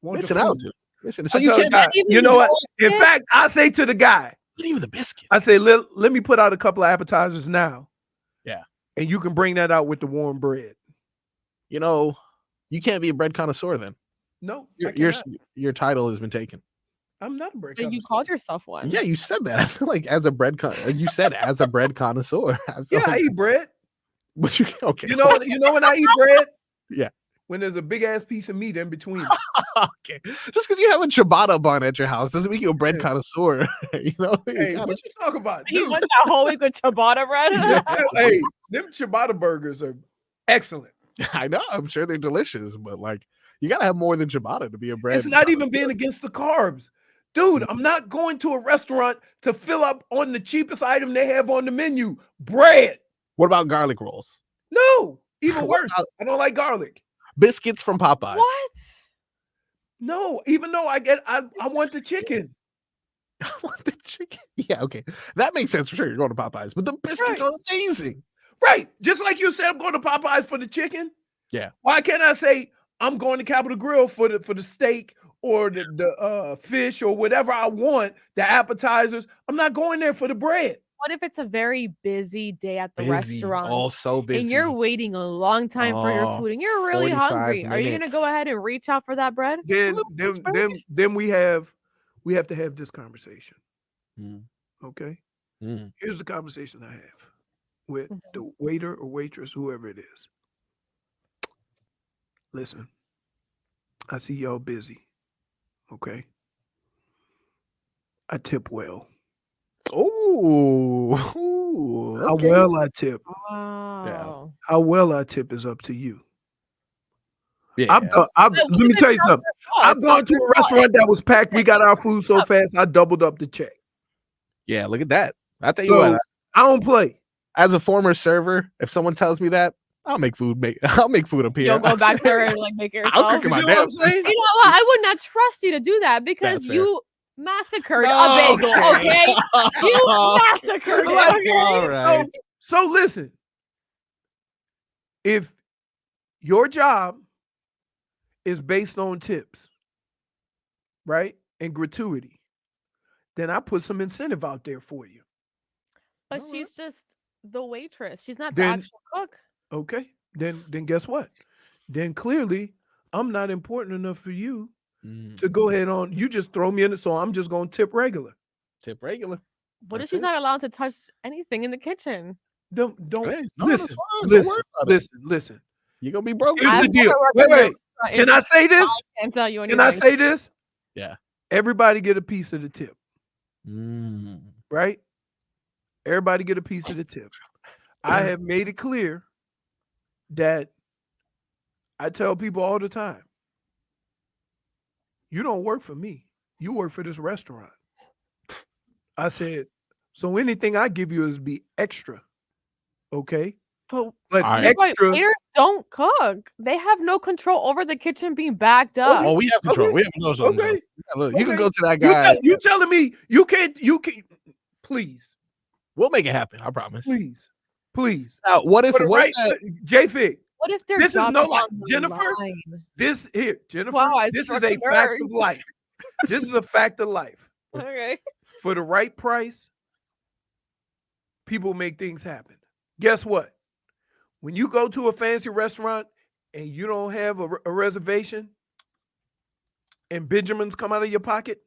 Speaker 3: Want the
Speaker 1: missing out,
Speaker 3: food.
Speaker 1: dude. Listen, so
Speaker 3: I
Speaker 1: you
Speaker 3: tell the
Speaker 1: can't.
Speaker 3: guy, you know what? In
Speaker 4: biscuit?
Speaker 3: fact, I say to the guy,
Speaker 1: Not even the biscuit.
Speaker 3: I say, let me put out a couple of appetizers now.
Speaker 1: Yeah.
Speaker 3: And you can bring that out with the warm bread.
Speaker 1: You know, you can't be a bread connoisseur then.
Speaker 3: No,
Speaker 1: Your title has been taken.
Speaker 3: I'm not a bread
Speaker 4: But
Speaker 3: connoisseur.
Speaker 4: you called yourself one.
Speaker 1: Yeah, you said that. I feel like as a bread you said as a bread connoisseur.
Speaker 3: I eat bread.
Speaker 1: But you okay?
Speaker 3: You know when I eat bread?
Speaker 1: Yeah.
Speaker 3: When there's a big ass piece of meat in between.
Speaker 1: Okay. Just because you have a ciabatta bun at your house doesn't make you a bread connoisseur. You know?
Speaker 3: Hey, what you talk about?
Speaker 4: He
Speaker 3: Dude.
Speaker 4: went that whole week with ciabatta bread.
Speaker 3: Hey, them ciabatta burgers are excellent.
Speaker 1: I know. I'm sure they're delicious, but like you gotta have more than ciabatta to be a bread.
Speaker 3: It's not even being against the carbs. Dude, I'm not going to a restaurant to fill up on the cheapest item they have on the menu, bread.
Speaker 1: What about garlic rolls?
Speaker 3: No, even
Speaker 1: What
Speaker 3: worse.
Speaker 1: about-
Speaker 3: I don't like garlic.
Speaker 1: Biscuits from Popeyes.
Speaker 4: What?
Speaker 3: No, even though I want the chicken.
Speaker 1: I want the chicken. Yeah, okay. That makes sense for sure. You're going to Popeyes, but the biscuits are amazing.
Speaker 3: Right. Just like you said, I'm going to Popeyes for the chicken.
Speaker 1: Yeah.
Speaker 3: Why can't I say I'm going to Capitol Grill for the steak or the fish or whatever I want, the appetizers? I'm not going there for the bread.
Speaker 4: What if it's a very busy day at the restaurant?
Speaker 1: Oh, so busy.
Speaker 4: And you're waiting a long time for your food and you're really
Speaker 1: 45
Speaker 4: hungry. Are you going to go ahead and reach out for that bread?
Speaker 3: Then we have to have this conversation. Okay? Here's the conversation I have with the waiter or waitress, whoever it is. Listen, I see y'all busy. Okay? I tip well.
Speaker 1: Oh,
Speaker 3: How well I tip.
Speaker 4: Wow.
Speaker 3: How well I tip is up to you.
Speaker 1: Yeah.
Speaker 3: Let me tell you something. I've gone to a restaurant that was packed. We got our food so fast, I doubled up the check.
Speaker 1: Yeah, look at that. I'll tell you what.
Speaker 3: I don't play.
Speaker 1: As a former server, if someone tells me that, I'll make food appear.
Speaker 4: You'll go back there and like make it yourself.
Speaker 1: I'll cook it my damn self.
Speaker 4: You know what? I would not trust you to do that because
Speaker 1: That's fair.
Speaker 4: you massacred a bagel, okay? You massacred it, okay?
Speaker 1: All right.
Speaker 3: So listen, if your job is based on tips, right, and gratuity, then I put some incentive out there for you.
Speaker 4: But she's just the waitress. She's not the
Speaker 3: Then-
Speaker 4: actual cook.
Speaker 3: Okay, then guess what? Then clearly I'm not important enough for you to go ahead on. You just throw me in it, so I'm just gonna tip regular.
Speaker 1: Tip regular.
Speaker 4: What if she's not allowed to touch anything in the kitchen?
Speaker 3: Don't
Speaker 1: Hey, no,
Speaker 3: listen,
Speaker 1: that's fine. Don't worry about it.
Speaker 3: listen.
Speaker 1: You're gonna be broke.
Speaker 3: Here's the
Speaker 4: I've
Speaker 3: deal.
Speaker 4: never worked
Speaker 3: Wait,
Speaker 4: in a
Speaker 3: wait.
Speaker 4: restaurant.
Speaker 3: Can I say this?
Speaker 4: I can't tell you anything.
Speaker 3: Can I say this?
Speaker 1: Yeah.
Speaker 3: Everybody get a piece of the tip, right? Everybody get a piece of the tip. I have made it clear that I tell people all the time, you don't work for me. You work for this restaurant. I said, so anything I give you is be extra. Okay?
Speaker 4: But
Speaker 3: extra.
Speaker 4: waiters don't cook. They have no control over the kitchen being backed up.
Speaker 1: Oh, we have control.
Speaker 3: Okay.
Speaker 1: We have control.
Speaker 3: Okay.
Speaker 1: Look, you can
Speaker 3: Okay.
Speaker 1: go to that guy.
Speaker 3: You telling me you can't, please,
Speaker 1: We'll make it happen. I promise.
Speaker 3: please.
Speaker 1: Now, what if
Speaker 3: For the
Speaker 1: what
Speaker 3: right,
Speaker 1: if that,
Speaker 3: JFig,
Speaker 4: What if their
Speaker 3: this is
Speaker 4: job
Speaker 3: no
Speaker 4: is
Speaker 3: lie.
Speaker 4: on the
Speaker 3: Jennifer,
Speaker 4: line?
Speaker 3: Jennifer,
Speaker 4: Wow, I
Speaker 3: this
Speaker 4: struck
Speaker 3: is a
Speaker 4: a
Speaker 3: fact
Speaker 4: nerve.
Speaker 3: of life. This is a fact of life.
Speaker 4: Okay.
Speaker 3: For the right price, people make things happen. Guess what? When you go to a fancy restaurant and you don't have a reservation and Benjamins come out of your pocket,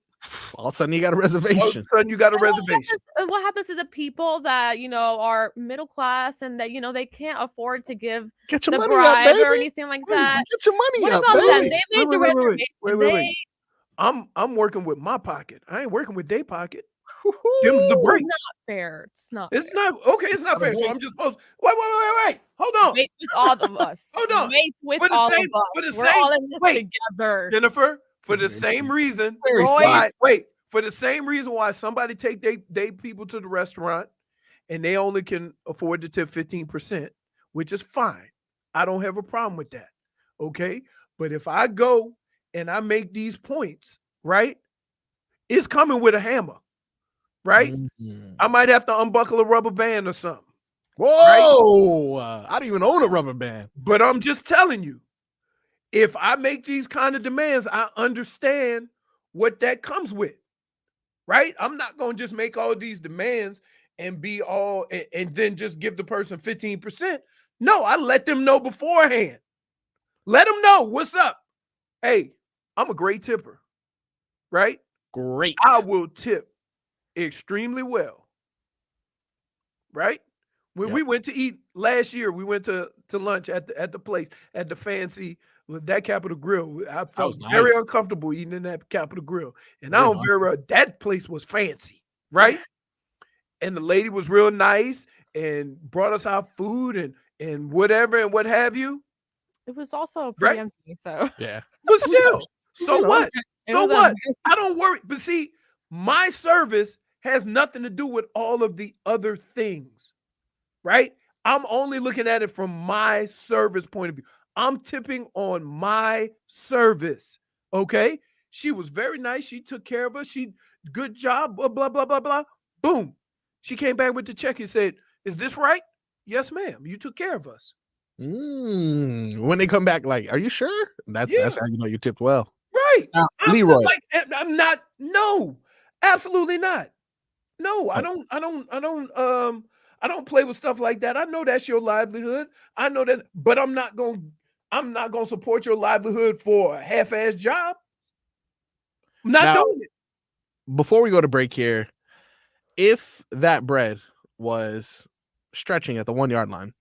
Speaker 1: all of a sudden you got a
Speaker 3: all of
Speaker 1: reservation?
Speaker 3: a sudden you got a reservation.
Speaker 4: What happens to the people that are middle class and that they can't afford to give
Speaker 1: Get your
Speaker 4: the
Speaker 1: money up,
Speaker 4: bribe or
Speaker 1: baby.
Speaker 4: anything like
Speaker 1: Hey,
Speaker 4: that?
Speaker 1: Get your money
Speaker 4: What
Speaker 1: up,
Speaker 4: about them?
Speaker 1: baby.
Speaker 4: They made the reservation.
Speaker 3: Wait. I'm working with my pocket. I ain't working with their pocket. Them's the
Speaker 4: It's
Speaker 3: breaks.
Speaker 4: not fair. It's not.
Speaker 3: It's not okay. It's not fair. So I'm just supposed. Wait. Hold on.
Speaker 4: Mate with all of us.
Speaker 3: Hold on.
Speaker 4: Mate with
Speaker 3: For the
Speaker 4: all
Speaker 3: same-
Speaker 4: of us.
Speaker 3: for the
Speaker 4: We're
Speaker 3: same-
Speaker 4: all in this
Speaker 3: wait.
Speaker 4: together.
Speaker 3: Jennifer, for the same reason.
Speaker 4: Roy.
Speaker 3: For the same reason why somebody take they people to the restaurant and they only can afford to tip 15%, which is fine. I don't have a problem with that. Okay. But if I go and I make these points, right, it's coming with a hammer, right? I might have to unbuckle a rubber band or something.
Speaker 1: Whoa! I didn't even own a rubber band.
Speaker 3: But I'm just telling you, if I make these kind of demands, I understand what that comes with, right? I'm not going to just make all these demands and be all and then just give the person 15%. No, I let them know beforehand. Let them know what's up. Hey, I'm a great tipper, right?
Speaker 1: Great.
Speaker 3: I will tip extremely well, right? When we went to eat last year, we went to lunch at the place, at the fancy, that Capitol Grill. I felt very uncomfortable eating in that Capitol Grill. And I don't that place was fancy, right? And the lady was real nice and brought us our food and whatever and what have you.
Speaker 4: It was also pretty empty, so
Speaker 1: yeah.
Speaker 3: But still, so what? So
Speaker 4: was
Speaker 3: what? I don't worry. But see, my service has nothing to do with all of the other things, right? I'm only looking at it from my service point of view. I'm tipping on my service, okay? She was very nice. She took care of us. Good job, blah, blah, blah, blah, blah. Boom. She came back with the check and said, is this right? Yes, ma'am. You took care of us.
Speaker 1: When they come back, like, are you sure? That's how you know you tipped well.
Speaker 3: Right.
Speaker 1: Leroy.
Speaker 3: I'm not, no, absolutely not. No, I don't play with stuff like that. I know that's your livelihood. I know that, but I'm not gonna support your livelihood for a half-ass job. I'm not doing it.
Speaker 1: Before we go to break here, if that bread was stretching at the 1 yard line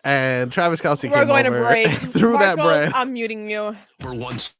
Speaker 1: and Travis Kelce
Speaker 4: we're
Speaker 1: came
Speaker 4: going
Speaker 1: over
Speaker 4: to break.
Speaker 1: and threw that bread,
Speaker 4: I'm muting you.
Speaker 5: For once.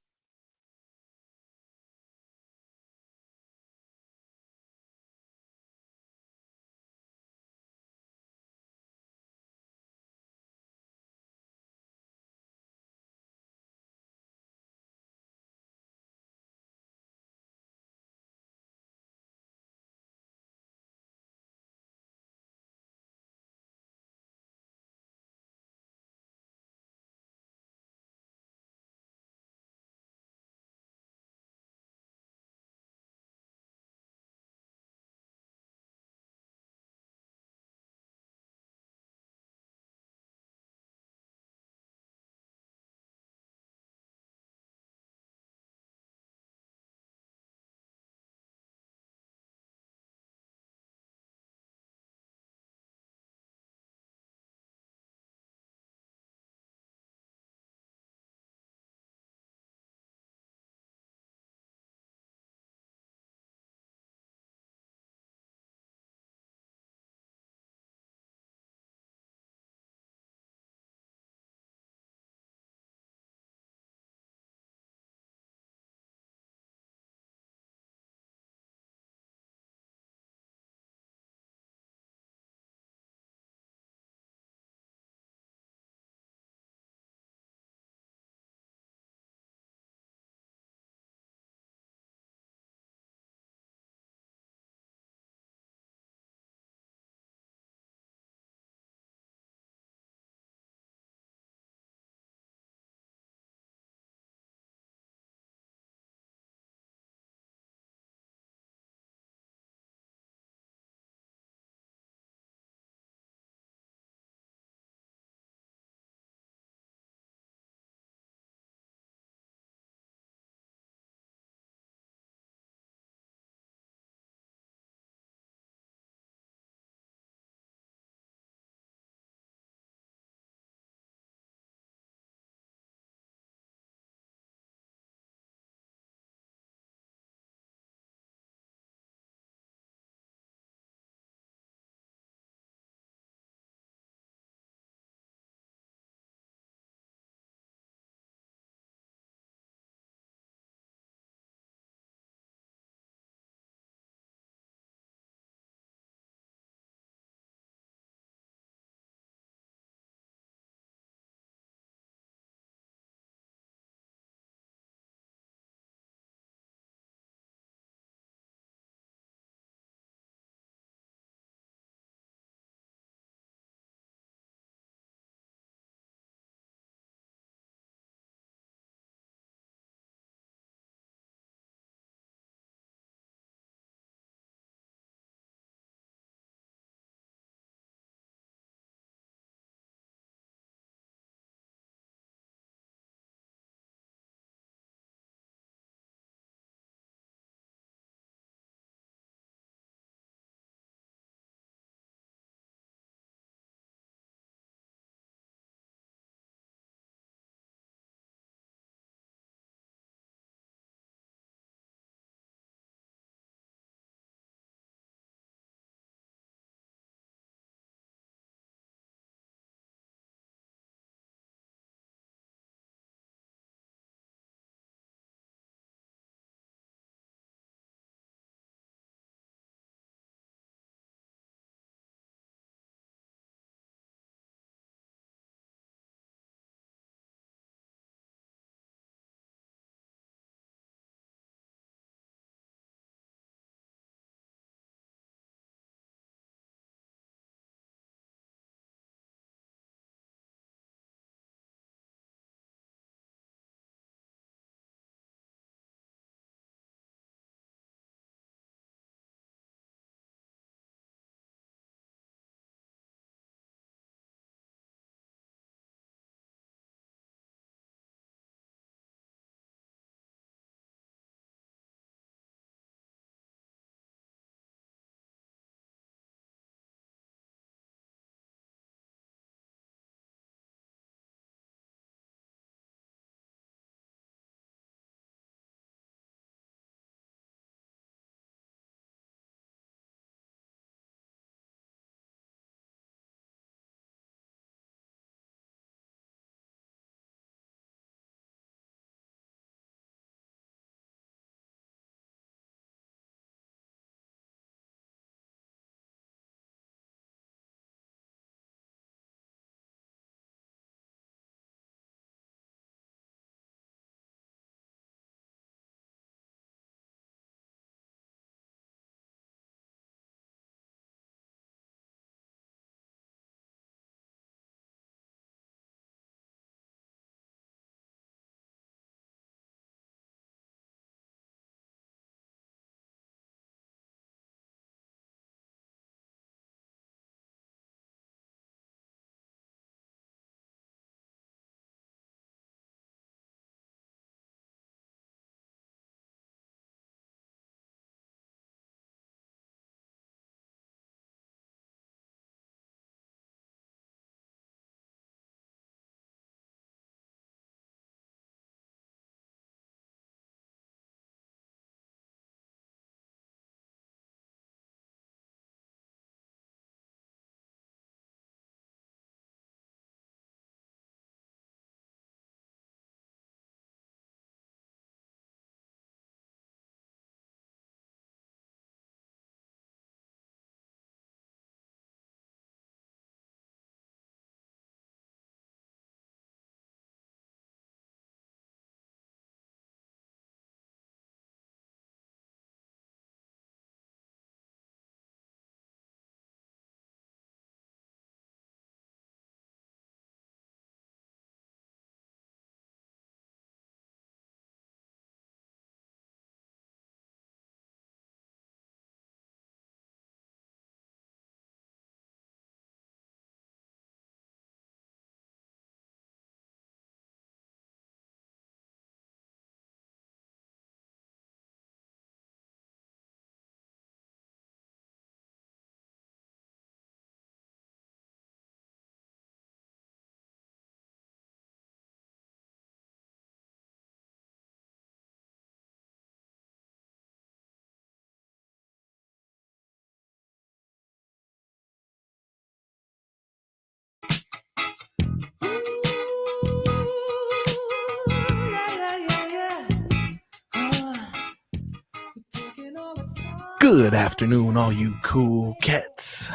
Speaker 1: Good afternoon, all you cool cats.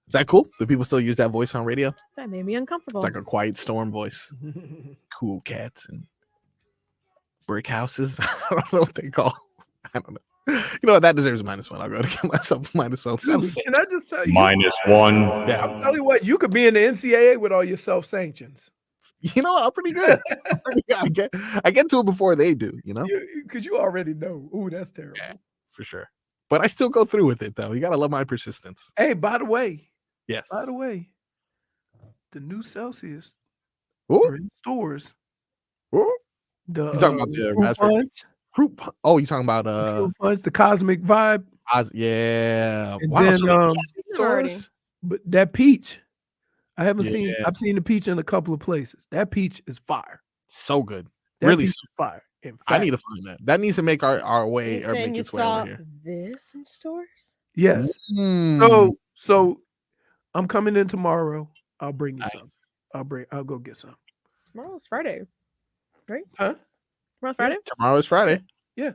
Speaker 1: Is that cool? Do people still use that voice on radio?
Speaker 4: That made me uncomfortable.
Speaker 1: It's like a quiet storm voice. Cool cats and brick houses. I don't know what they call. I don't know. You know what? That deserves a -1. I'll go to get myself a -1.
Speaker 3: Can I just tell you?
Speaker 8: -1.
Speaker 1: Yeah.
Speaker 3: I'll tell you what, you could be in the NCAA with all your self-sanctions.
Speaker 1: You know what? I'm pretty good. I get to it before they do, you know?
Speaker 3: Because you already know. Ooh, that's terrible.
Speaker 1: Yeah, for sure. But I still go through with it, though. You got to love my persistence.
Speaker 3: Hey, by the way.
Speaker 1: Yes.
Speaker 3: By the way, the new Celsius
Speaker 1: Ooh.
Speaker 3: are in stores.
Speaker 1: Ooh.
Speaker 3: The,
Speaker 1: You talking about the
Speaker 3: fruit
Speaker 1: raspberry
Speaker 3: punch,
Speaker 1: fruit? Oh, you talking about
Speaker 3: the fruit punch, the cosmic vibe.
Speaker 1: Yeah.
Speaker 3: And
Speaker 1: Wow,
Speaker 3: then,
Speaker 1: so many
Speaker 4: Already.
Speaker 1: stores.
Speaker 3: But that peach, I haven't seen.
Speaker 1: Yeah.
Speaker 3: I've seen the peach in a couple of places. That peach is fire.
Speaker 1: So good.
Speaker 3: That
Speaker 1: Really
Speaker 3: peach
Speaker 1: so
Speaker 3: is fire. In
Speaker 1: I need
Speaker 3: fact,
Speaker 1: to find that. That needs to make our way or
Speaker 4: Anything
Speaker 1: make
Speaker 4: you
Speaker 1: its way over
Speaker 4: saw
Speaker 1: here.
Speaker 4: this in stores?
Speaker 3: yes.
Speaker 1: Mm.
Speaker 3: So I'm coming in tomorrow. I'll bring you
Speaker 1: Nice.
Speaker 3: some. I'll go get some.
Speaker 4: Tomorrow's Friday, right?
Speaker 3: Huh?
Speaker 4: Tomorrow's Friday?
Speaker 1: Tomorrow is Friday.
Speaker 3: Yeah.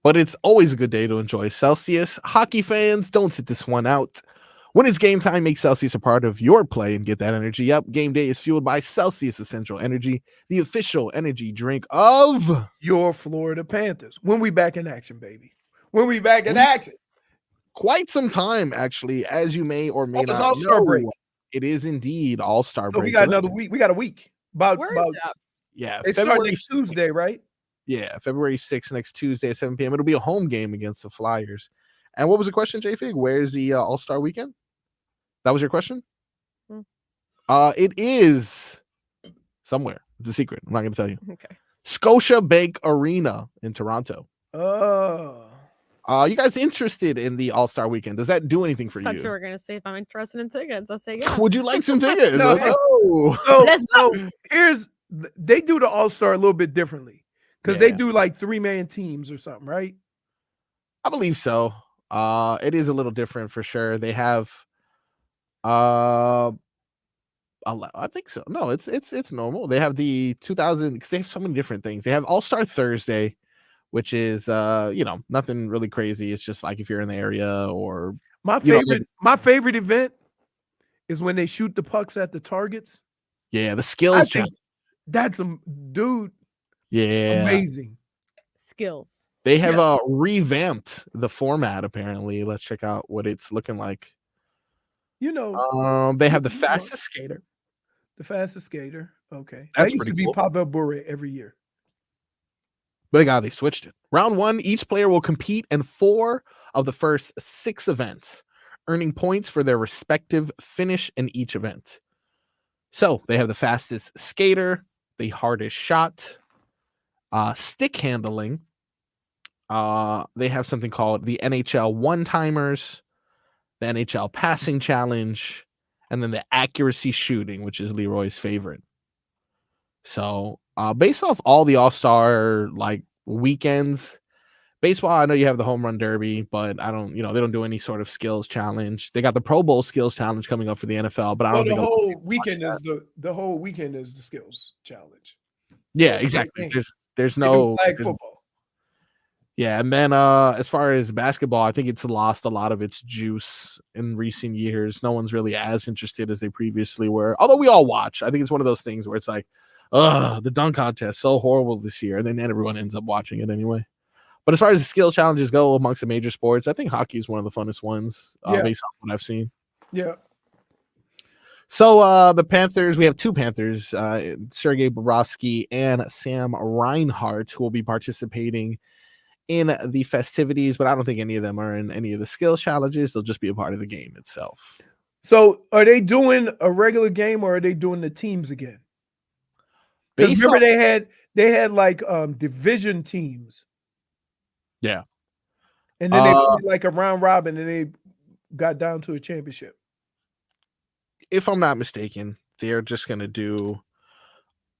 Speaker 1: But it's always a good day to enjoy Celsius. Hockey fans, don't sit this one out. When it's game time, make Celsius a part of your play and get that energy up. Game day is fueled by Celsius Essential Energy, the official energy drink of
Speaker 3: Your Florida Panthers. When we back in action, baby. When we back in action.
Speaker 1: quite some time, actually, as you may or may
Speaker 3: Oh, it's
Speaker 1: not
Speaker 3: All-Star
Speaker 1: know.
Speaker 3: break.
Speaker 1: It is indeed All-Star
Speaker 3: So
Speaker 1: break.
Speaker 3: we got
Speaker 1: let's-
Speaker 3: another week. We got a week. About
Speaker 4: Where is that?
Speaker 1: Yeah,
Speaker 3: they start
Speaker 1: February
Speaker 3: next
Speaker 1: 6th.
Speaker 3: Tuesday, right?
Speaker 1: Yeah, February 6th, next Tuesday at 7 p.m. It'll be a home game against the Flyers. And what was the question, JFig? Where's the All-Star Weekend? That was your question?
Speaker 4: Hmm.
Speaker 1: It is somewhere. It's a secret. I'm not going to tell you.
Speaker 4: Okay.
Speaker 1: Scotia Bank Arena in Toronto.
Speaker 3: Oh.
Speaker 1: You guys interested in the All-Star Weekend? Does that do anything for
Speaker 4: I thought
Speaker 1: you?
Speaker 4: you were gonna say if I'm interested in tickets. I'll say yeah.
Speaker 1: Would you like some tickets?
Speaker 3: No,
Speaker 1: Let's go.
Speaker 3: So here's they do the All-Star a little bit differently because they
Speaker 1: Yeah.
Speaker 3: do like 3-man teams or something, right?
Speaker 1: I believe so. It is a little different for sure. They have I think so. No, it's normal. They have the 2000 because they have so many different things. They have All-Star Thursday, which is nothing really crazy. It's just like if you're in the area or
Speaker 3: My
Speaker 1: you know,
Speaker 3: favorite event is when they shoot the pucks at the targets.
Speaker 1: the
Speaker 3: I
Speaker 1: skills
Speaker 3: think
Speaker 1: challenge.
Speaker 3: that's dude,
Speaker 1: Yeah.
Speaker 3: amazing.
Speaker 4: Skills.
Speaker 1: They have revamped the format apparently. Let's check out what it's looking like.
Speaker 3: You know,
Speaker 1: They have the fastest skater.
Speaker 3: the fastest skater. Okay,
Speaker 1: That's
Speaker 3: that used
Speaker 1: pretty
Speaker 3: to be
Speaker 1: cool.
Speaker 3: Pavel Bure every year.
Speaker 1: But God, they switched it. Round 1, each player will compete in 4 of the first 6 events, earning points for their respective finish in each event. So they have the fastest skater, the hardest shot, stick handling. They have something called the NHL one-timers, the NHL passing challenge, and then the accuracy shooting, which is Leroy's favorite. So based off all the All-Star weekends, baseball, I know you have the home run derby, but I don't, they don't do any sort of skills challenge. They got the Pro Bowl skills challenge coming up for the NFL, but I don't think
Speaker 3: the
Speaker 1: a lot of
Speaker 3: whole
Speaker 1: people watch
Speaker 3: weekend
Speaker 1: that.
Speaker 3: is the whole weekend is the skills challenge.
Speaker 1: Yeah,
Speaker 3: It's
Speaker 1: exactly.
Speaker 3: like
Speaker 1: There's
Speaker 3: they do
Speaker 1: no
Speaker 3: flag football.
Speaker 1: Yeah, and then as far as basketball, I think it's lost a lot of its juice in recent years. No one's really as interested as they previously were. Although we all watch. I think it's one of those things where it's like, the dunk contest so horrible this year, and then everyone ends up watching it anyway. But as far as the skill challenges go amongst the major sports, I think hockey is one of the funnest ones based on what I've seen.
Speaker 3: Yeah.
Speaker 1: So the Panthers, we have 2 Panthers, Sergei Bobrovsky and Sam Reinhart, who will be participating in the festivities, but I don't think any of them are in any of the skills challenges. They'll just be a part of the game itself.
Speaker 3: So are they doing a regular game or are they doing the teams again? Because
Speaker 1: Based
Speaker 3: remember
Speaker 1: off-
Speaker 3: they had like division teams.
Speaker 1: Yeah.
Speaker 3: And then they played like a round robin and they got down to a championship.
Speaker 1: If I'm not mistaken, they're just going to do,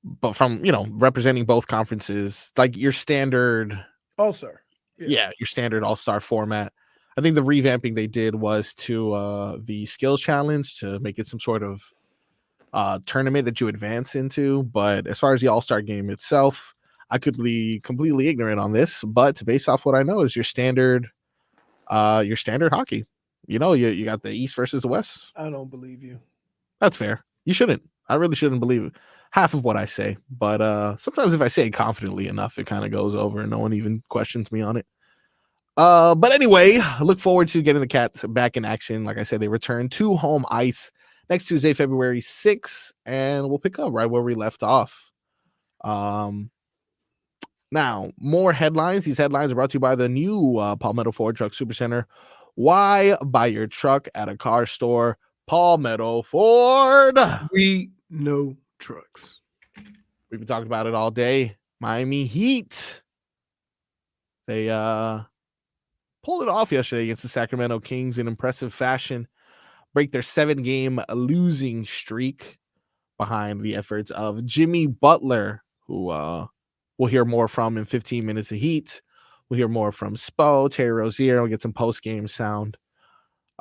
Speaker 1: but from, representing both conferences, like your standard
Speaker 3: All-Star.
Speaker 1: your standard All-Star format. I think the revamping they did was to the skills challenge to make it some sort of tournament that you advance into. But as far as the All-Star game itself, I could be completely ignorant on this, but based off what I know is your standard your standard hockey. You know, you got the East versus the West.
Speaker 3: I don't believe you.
Speaker 1: That's fair. You shouldn't. I really shouldn't believe half of what I say. But sometimes if I say it confidently enough, it kind of goes over and no one even questions me on it. But anyway, I look forward to getting the Cats back in action. Like I said, they return to home ice next Tuesday, February 6th, and we'll pick up right where we left off. Now, more headlines. These headlines are brought to you by the new Palmetto Ford Truck Supercenter. Why buy your truck at a car store? Palmetto Ford.
Speaker 3: We know trucks.
Speaker 1: We've been talking about it all day. Miami Heat. They pulled it off yesterday against the Sacramento Kings in impressive fashion. Break their 7-game losing streak behind the efforts of Jimmy Butler, who we'll hear more from in 15 minutes of Heat. We'll hear more from Spo, Terry Rozier. We'll get some post-game sound.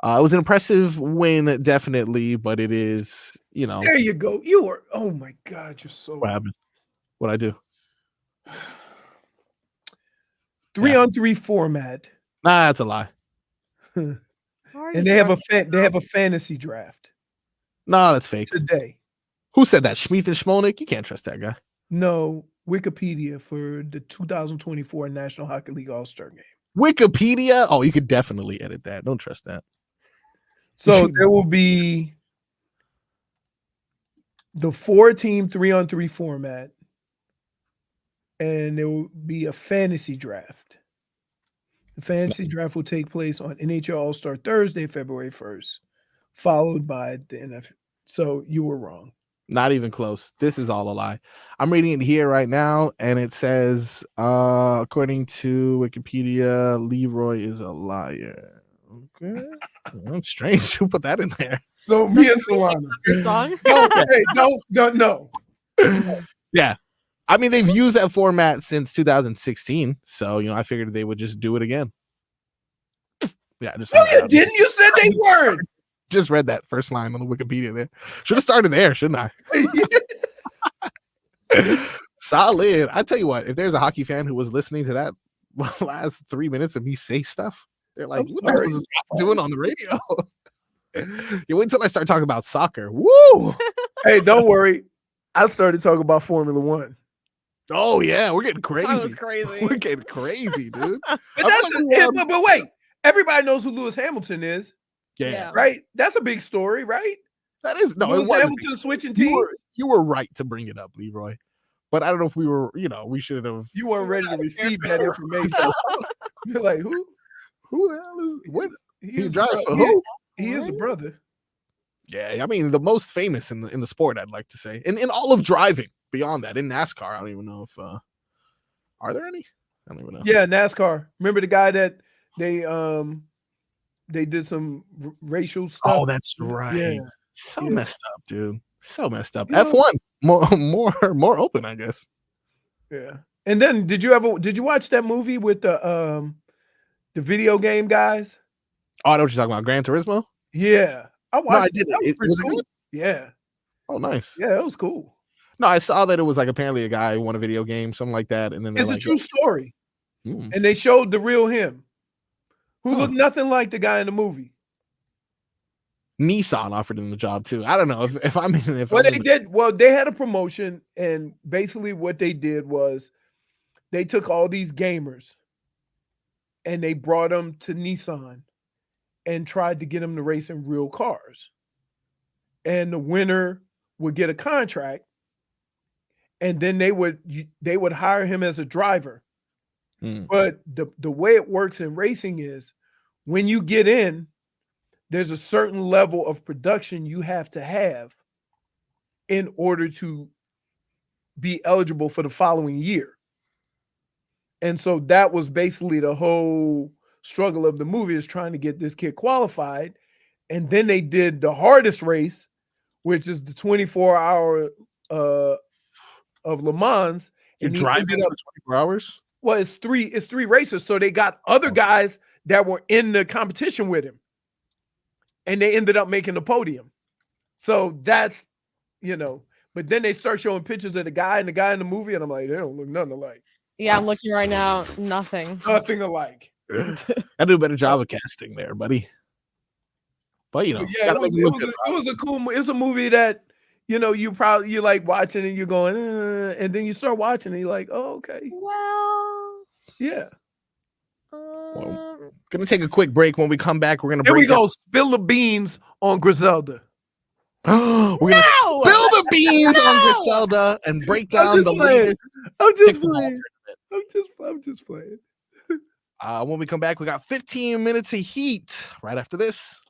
Speaker 1: It was an impressive win, definitely, but it is, you know.
Speaker 3: There you go. You are, oh my God, you're so.
Speaker 1: What happened? What'd I do?
Speaker 3: 3-on-3 format.
Speaker 1: Nah, that's a lie.
Speaker 3: And they have a fantasy draft.
Speaker 1: No, that's fake.
Speaker 3: Today.
Speaker 1: Who said that? Schmeeth and Schmolnick? You can't trust that guy.
Speaker 3: No, Wikipedia for the 2024 National Hockey League All-Star Game.
Speaker 1: Wikipedia? Oh, you could definitely edit that. Don't trust that.
Speaker 3: So there will be the 4-team 3-on-3 format, and there will be a fantasy draft. The fantasy draft will take place on NHL All-Star Thursday, February 1st, followed by the NFL. So you were wrong.
Speaker 1: Not even close. This is all a lie. I'm reading it here right now, and it says, according to Wikipedia, Leroy is a liar. Okay. That's strange. Who put that in there?
Speaker 3: So me and Solana.
Speaker 4: Your song?
Speaker 3: Don't no.
Speaker 1: Yeah. I mean, they've used that format since 2016. So, you know, I figured they would just do it again. Yeah.
Speaker 3: No, you didn't. You said they weren't.
Speaker 1: Just read that first line on the Wikipedia there. Should have started there, shouldn't I? Solid. I tell you what, if there's a hockey fan who was listening to that last 3 minutes of me say stuff, they're like, what the hell is this guy doing on the radio? You wait till I start talking about soccer. Woo!
Speaker 3: Hey, don't worry. I started talking about Formula One.
Speaker 1: Oh, yeah. We're getting crazy.
Speaker 4: That was crazy.
Speaker 1: We're getting crazy, dude.
Speaker 3: But wait. Everybody knows who Lewis Hamilton is.
Speaker 1: Yeah.
Speaker 3: Right? That's a big story, right?
Speaker 1: That is. No,
Speaker 3: Lewis Hamilton switching teams.
Speaker 1: You were right to bring it up, Leroy. But I don't know if we were, you know, we should have.
Speaker 3: You weren't ready to receive that information. You're like, who?
Speaker 1: Who the hell is what? He
Speaker 3: drives
Speaker 1: for who?
Speaker 3: He is a brother.
Speaker 1: Yeah, I mean the most famous in the sport, I'd like to say. In all of driving, beyond that, in NASCAR, I don't even know if are there any? I don't even know.
Speaker 3: Yeah, NASCAR. Remember the guy that they did some racial stuff?
Speaker 1: Oh, that's right.
Speaker 3: Yeah.
Speaker 1: So messed up, dude. So messed up. F1 more open, I guess.
Speaker 3: Yeah. And then did you watch that movie with the video game guys?
Speaker 1: Oh, I know what you're talking about. Gran Turismo?
Speaker 3: Yeah. I watched.
Speaker 1: No, I didn't.
Speaker 3: That was
Speaker 1: it
Speaker 3: cool.
Speaker 1: good?
Speaker 3: Yeah.
Speaker 1: Oh, nice.
Speaker 3: Yeah, it was cool.
Speaker 1: No, I saw that it was like apparently a guy who won a video game, something like that. And then
Speaker 3: It's a true story.
Speaker 1: Hmm.
Speaker 3: And they showed the real him, who looked nothing like the guy in the movie.
Speaker 1: Nissan offered him the job too. I don't know if I'm in it.
Speaker 3: They had a promotion, and basically what they did was they took all these gamers and they brought them to Nissan and tried to get them to race in real cars. And the winner would get a contract, and then they would hire him as a driver. But the way it works in racing is when you get in, there's a certain level of production you have to have in order to be eligible for the following year. And so that was basically the whole struggle of the movie, is trying to get this kid qualified. And then they did the hardest race, which is the 24-hour of Le Mans.
Speaker 1: You're driving for 24 hours?
Speaker 3: Well, it's three races. So they got other guys that were in the competition with him, and they ended up making the podium. So that's, but then they start showing pictures of the guy and the guy in the movie, and I'm like, they don't look nothing alike.
Speaker 4: Yeah, I'm looking right now. Nothing.
Speaker 3: Nothing alike.
Speaker 1: I do a better job of casting there, buddy. But
Speaker 3: Yeah, it was a cool. It's a movie that you like watching and you're going, and then you start watching and you're like, oh, okay.
Speaker 4: Well,
Speaker 3: yeah.
Speaker 1: Gonna take a quick break. When we come back, we're gonna
Speaker 3: Here we
Speaker 1: break
Speaker 3: go. Spill the beans on Griselda.
Speaker 1: We're gonna spill the beans on Griselda and break down the latest.
Speaker 3: I'm just playing. I'm just playing.
Speaker 1: When we come back, we got 15 minutes of heat right after this.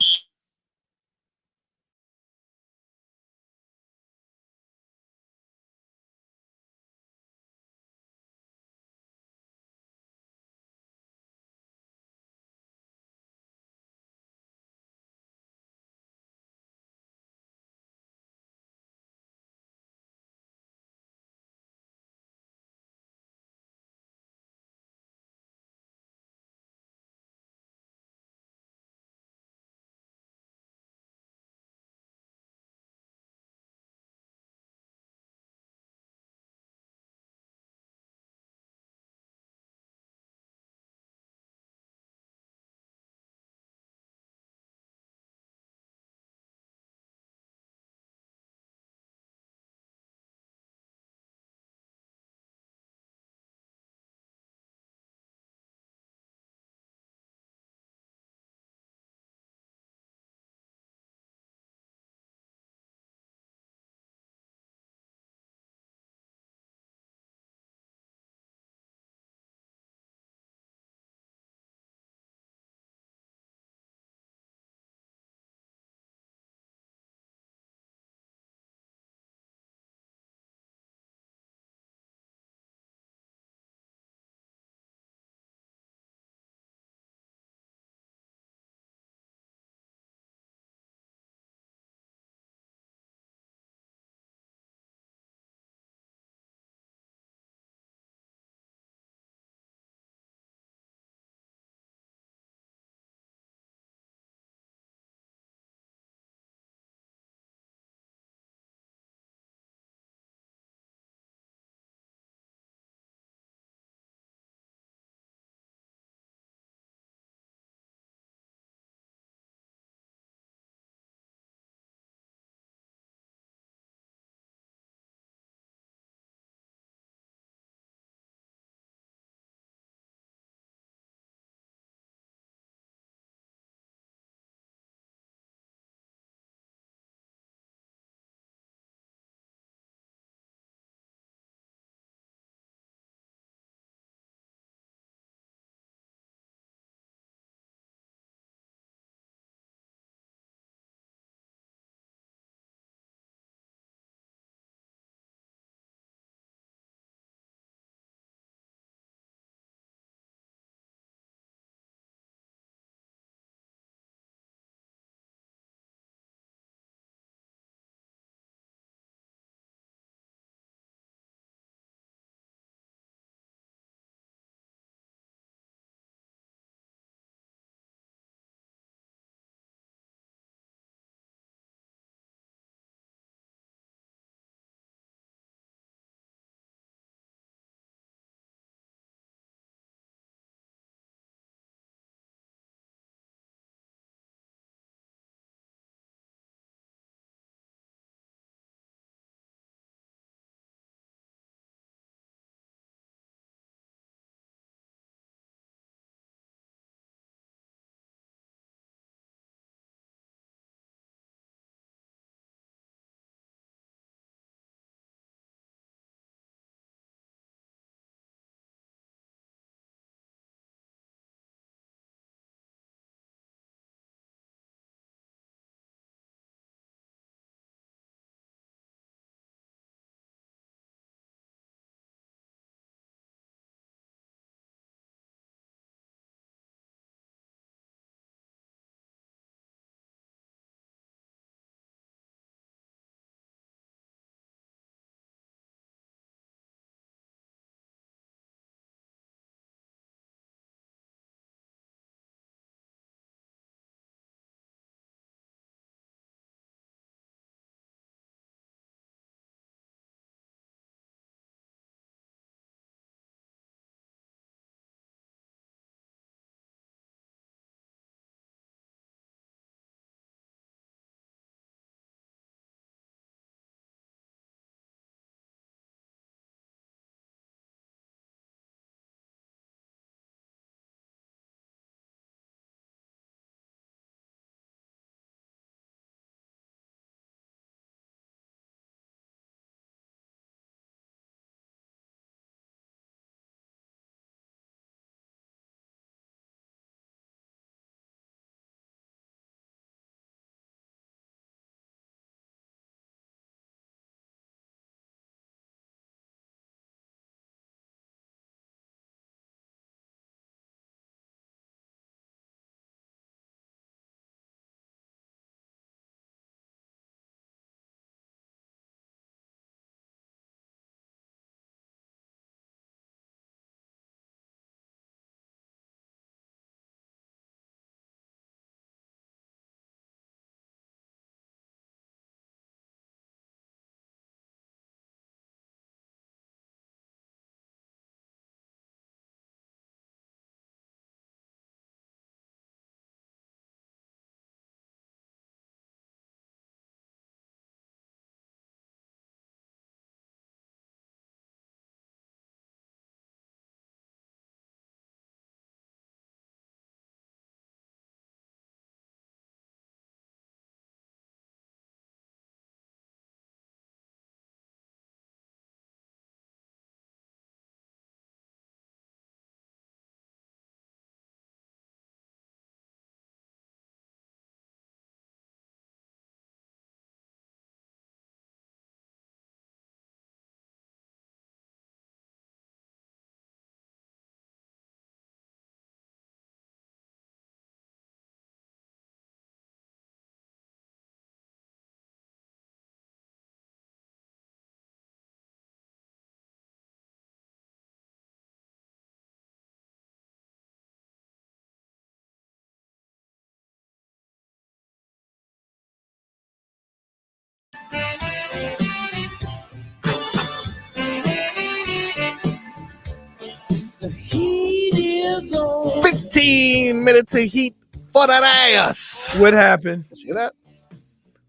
Speaker 11: The heat is on.
Speaker 1: 15 minutes of heat for that ass.
Speaker 3: What happened?
Speaker 1: See that?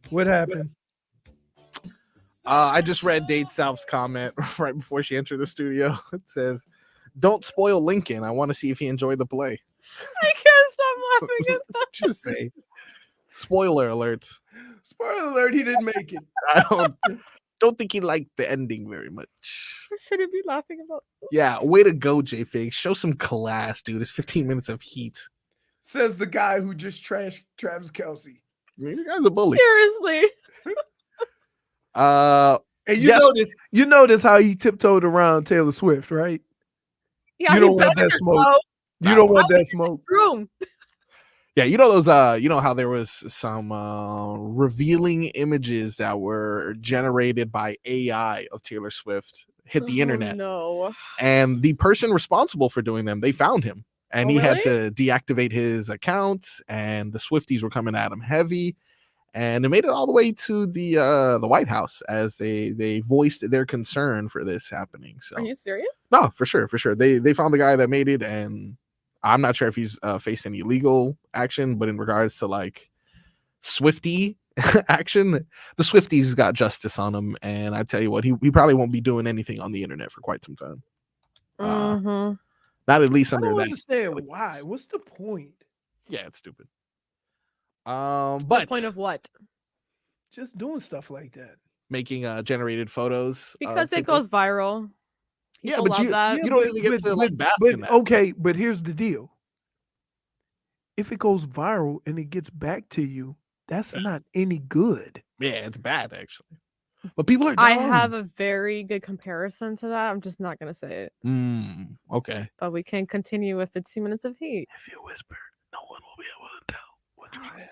Speaker 3: What happened?
Speaker 1: I just read Dade South's comment right before she entered the studio. It says, "Don't spoil Lincoln. I want to see if he enjoyed the play."
Speaker 4: I can't stop laughing at that.
Speaker 1: Just say, spoiler alerts.
Speaker 3: Spoiler alert, he didn't make it.
Speaker 1: I don't think he liked the ending very much.
Speaker 4: I shouldn't be laughing about this.
Speaker 1: Yeah, way to go, JFig. Show some class, dude. It's 15 minutes of heat.
Speaker 3: Says the guy who just trashed Travis Kelce.
Speaker 1: I mean, this guy's a bully.
Speaker 4: Seriously.
Speaker 3: And you notice how he tiptoed around Taylor Swift, right?
Speaker 4: Yeah,
Speaker 3: you don't want that smoke. You don't want that smoke.
Speaker 4: Room.
Speaker 1: Yeah, you know those you know how there was some revealing images that were generated by AI of Taylor Swift hit the internet.
Speaker 4: No.
Speaker 1: And the person responsible for doing them, they found him. And he had
Speaker 4: really?
Speaker 1: to deactivate his account, and the Swifties were coming at him heavy. And it made it all the way to the White House as they voiced their concern for this happening. So
Speaker 4: Are you serious?
Speaker 1: no, for sure. They found the guy that made it, and I'm not sure if he's faced any legal action, but in regards to like Swiftie action, the Swifties got justice on him. And I tell you what, he probably won't be doing anything on the internet for quite some time. Not at least
Speaker 3: I
Speaker 1: under
Speaker 3: don't
Speaker 1: that.
Speaker 3: understand why. What's the point?
Speaker 1: Yeah, it's stupid.
Speaker 4: The
Speaker 1: But
Speaker 4: point of what?
Speaker 3: Just doing stuff like that.
Speaker 1: making generated photos of
Speaker 4: Because it
Speaker 1: people.
Speaker 4: goes viral.
Speaker 1: Yeah,
Speaker 4: People
Speaker 1: but
Speaker 4: love that.
Speaker 1: you don't even get to like bask in that.
Speaker 3: Okay, but here's the deal. If it goes viral and it gets back to you, that's not any good.
Speaker 1: Yeah, it's bad actually. But people are
Speaker 4: I
Speaker 1: dumb.
Speaker 4: have a very good comparison to that. I'm just not going to say it.
Speaker 1: Okay.
Speaker 4: But we can continue with 15 minutes of heat.
Speaker 1: If you whisper, no one will be able to tell what you're saying.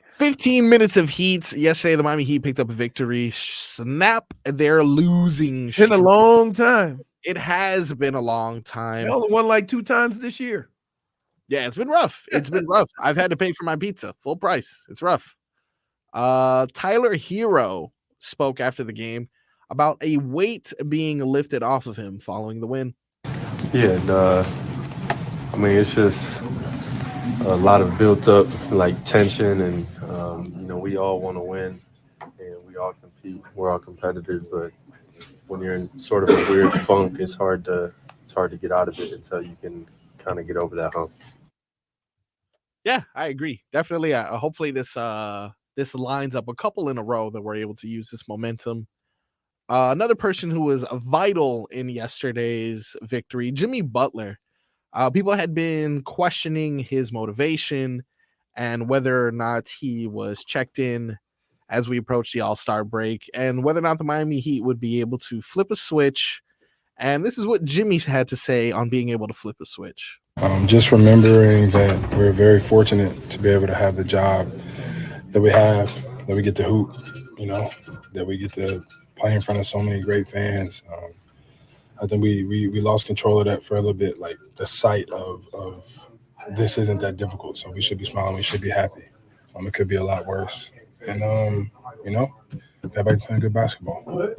Speaker 1: 15 minutes of heat. Yesterday, the Miami Heat picked up a victory. Snap their losing
Speaker 3: It's been a long time.
Speaker 1: It has been a long time.
Speaker 3: They only won like 2 times this year.
Speaker 1: Yeah, it's been rough. It's been rough. I've had to pay for my pizza full price. It's rough. Tyler Herro spoke after the game about a weight being lifted off of him following the win.
Speaker 14: Yeah, I mean, it's just a lot of built up like tension, and we all want to win, and we all compete. We're all competitors, but when you're in sort of a weird funk, it's hard to get out of it until you can kind of get over that hump.
Speaker 1: Yeah, I agree. Definitely. Hopefully this lines up a couple in a row that we're able to use this momentum. Another person who was vital in yesterday's victory, Jimmy Butler. People had been questioning his motivation and whether or not he was checked in as we approach the All-Star break, and whether or not the Miami Heat would be able to flip a switch. And this is what Jimmy had to say on being able to flip a switch.
Speaker 15: Just remembering that we're very fortunate to be able to have the job that we have, that we get to hoop, that we get to play in front of so many great fans. I think we lost control of that for a little bit, like the sight of this isn't that difficult, so we should be smiling, we should be happy. It could be a lot worse. And, everybody's playing good basketball.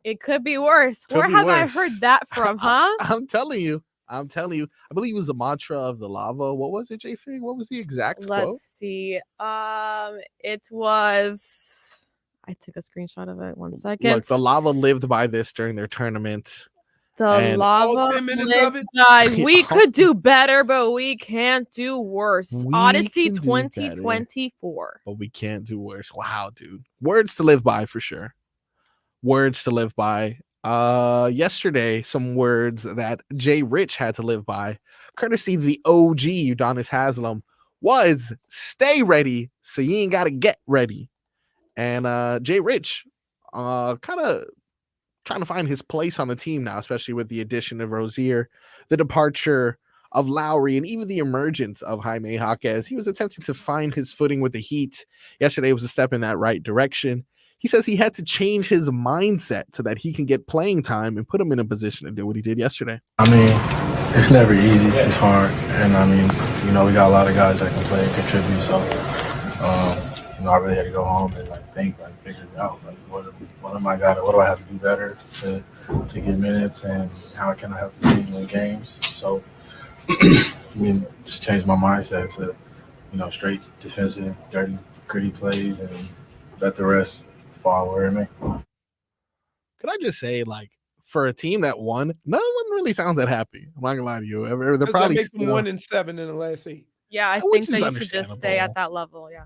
Speaker 4: It could be worse. Where have I heard that from, huh?
Speaker 1: I'm telling you. I believe it was the mantra of the lava. What was it, JFig? What was the exact quote?
Speaker 4: Let's see. It was. I took a screenshot of it. 1 second.
Speaker 1: Look, the lava lived by this during their tournament.
Speaker 4: The lava lived by. We could do better, but we can't do worse. Odyssey 2024.
Speaker 1: But we can't do worse. Wow, dude. Words to live by for sure. Words to live by. Yesterday, some words that JRich had to live by, courtesy of the OG Udonis Haslam, was stay ready so you ain't gotta get ready. And JRich kind of trying to find his place on the team now, especially with the addition of Rozier, the departure of Lowry, and even the emergence of Jaime Jaquez. He was attempting to find his footing with the Heat. Yesterday was a step in that right direction. He says he had to change his mindset so that he can get playing time and put him in a position to do what he did yesterday.
Speaker 16: I mean, it's never easy. It's hard. And, I mean, we got a lot of guys that can play and contribute. So I really had to go home and think, figure it out. What do I have to do better to get minutes, and how can I help the team win games? So, just change my mindset to, straight defensive, dirty, gritty plays, and let the rest fall where it may.
Speaker 1: Could I just say, for a team that won, no one really sounds that happy. I'm not gonna lie to you. They're probably
Speaker 3: that makes them 1-7 in the last 8.
Speaker 4: Yeah, I think that you should just stay at that level. Yeah.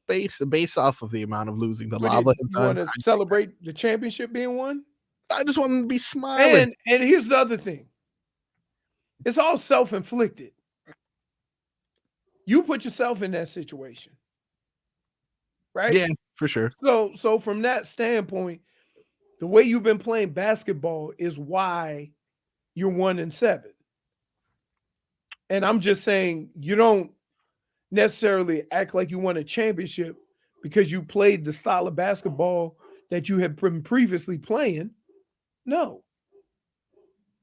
Speaker 1: Based off of the amount of losing the
Speaker 3: You
Speaker 1: lava.
Speaker 3: want to celebrate the championship being won?
Speaker 1: I just want them to be smiling.
Speaker 3: And here's the other thing. It's all self-inflicted. You put yourself in that situation. Right?
Speaker 1: Yeah, for sure.
Speaker 3: So from that standpoint, the way you've been playing basketball is why you're 1-7. And I'm just saying, you don't necessarily act like you won a championship because you played the style of basketball that you had been previously playing. No.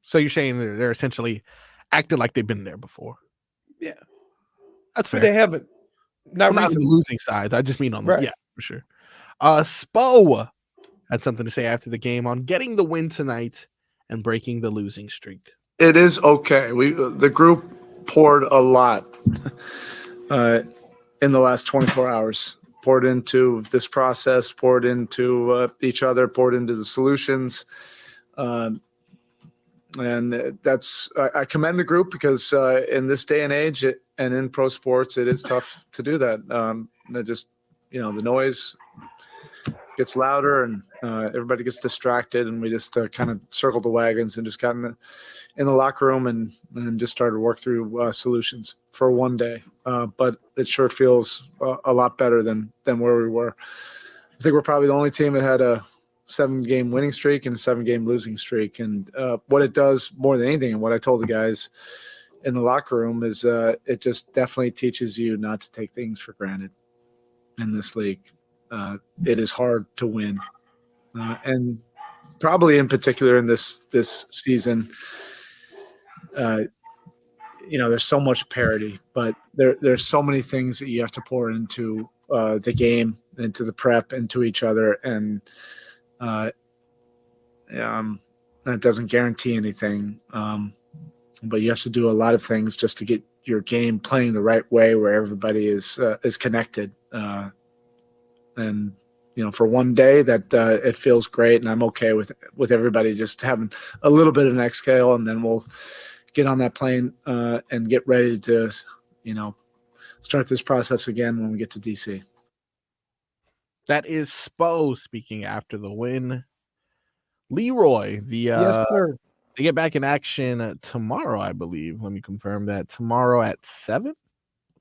Speaker 1: So you're saying they're essentially acting like they've been there before.
Speaker 3: Yeah.
Speaker 1: That's fair.
Speaker 3: But they haven't. Not
Speaker 1: on the losing side. I just mean on the yeah, for sure. Spo had something to say after the game on getting the win tonight and breaking the losing streak.
Speaker 17: It is okay. The group poured a lot in the last 24 hours. Poured into this process, poured into each other, poured into the solutions. And I commend the group because in this day and age and in pro sports, it is tough to do that. The noise gets louder and everybody gets distracted, and we just kind of circled the wagons and just got in the locker room and just started to work through solutions for one day. But it sure feels a lot better than where we were. I think we're probably the only team that had a 7-game winning streak and a 7-game losing streak. And what it does more than anything, and what I told the guys in the locker room, is it just definitely teaches you not to take things for granted in this league. It is hard to win. And probably in particular in this season, there's so much parity, but there's so many things that you have to pour into the game, into the prep, into each other. And that doesn't guarantee anything. But you have to do a lot of things just to get your game playing the right way, where everybody is connected. And for one day that it feels great, and I'm okay with everybody just having a little bit of an exhale, and then we'll get on that plane and get ready to, start this process again when we get to DC.
Speaker 1: That is Spo speaking after the win. Leroy,
Speaker 3: yes, sir.
Speaker 1: They get back in action tomorrow, I believe. Let me confirm that. Tomorrow at 7,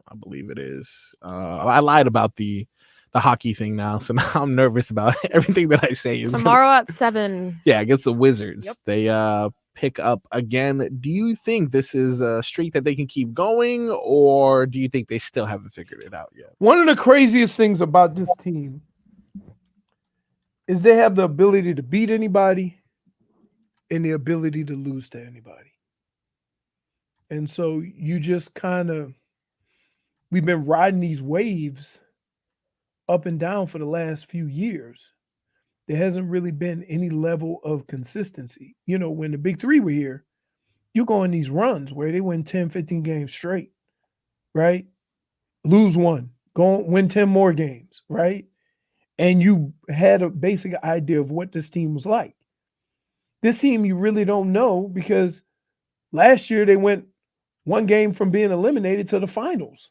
Speaker 1: I believe it is. I lied about the hockey thing now, so now I'm nervous about everything that I say.
Speaker 4: Tomorrow at 7.
Speaker 1: Yeah, against the Wizards.
Speaker 4: Yep.
Speaker 1: They pick up again. Do you think this is a streak that they can keep going, or do you think they still haven't figured it out yet?
Speaker 3: One of the craziest things about this team is they have the ability to beat anybody and the ability to lose to anybody. And so you just we've been riding these waves up and down for the last few years. There hasn't really been any level of consistency. When the big three were here, you go on these runs where they win 10, 15 games straight, right? Lose one, go win 10 more games, right? And you had a basic idea of what this team was like. This team, you really don't know, because last year they went one game from being eliminated to the finals,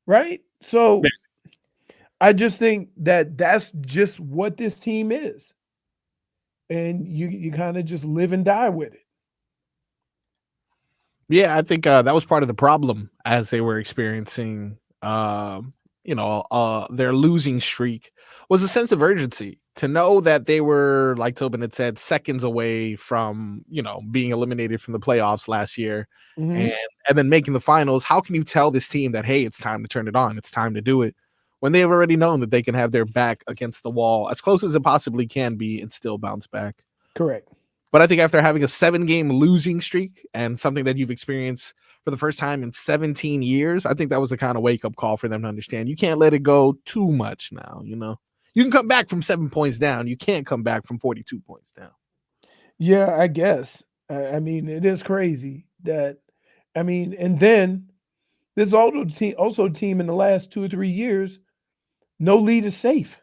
Speaker 3: right? So I just think that that's just what this team is. And you kind of just live and die with it.
Speaker 1: Yeah, I think that was part of the problem as they were experiencing, their losing streak, was a sense of urgency to know that they were, like Tobin had said, seconds away from, being eliminated from the playoffs last year, and then making the finals. How can you tell this team that, hey, it's time to turn it on, it's time to do it, when they've already known that they can have their back against the wall as close as it possibly can be and still bounce back?
Speaker 3: Correct.
Speaker 1: But I think after having a 7-game losing streak and something that you've experienced for the first time in 17 years, I think that was the kind of wake-up call for them to understand. You can't let it go too much now, you know. You can come back from 7 points down. You can't come back from 42 points down.
Speaker 3: Yeah, I guess. I mean, it is crazy that, I mean, and then this also team in the last 2 or 3 years, no lead is safe.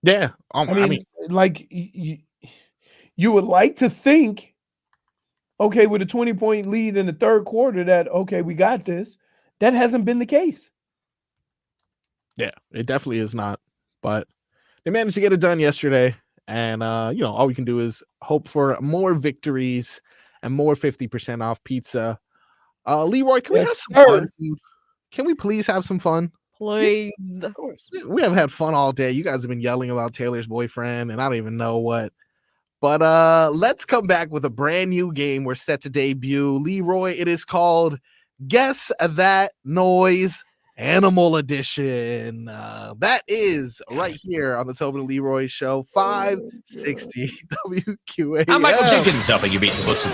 Speaker 1: Yeah.
Speaker 3: I mean, like you would like to think, okay, with a 20-point lead in the third quarter that, okay, we got this. That hasn't been the case.
Speaker 1: Yeah, it definitely is not. But they managed to get it done yesterday. And, you know, all we can do is hope for more victories and more 50% off pizza. Leroy, can we have some fun, dude? Can we please have some fun?
Speaker 4: Please.
Speaker 3: Of course.
Speaker 1: We have had fun all day. You guys have been yelling about Taylor's boyfriend, and I don't even know what. But let's come back with a brand new game we're set to debut. Leroy, it is called Guess That Noise Animal Edition. That is right here on the Tobin and Leroy Show, 560 WQAM.
Speaker 18: I'm Michael Jenkins, helping you beat the books.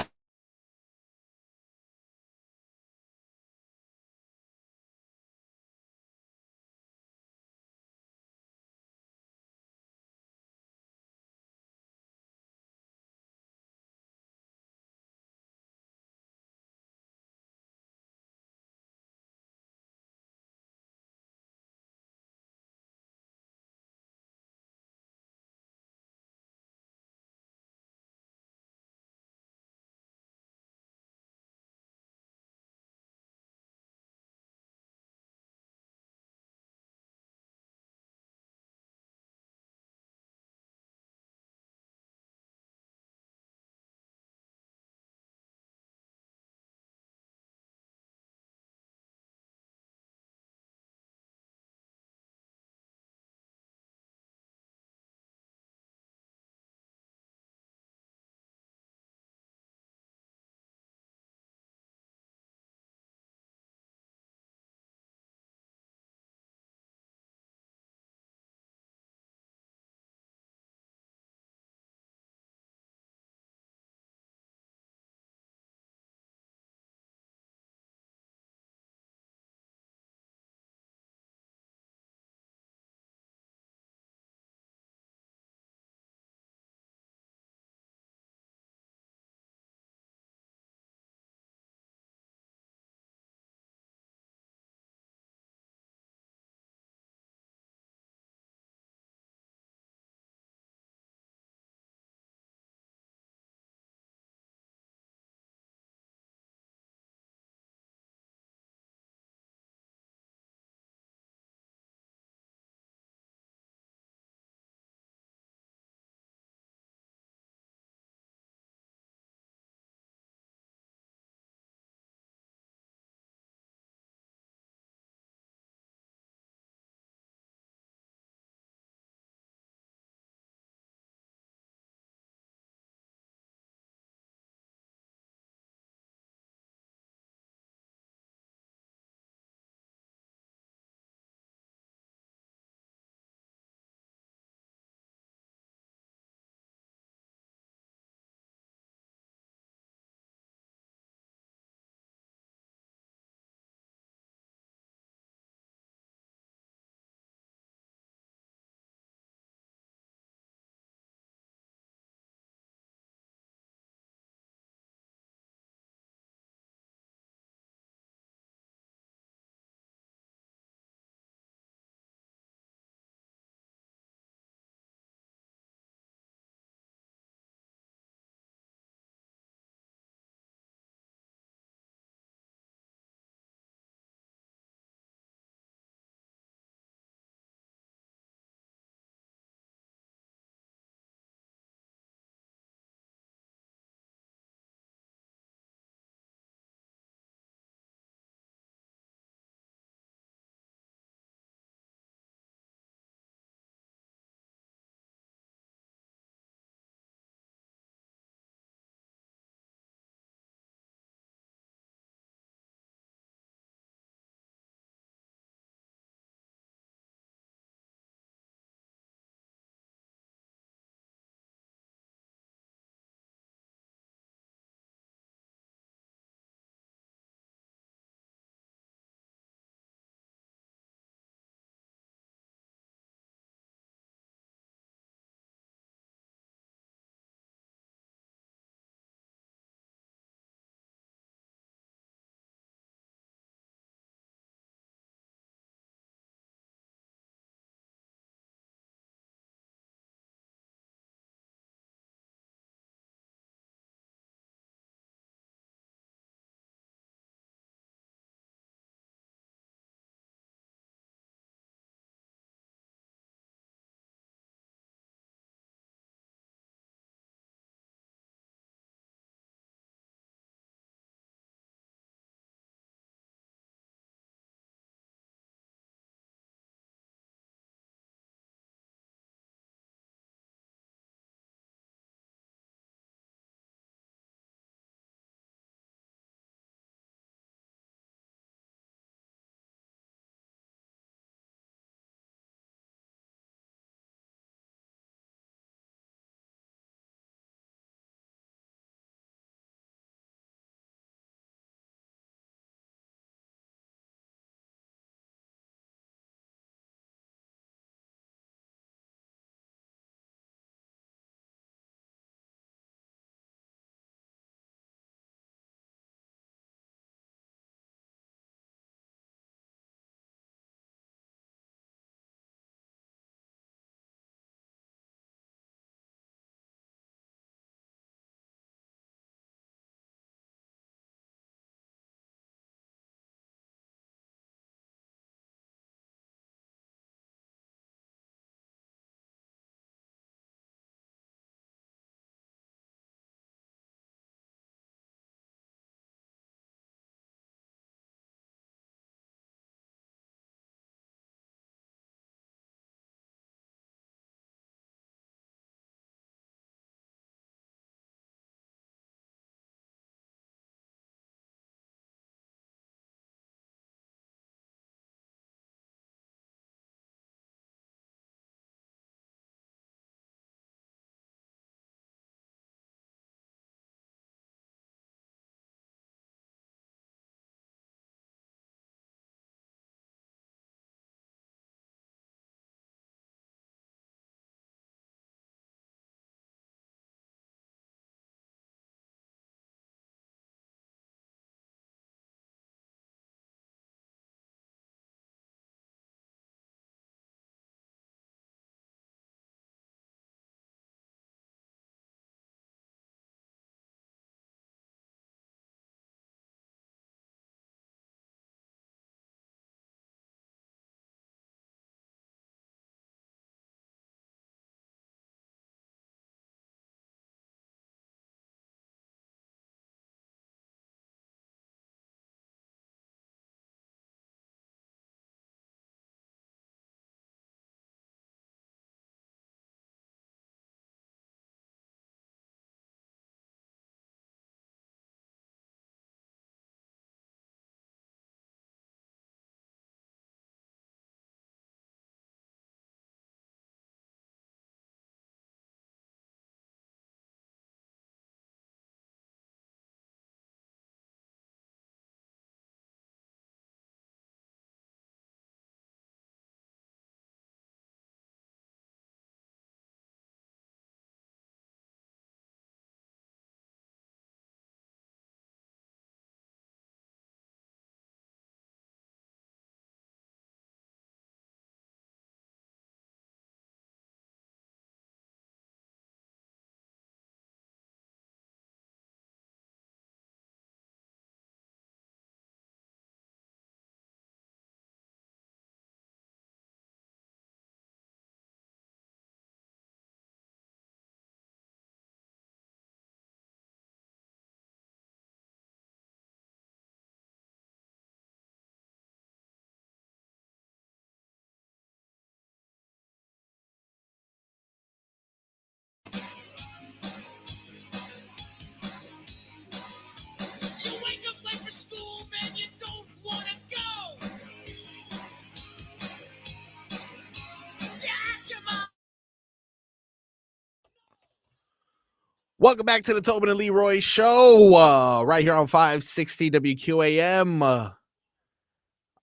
Speaker 1: Welcome back to the Tobin and Leroy show, right here on 560 WQAM.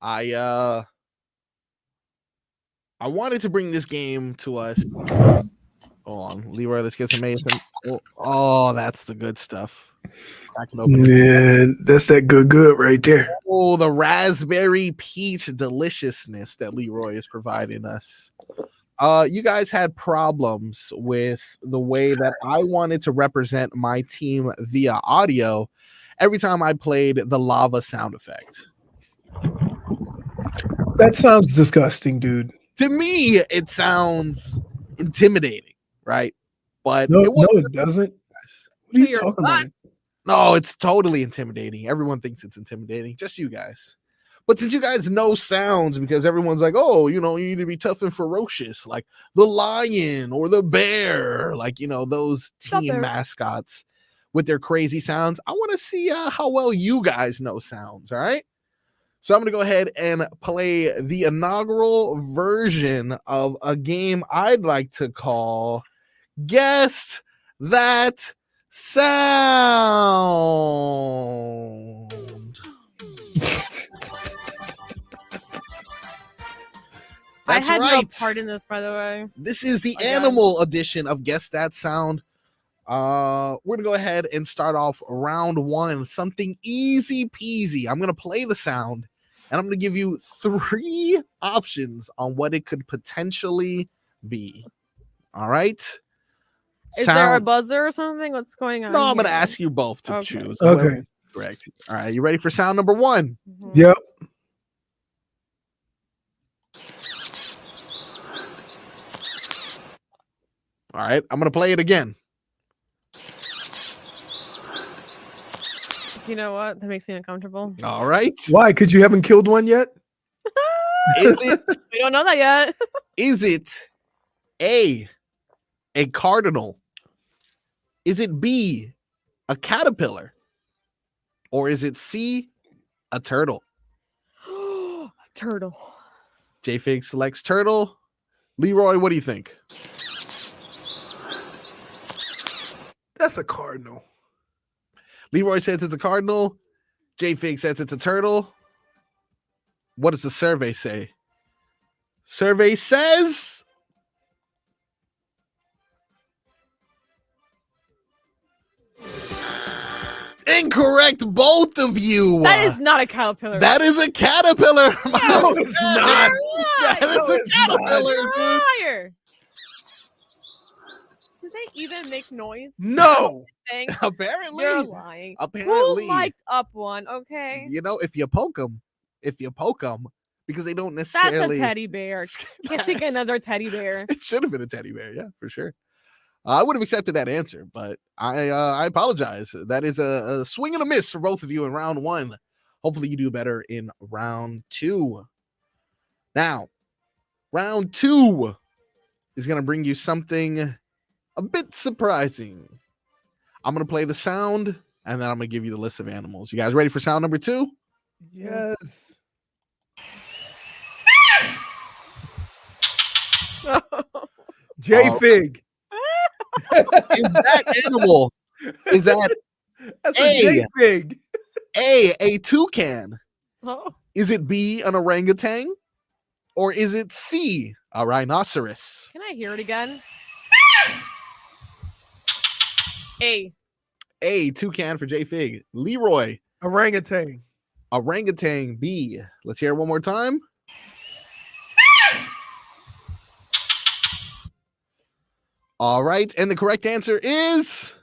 Speaker 1: I wanted to bring this game to us. Hold on, Leroy, let's get some Mason. Oh, that's the good stuff.
Speaker 3: Yeah, that's that good right there.
Speaker 1: Oh, the raspberry peach deliciousness that Leroy is providing us. You guys had problems with the way that I wanted to represent my team via audio every time I played the lava sound effect.
Speaker 3: That sounds disgusting, dude.
Speaker 1: To me, it sounds intimidating, right? But
Speaker 3: no, it doesn't. What are you talking about?
Speaker 1: No, it's totally intimidating. Everyone thinks it's intimidating, just you guys. But since you guys know sounds, because everyone's like, oh, you need to be tough and ferocious, like the lion or the bear, like, those team mascots with their crazy sounds. I want to see how well you guys know sounds, all right? So I'm going to go ahead and play the inaugural version of a game I'd like to call Guess That Sound. That's
Speaker 4: I had
Speaker 1: right.
Speaker 4: no part in this, by the way.
Speaker 1: This is the animal edition of Guess That Sound. We're going to go ahead and start off round one. Something easy peasy. I'm going to play the sound, and I'm going to give you 3 options on what it could potentially be. All right?
Speaker 4: Is there a buzzer or something? What's going on?
Speaker 1: No, I'm going to
Speaker 4: here?
Speaker 1: ask you both to choose.
Speaker 3: Okay.
Speaker 1: Correct. All right. You ready for sound number 1?
Speaker 3: Yep.
Speaker 1: All right. I'm going to play it again.
Speaker 4: You know what? That makes me uncomfortable.
Speaker 1: All right.
Speaker 3: Why? Because you haven't killed one yet?
Speaker 1: Is it?
Speaker 4: We don't know that yet.
Speaker 1: Is it A, a cardinal? Is it B, a caterpillar? Or is it C, a turtle?
Speaker 4: Turtle.
Speaker 1: JFig selects turtle. Leroy, what do you think?
Speaker 3: That's a cardinal.
Speaker 1: Leroy says it's a cardinal. JFig says it's a turtle. What does the survey say? Survey says incorrect, both of you.
Speaker 4: That is not a caterpillar.
Speaker 1: That is a caterpillar.
Speaker 3: No, it's not.
Speaker 1: That is a caterpillar, dude.
Speaker 4: Liar. Did they even make noise?
Speaker 3: No.
Speaker 1: Apparently.
Speaker 4: You're lying.
Speaker 1: Apparently.
Speaker 4: Who mic'd up one? Okay.
Speaker 1: If you poke them, because they don't necessarily.
Speaker 4: That's a teddy bear. Can't take another teddy bear.
Speaker 1: It should have been a teddy bear, yeah, for sure. I would have accepted that answer, but I apologize. That is a swing and a miss for both of you in round 1. Hopefully you do better in round 2. Now, round 2 is going to bring you something a bit surprising. I'm going to play the sound, and then I'm going to give you the list of animals. You guys ready for sound number 2?
Speaker 3: Yes. JFig.
Speaker 1: Is that animal? Is that
Speaker 3: That's a JFig.
Speaker 1: A toucan?
Speaker 4: Oh.
Speaker 1: Is it B, an orangutan? Or is it C, a rhinoceros?
Speaker 4: Can I hear it again?
Speaker 1: A, toucan for JFig. Leroy.
Speaker 3: Orangutan.
Speaker 1: Orangutan, B. Let's hear it one more time. All right, and the correct answer is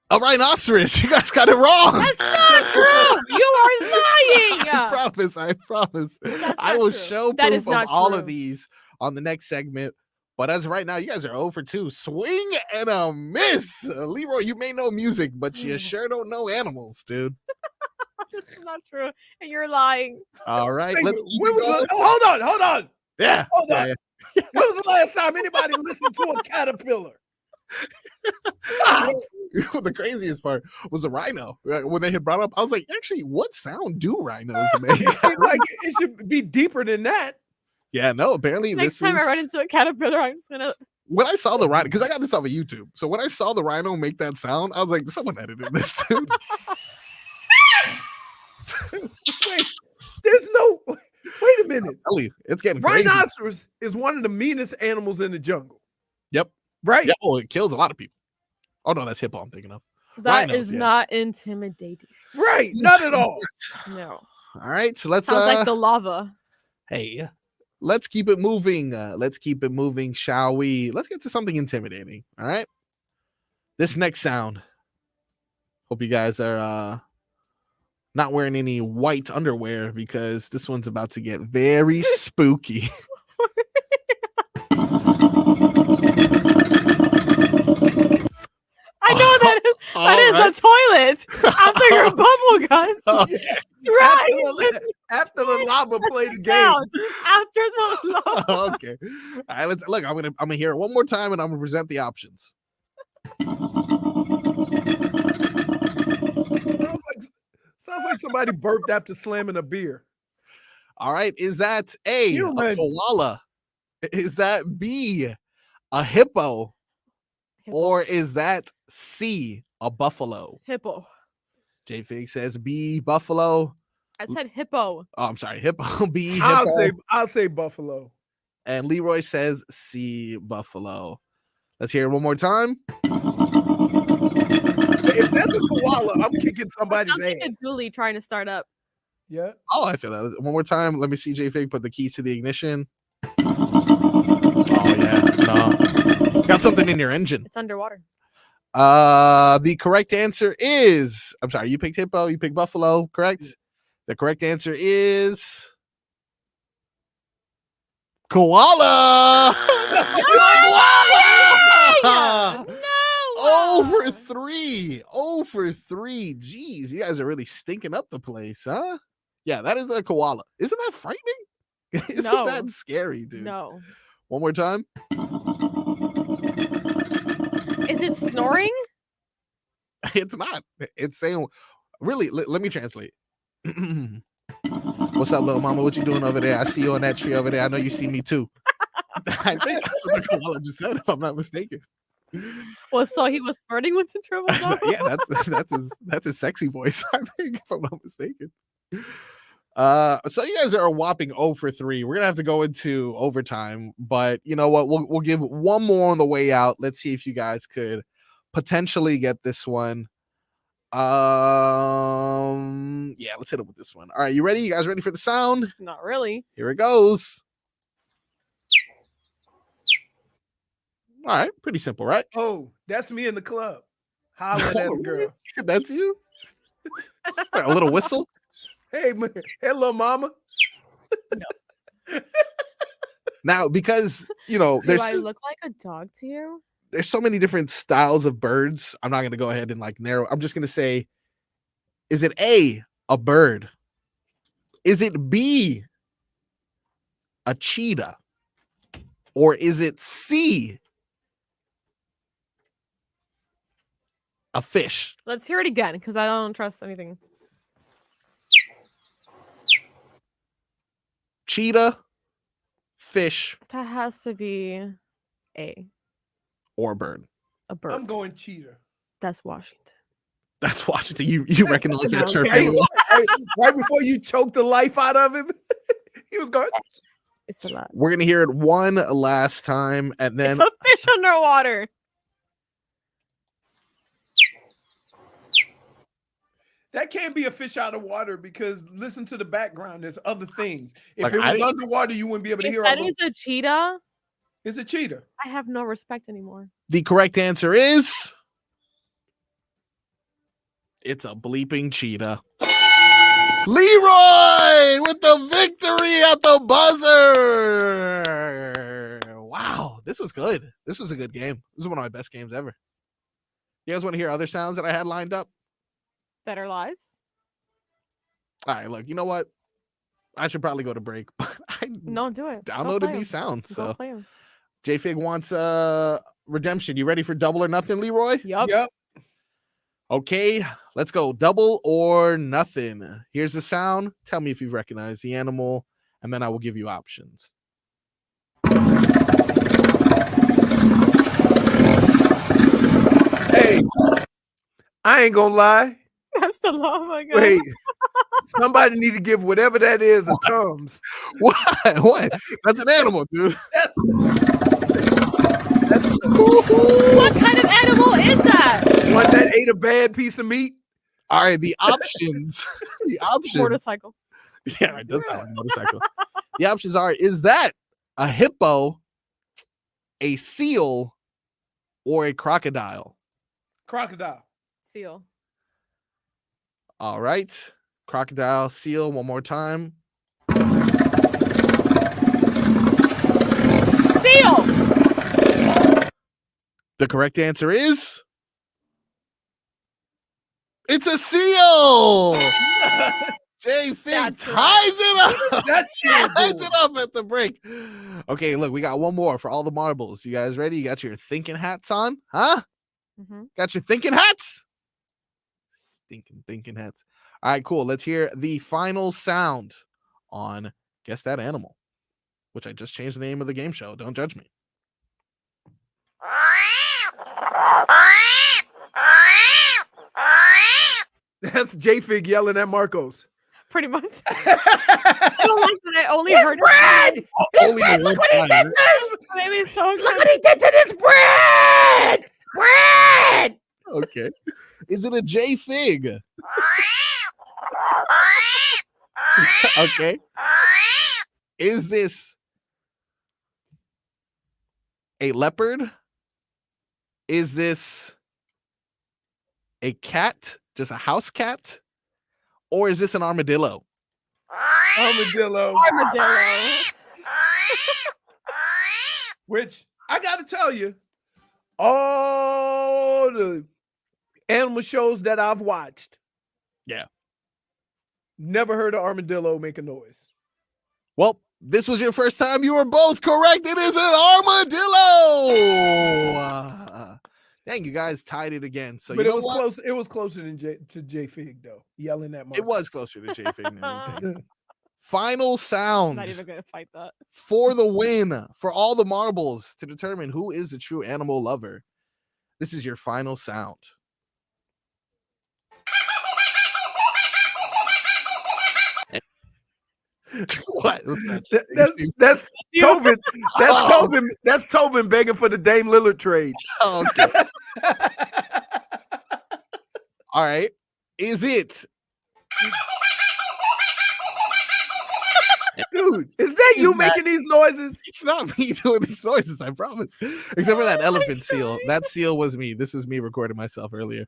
Speaker 1: a rhinoceros. You guys got it wrong.
Speaker 4: That's not true. You are lying.
Speaker 1: I promise.
Speaker 4: That's
Speaker 1: I
Speaker 4: not
Speaker 1: will
Speaker 4: true.
Speaker 1: show
Speaker 4: That
Speaker 1: proof
Speaker 4: is not
Speaker 1: of all
Speaker 4: true.
Speaker 1: of these on the next segment. But as of right now, you guys are 0 for 2. Swing and a miss. Leroy, you may know music, but you sure don't know animals, dude.
Speaker 4: This is not true. And you're lying.
Speaker 1: All right.
Speaker 3: Wait,
Speaker 1: Let's
Speaker 3: when was hold on.
Speaker 1: Yeah.
Speaker 3: Hold on.
Speaker 1: Yeah.
Speaker 3: When was the last time anybody listened to a caterpillar?
Speaker 1: The craziest part was a rhino. When they had brought up, I was like, actually, what sound do rhinos make?
Speaker 3: Like, it should be deeper than that.
Speaker 1: Yeah, no, apparently
Speaker 4: Next
Speaker 1: this
Speaker 4: time
Speaker 1: is
Speaker 4: I run into a caterpillar, I'm just gonna
Speaker 1: when I saw the rhino, because I got this off of YouTube. So when I saw the rhino make that sound, I was like, someone edited this, dude.
Speaker 3: Wait, there's no. Wait a minute.
Speaker 1: It's getting crazy.
Speaker 3: Rhinoceros is one of the meanest animals in the jungle.
Speaker 1: Yep.
Speaker 3: Right.
Speaker 1: Yeah. Oh, it kills a lot of people. Oh no, that's hippo. I'm thinking of.
Speaker 4: That
Speaker 1: Rhinos,
Speaker 4: is
Speaker 1: yes.
Speaker 4: not intimidating.
Speaker 3: Right. Not at all.
Speaker 4: No.
Speaker 1: All right. So let's.
Speaker 4: Sounds like the lava.
Speaker 1: Hey, let's keep it moving. Let's keep it moving, shall we? Let's get to something intimidating. All right. This next sound. Hope you guys are not wearing any white underwear because this one's about to get very spooky.
Speaker 4: I know that is a toilet after your bubble guts.
Speaker 1: Okay.
Speaker 4: Right.
Speaker 3: After the lava played the game.
Speaker 4: After the lava.
Speaker 1: Okay. All right, let's look. I'm gonna hear it one more time and I'm gonna present the options.
Speaker 3: Sounds like somebody burped after slamming a beer.
Speaker 1: All right. Is that A, a koala? Is that B, a hippo? Or is that C, a buffalo?
Speaker 4: Hippo.
Speaker 1: JFig says B, buffalo.
Speaker 4: I said hippo.
Speaker 1: Oh, I'm sorry, hippo. B, hippo.
Speaker 3: I'll say buffalo.
Speaker 1: And Leroy says C, buffalo. Let's hear it one more time.
Speaker 3: If that's a koala, I'm kicking somebody's ass.
Speaker 4: It's Julie trying to start up.
Speaker 3: Yeah.
Speaker 1: Oh, I feel that. One more time. Let me see JFig put the keys to the ignition. Oh yeah, no. Got something in your engine.
Speaker 4: It's underwater.
Speaker 1: The correct answer is, I'm sorry, you picked hippo, you picked buffalo, correct? The correct answer is koala.
Speaker 4: No!
Speaker 1: Over 3. Over 3. Jeez, you guys are really stinking up the place, huh? Yeah, that is a koala. Isn't that frightening? Isn't that scary, dude?
Speaker 4: No.
Speaker 1: One more time.
Speaker 4: Is it snoring?
Speaker 1: It's not. It's saying, really, let me translate. What's up, little mama? What you doing over there? I see you on that tree over there. I know you see me too. I think that's what the koala just said, if I'm not mistaken.
Speaker 4: Well, so he was flirting with the triple double?
Speaker 1: Yeah, that's his sexy voice, I think, if I'm not mistaken. So you guys are a whopping 0 for 3. We're gonna have to go into overtime, but you know what? We'll give one more on the way out. Let's see if you guys could potentially get this one. Yeah, let's hit it with this one. All right, you ready? You guys ready for the sound?
Speaker 4: Not really.
Speaker 1: Here it goes. All right, pretty simple, right?
Speaker 3: Oh, that's me in the club. Holla at that girl.
Speaker 1: That's you? A little whistle?
Speaker 3: Hey, man. Hello, mama.
Speaker 1: Now, because, you know,
Speaker 4: Do I look like a dog to you?
Speaker 1: There's so many different styles of birds. I'm not going to go ahead and like narrow. I'm just going to say, is it A, a bird? Is it B, a cheetah? Or is it C, a fish?
Speaker 4: Let's hear it again because I don't trust anything.
Speaker 1: Cheetah, fish,
Speaker 4: That has to be A.
Speaker 1: or bird.
Speaker 4: A bird.
Speaker 3: I'm going cheetah.
Speaker 4: That's Washington.
Speaker 1: That's Washington. You recognize that shirt?
Speaker 3: Right before you choked the life out of him, he was going.
Speaker 4: It's a lot.
Speaker 1: We're gonna hear it one last time, and then
Speaker 4: It's a fish underwater.
Speaker 3: That can't be a fish out of water because listen to the background. There's other things. If
Speaker 1: Like,
Speaker 3: it was
Speaker 1: I-
Speaker 3: underwater, you wouldn't be able to
Speaker 4: If
Speaker 3: hear
Speaker 4: that
Speaker 3: all
Speaker 4: is
Speaker 3: those.
Speaker 4: a cheetah,
Speaker 3: It's a cheetah.
Speaker 4: I have no respect anymore.
Speaker 1: the correct answer is it's a bleeping cheetah. Leroy with the victory at the buzzer. Wow, this was good. This was a good game. This is one of my best games ever. You guys want to hear other sounds that I had lined up?
Speaker 4: Better lies.
Speaker 1: All right, look, you know what? I should probably go to break. I
Speaker 4: No, do it. Go
Speaker 1: downloaded
Speaker 4: play 'em.
Speaker 1: these sounds.
Speaker 4: Go
Speaker 1: So
Speaker 4: play 'em.
Speaker 1: JFig wants redemption. You ready for double or nothing, Leroy?
Speaker 4: Yep.
Speaker 1: Okay, let's go. Double or nothing. Here's the sound. Tell me if you recognize the animal, and then I will give you options.
Speaker 3: Wait, I ain't gonna lie.
Speaker 4: That's the llama guy.
Speaker 3: Wait, somebody need to give whatever that is a Tums.
Speaker 1: What? What? That's an animal, dude.
Speaker 4: What kind of animal is that?
Speaker 3: One that ate a bad piece of meat.
Speaker 1: All right, the options. The options.
Speaker 4: Motorcycle.
Speaker 1: Yeah, it does sound like a motorcycle. The options are: is that a hippo, a seal, or a crocodile?
Speaker 3: Crocodile.
Speaker 4: Seal.
Speaker 1: All right. Crocodile, seal, one more time.
Speaker 4: Seal.
Speaker 1: The correct answer is it's a seal. JFig ties it up.
Speaker 3: That's
Speaker 1: ties it up at the break. Okay, look, we got one more for all the marbles. You guys ready? You got your thinking hats on? Huh?
Speaker 4: Mm-hmm.
Speaker 1: Got your thinking hats? Stinking thinking hats. All right, cool. Let's hear the final sound on Guess That Animal, which I just changed the name of the game show. Don't judge me.
Speaker 3: That's JFig yelling at Marcos.
Speaker 4: Pretty much. I don't like that. I only heard
Speaker 3: bread.
Speaker 1: Only bread. Look what he did to
Speaker 4: this. Maybe so
Speaker 3: Look what he did to this bread. Bread.
Speaker 1: Okay. Is it a JFig? Okay. Is this a leopard? Is this a cat? Just a house cat? Or is this an armadillo?
Speaker 3: Armadillo.
Speaker 4: Armadillo.
Speaker 3: Which I gotta tell you, all the animal shows that I've watched,
Speaker 1: yeah,
Speaker 3: never heard an armadillo make a noise.
Speaker 1: Well, this was your first time. You were both correct. It is an armadillo. Dang, you guys tied it again. So,
Speaker 3: but
Speaker 1: you
Speaker 3: it was
Speaker 1: know what?
Speaker 3: close. It was closer than to JFig though. Yelling at Marcos.
Speaker 1: It was closer to JFig than anything. Final sound.
Speaker 4: Not even gonna fight that.
Speaker 1: For the win, for all the marbles to determine who is the true animal lover. This is your final sound. What? What's that?
Speaker 3: That's Tobin. That's Tobin. That's Tobin begging for the Dame Lillard trade.
Speaker 1: Oh, okay. All right. Is it?
Speaker 3: Dude, is that you making these noises?
Speaker 1: It's not me doing these noises, I promise. Except for that elephant seal. That seal was me. This was me recording myself earlier.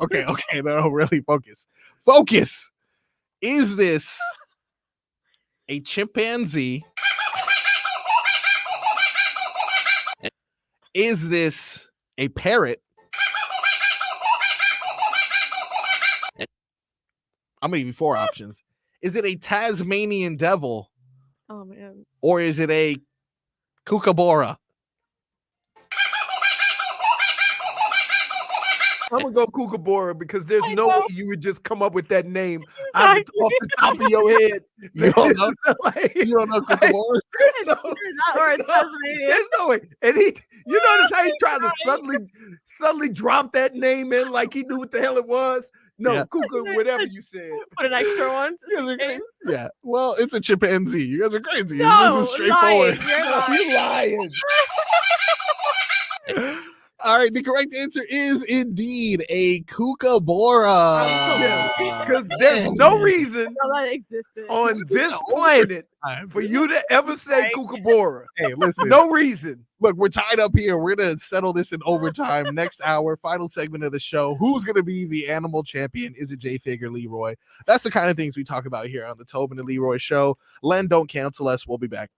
Speaker 1: Okay, no, really focus. Focus. Is this a chimpanzee? Is this a parrot? I'm gonna give you 4 options. Is it a Tasmanian devil?
Speaker 4: Oh man.
Speaker 1: Or is it a kookaburra?
Speaker 3: I'm gonna go Kookaburra because there's no way you would just come up with that name off the top of your head.
Speaker 1: You don't know? You don't know Kookaburra?
Speaker 3: There's no way. And you notice how he tried to suddenly drop that name in like he knew what the hell it was. No,
Speaker 1: Yeah.
Speaker 3: Kuka, whatever you said.
Speaker 4: Put an extra one.
Speaker 1: You guys are crazy. Yeah. Well, it's a chimpanzee. You guys are crazy.
Speaker 4: No,
Speaker 1: This is straightforward.
Speaker 3: You're lying.
Speaker 1: All right, the correct answer is indeed a kookaburra.
Speaker 3: Because there's no reason
Speaker 4: that existed
Speaker 3: on this planet for you to ever say kookaburra.
Speaker 1: Hey, listen.
Speaker 3: No reason.
Speaker 1: Look, we're tied up here. We're going to settle this in overtime. Next hour, final segment of the show. Who's going to be the animal champion? Is it JFig or Leroy? That's the kind of things we talk about here on the Tobin and Leroy show. Len, don't cancel us. We'll be back.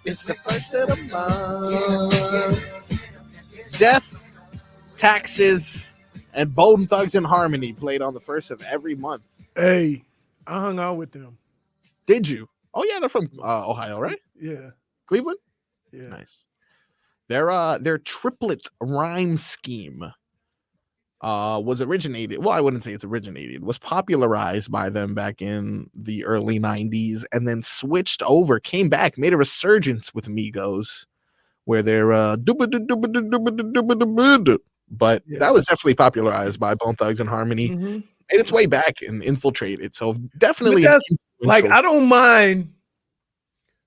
Speaker 1: It's the first of the month. Death, Taxes, and Bone Thugs and Harmony played on the first of every month.
Speaker 3: Hey, I hung out with them.
Speaker 1: Did you? Oh yeah, they're from Ohio, right?
Speaker 3: Yeah.
Speaker 1: Cleveland?
Speaker 3: Yeah.
Speaker 1: Nice. Their triplet rhyme scheme was originated. Well, I wouldn't say it's originated. Was popularized by them back in the early 90s and then switched over, came back, made a resurgence with Migos, where they're but that was definitely popularized by Bone Thugs and Harmony. Made its way back and infiltrated. So definitely
Speaker 3: like I don't mind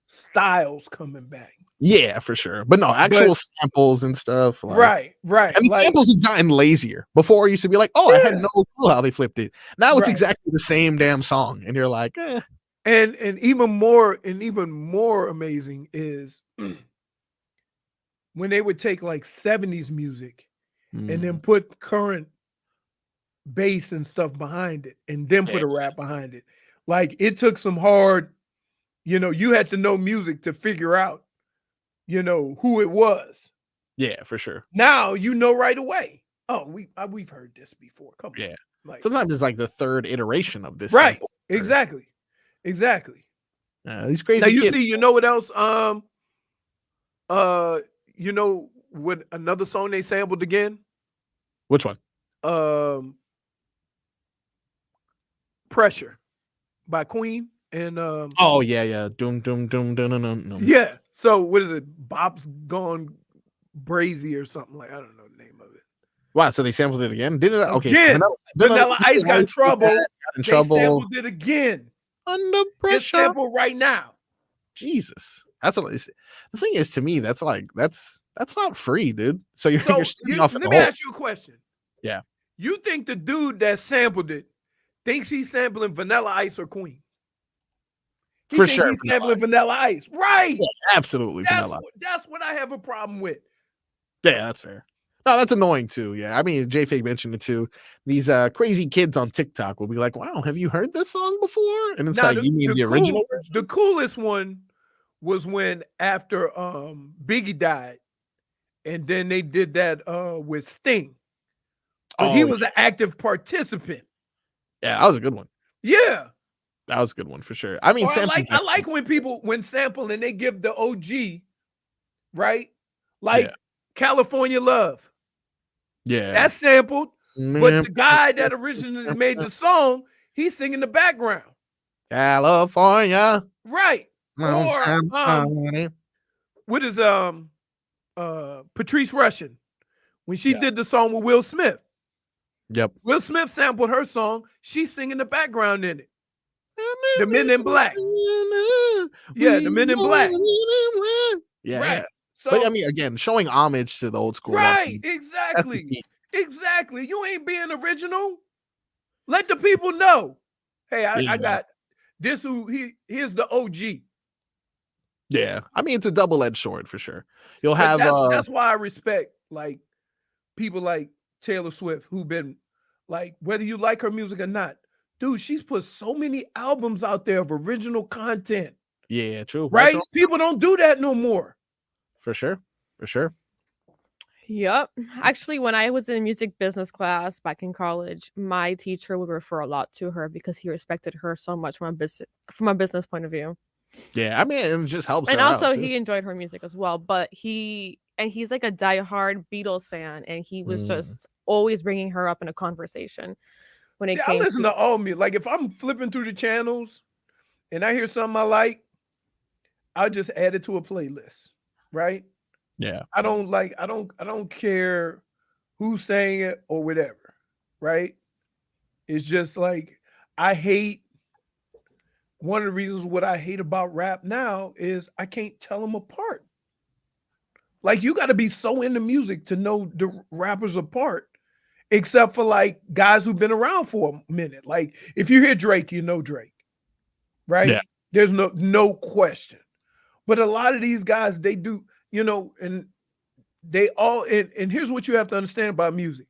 Speaker 3: styles coming back.
Speaker 1: Yeah, for sure. But no, actual samples and stuff.
Speaker 3: Right.
Speaker 1: And the samples have gotten lazier. Before, it used to be like, oh, I had no clue how they flipped it. Now it's exactly the same damn song. And you're like, eh.
Speaker 3: And even more amazing is when they would take like 70s music and then put current bass and stuff behind it and then put a rap behind it. Like it took some hard, you had to know music to figure out who it was.
Speaker 1: Yeah, for sure.
Speaker 3: Now you know right away. Oh, we've heard this before. Come on.
Speaker 1: Yeah.
Speaker 3: Like,
Speaker 1: sometimes it's like the third iteration of this.
Speaker 3: Right.
Speaker 1: Sample.
Speaker 3: Exactly.
Speaker 1: These crazy
Speaker 3: now you
Speaker 1: kids.
Speaker 3: see, you know what else? What another song they sampled again?
Speaker 1: Which one?
Speaker 3: Pressure by Queen and
Speaker 1: oh yeah. Doom doom doom doom doom.
Speaker 3: Yeah. So what is it? Bob's Gone Brazy or something like I don't know the name of it.
Speaker 1: Wow, so they sampled it again? Did it? Okay.
Speaker 3: Again,
Speaker 1: So
Speaker 3: Vanilla Ice got in trouble.
Speaker 1: Got in trouble.
Speaker 3: They sampled it again.
Speaker 1: Under
Speaker 3: pressure. It's sampled right now.
Speaker 1: Jesus. The thing is, to me, that's not free, dude. So you're starting off.
Speaker 3: Let me ask you a question.
Speaker 1: Yeah.
Speaker 3: You think the dude that sampled it thinks he's sampling Vanilla Ice or Queen?
Speaker 1: For sure.
Speaker 3: He's sampling Vanilla Ice. Right.
Speaker 1: Yeah, absolutely.
Speaker 3: That's what I have a problem with.
Speaker 1: Yeah, that's fair. No, that's annoying too. Yeah. I mean, JFig mentioned it too. These crazy kids on TikTok will be like, wow, have you heard this song before? And it's like, you mean the original version?
Speaker 3: The coolest one was when after Biggie died, and then they did that with Sting. But he was an active participant.
Speaker 1: Yeah, that was a good one.
Speaker 3: Yeah.
Speaker 1: That was a good one for sure. I mean,
Speaker 3: I like when sample and they give the OG, right? Like California Love.
Speaker 1: Yeah.
Speaker 3: That's sampled. But the guy that originally made the song, he's singing the background.
Speaker 1: California.
Speaker 3: Right. Or what is Patrice Rushen when she did the song with Will Smith.
Speaker 1: Yep.
Speaker 3: Will Smith sampled her song. She's singing the background in it. The Men in Black. Yeah, the Men in Black.
Speaker 1: Yeah.
Speaker 3: Right. So,
Speaker 1: but I mean, again, showing homage to the old school.
Speaker 3: Right. Exactly. Exactly. You ain't being original. Let the people know. Hey, I got this. Here's the OG.
Speaker 1: Yeah. I mean, it's a double-edged sword for sure. You'll have.
Speaker 3: That's why I respect like people like Taylor Swift, who've been like, whether you like her music or not, dude, she's put so many albums out there of original content.
Speaker 1: Yeah, true.
Speaker 3: Right? People don't do that no more.
Speaker 1: For sure.
Speaker 4: Yep. Actually, when I was in music business class back in college, my teacher would refer a lot to her because he respected her so much from a business point of view.
Speaker 1: Yeah, I mean, it just helps.
Speaker 4: And also, he enjoyed her music as well. But he's like a diehard Beatles fan, and he was just always bringing her up in a conversation. When it came,
Speaker 3: I listen to all music. Like if I'm flipping through the channels and I hear something I like, I'll just add it to a playlist. Right?
Speaker 1: Yeah.
Speaker 3: I don't care who's saying it or whatever. Right? It's just like one of the reasons what I hate about rap now is I can't tell them apart. Like you got to be so into music to know the rappers apart, except for like guys who've been around for a minute. Like if you hear Drake, you know Drake, right?
Speaker 1: Yeah.
Speaker 3: There's no question. But a lot of these guys, they do, and they all, and here's what you have to understand about music.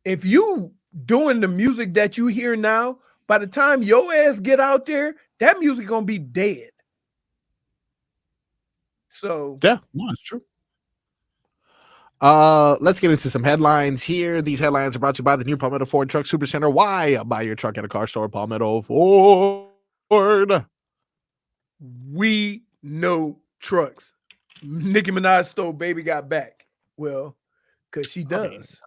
Speaker 3: If you doing the music that you hear now, by the time your ass get out there, that music gonna be dead. So
Speaker 1: yeah, no, it's true. Let's get into some headlines here. These headlines are brought to you by the new Palmetto Ford Truck Supercenter. Why buy your truck at a car store? Palmetto Ford.
Speaker 3: We know trucks. Nicki Minaj stole Baby Got Back. Well, because she does.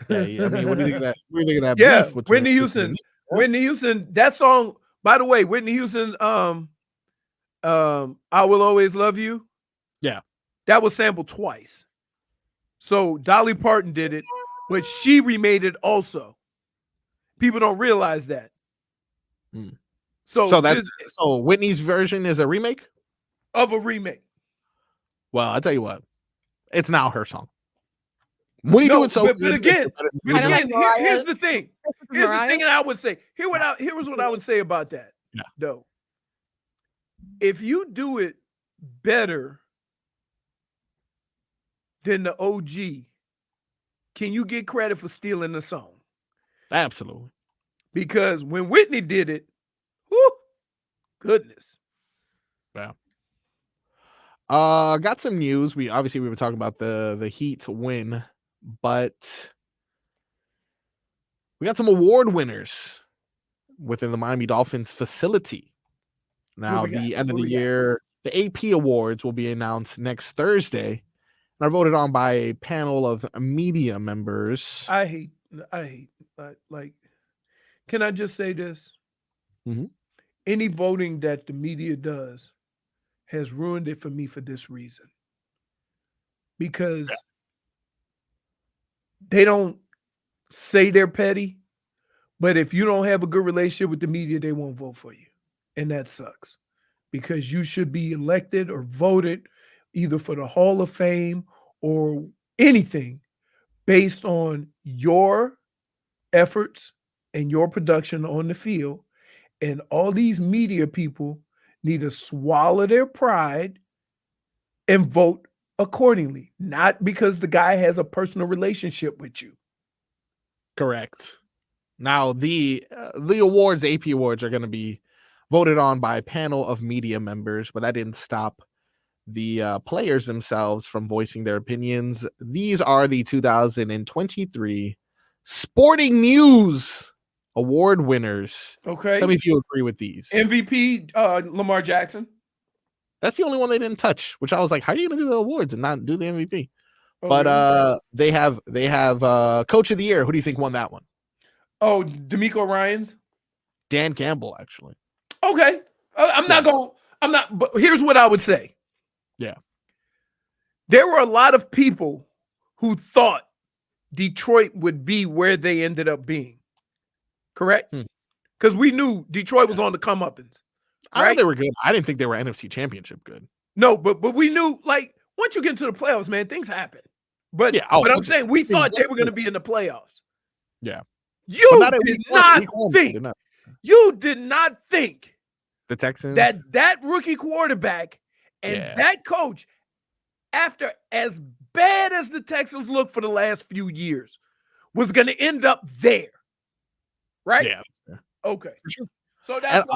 Speaker 1: Yeah, I mean, what do you think of that? What do you think of that?
Speaker 3: Yeah,
Speaker 1: beef with
Speaker 3: Whitney Houston. Whitney Houston. That song, by the way, Whitney Houston. I Will Always Love You.
Speaker 1: Yeah,
Speaker 3: that was sampled twice. So Dolly Parton did it, but she remade it also. People don't realize that.
Speaker 1: So that's so Whitney's version is a remake
Speaker 3: of a remake.
Speaker 1: Well, I tell you what, it's now her song. When you do it so
Speaker 3: but
Speaker 1: good,
Speaker 3: again,
Speaker 4: Like
Speaker 3: here's the thing. Here's the
Speaker 4: Mariah?
Speaker 3: thing, and I would say here's what I would say about that.
Speaker 1: Yeah.
Speaker 3: Though, if you do it better than the OG, can you get credit for stealing the song?
Speaker 1: Absolutely.
Speaker 3: Because when Whitney did it, whoo, goodness.
Speaker 1: Yeah. Got some news. We were talking about the Heat win, but we got some award winners within the Miami Dolphins facility. Now, the end of the year, the AP awards will be announced next Thursday and are voted on by a panel of media members.
Speaker 3: I hate like, can I just say this?
Speaker 1: Mm-hmm.
Speaker 3: Any voting that the media does has ruined it for me for this reason. Because they don't say they're petty, but if you don't have a good relationship with the media, they won't vote for you. And that sucks because you should be elected or voted either for the Hall of Fame or anything based on your efforts and your production on the field. And all these media people need to swallow their pride and vote accordingly, not because the guy has a personal relationship with you.
Speaker 1: Correct. Now, the awards, the AP awards, are going to be voted on by a panel of media members, but that didn't stop the players themselves from voicing their opinions. These are the 2023 Sporting News award winners.
Speaker 3: Okay.
Speaker 1: Tell me if you agree with these.
Speaker 3: MVP, Lamar Jackson.
Speaker 1: That's the only one they didn't touch, which I was like, how are you going to do the awards and not do the MVP? But they have Coach of the Year. Who do you think won that one?
Speaker 3: Oh, D'Amico Ryans.
Speaker 1: Dan Campbell, actually.
Speaker 3: Okay. But here's what I would say.
Speaker 1: Yeah.
Speaker 3: There were a lot of people who thought Detroit would be where they ended up being. Correct? Because we knew Detroit was on the come-uppins.
Speaker 1: I thought they were good. I didn't think they were NFC Championship good.
Speaker 3: No, but we knew, like, once you get into the playoffs, man, things happen. But but I'm saying we thought they were going to be in the playoffs.
Speaker 1: Yeah.
Speaker 3: You did not think
Speaker 1: the Texans,
Speaker 3: that rookie quarterback and that coach, after as bad as the Texans looked for the last few years, was going to end up there. Right?
Speaker 1: Yeah. That's fair.
Speaker 3: Okay. For sure. So that's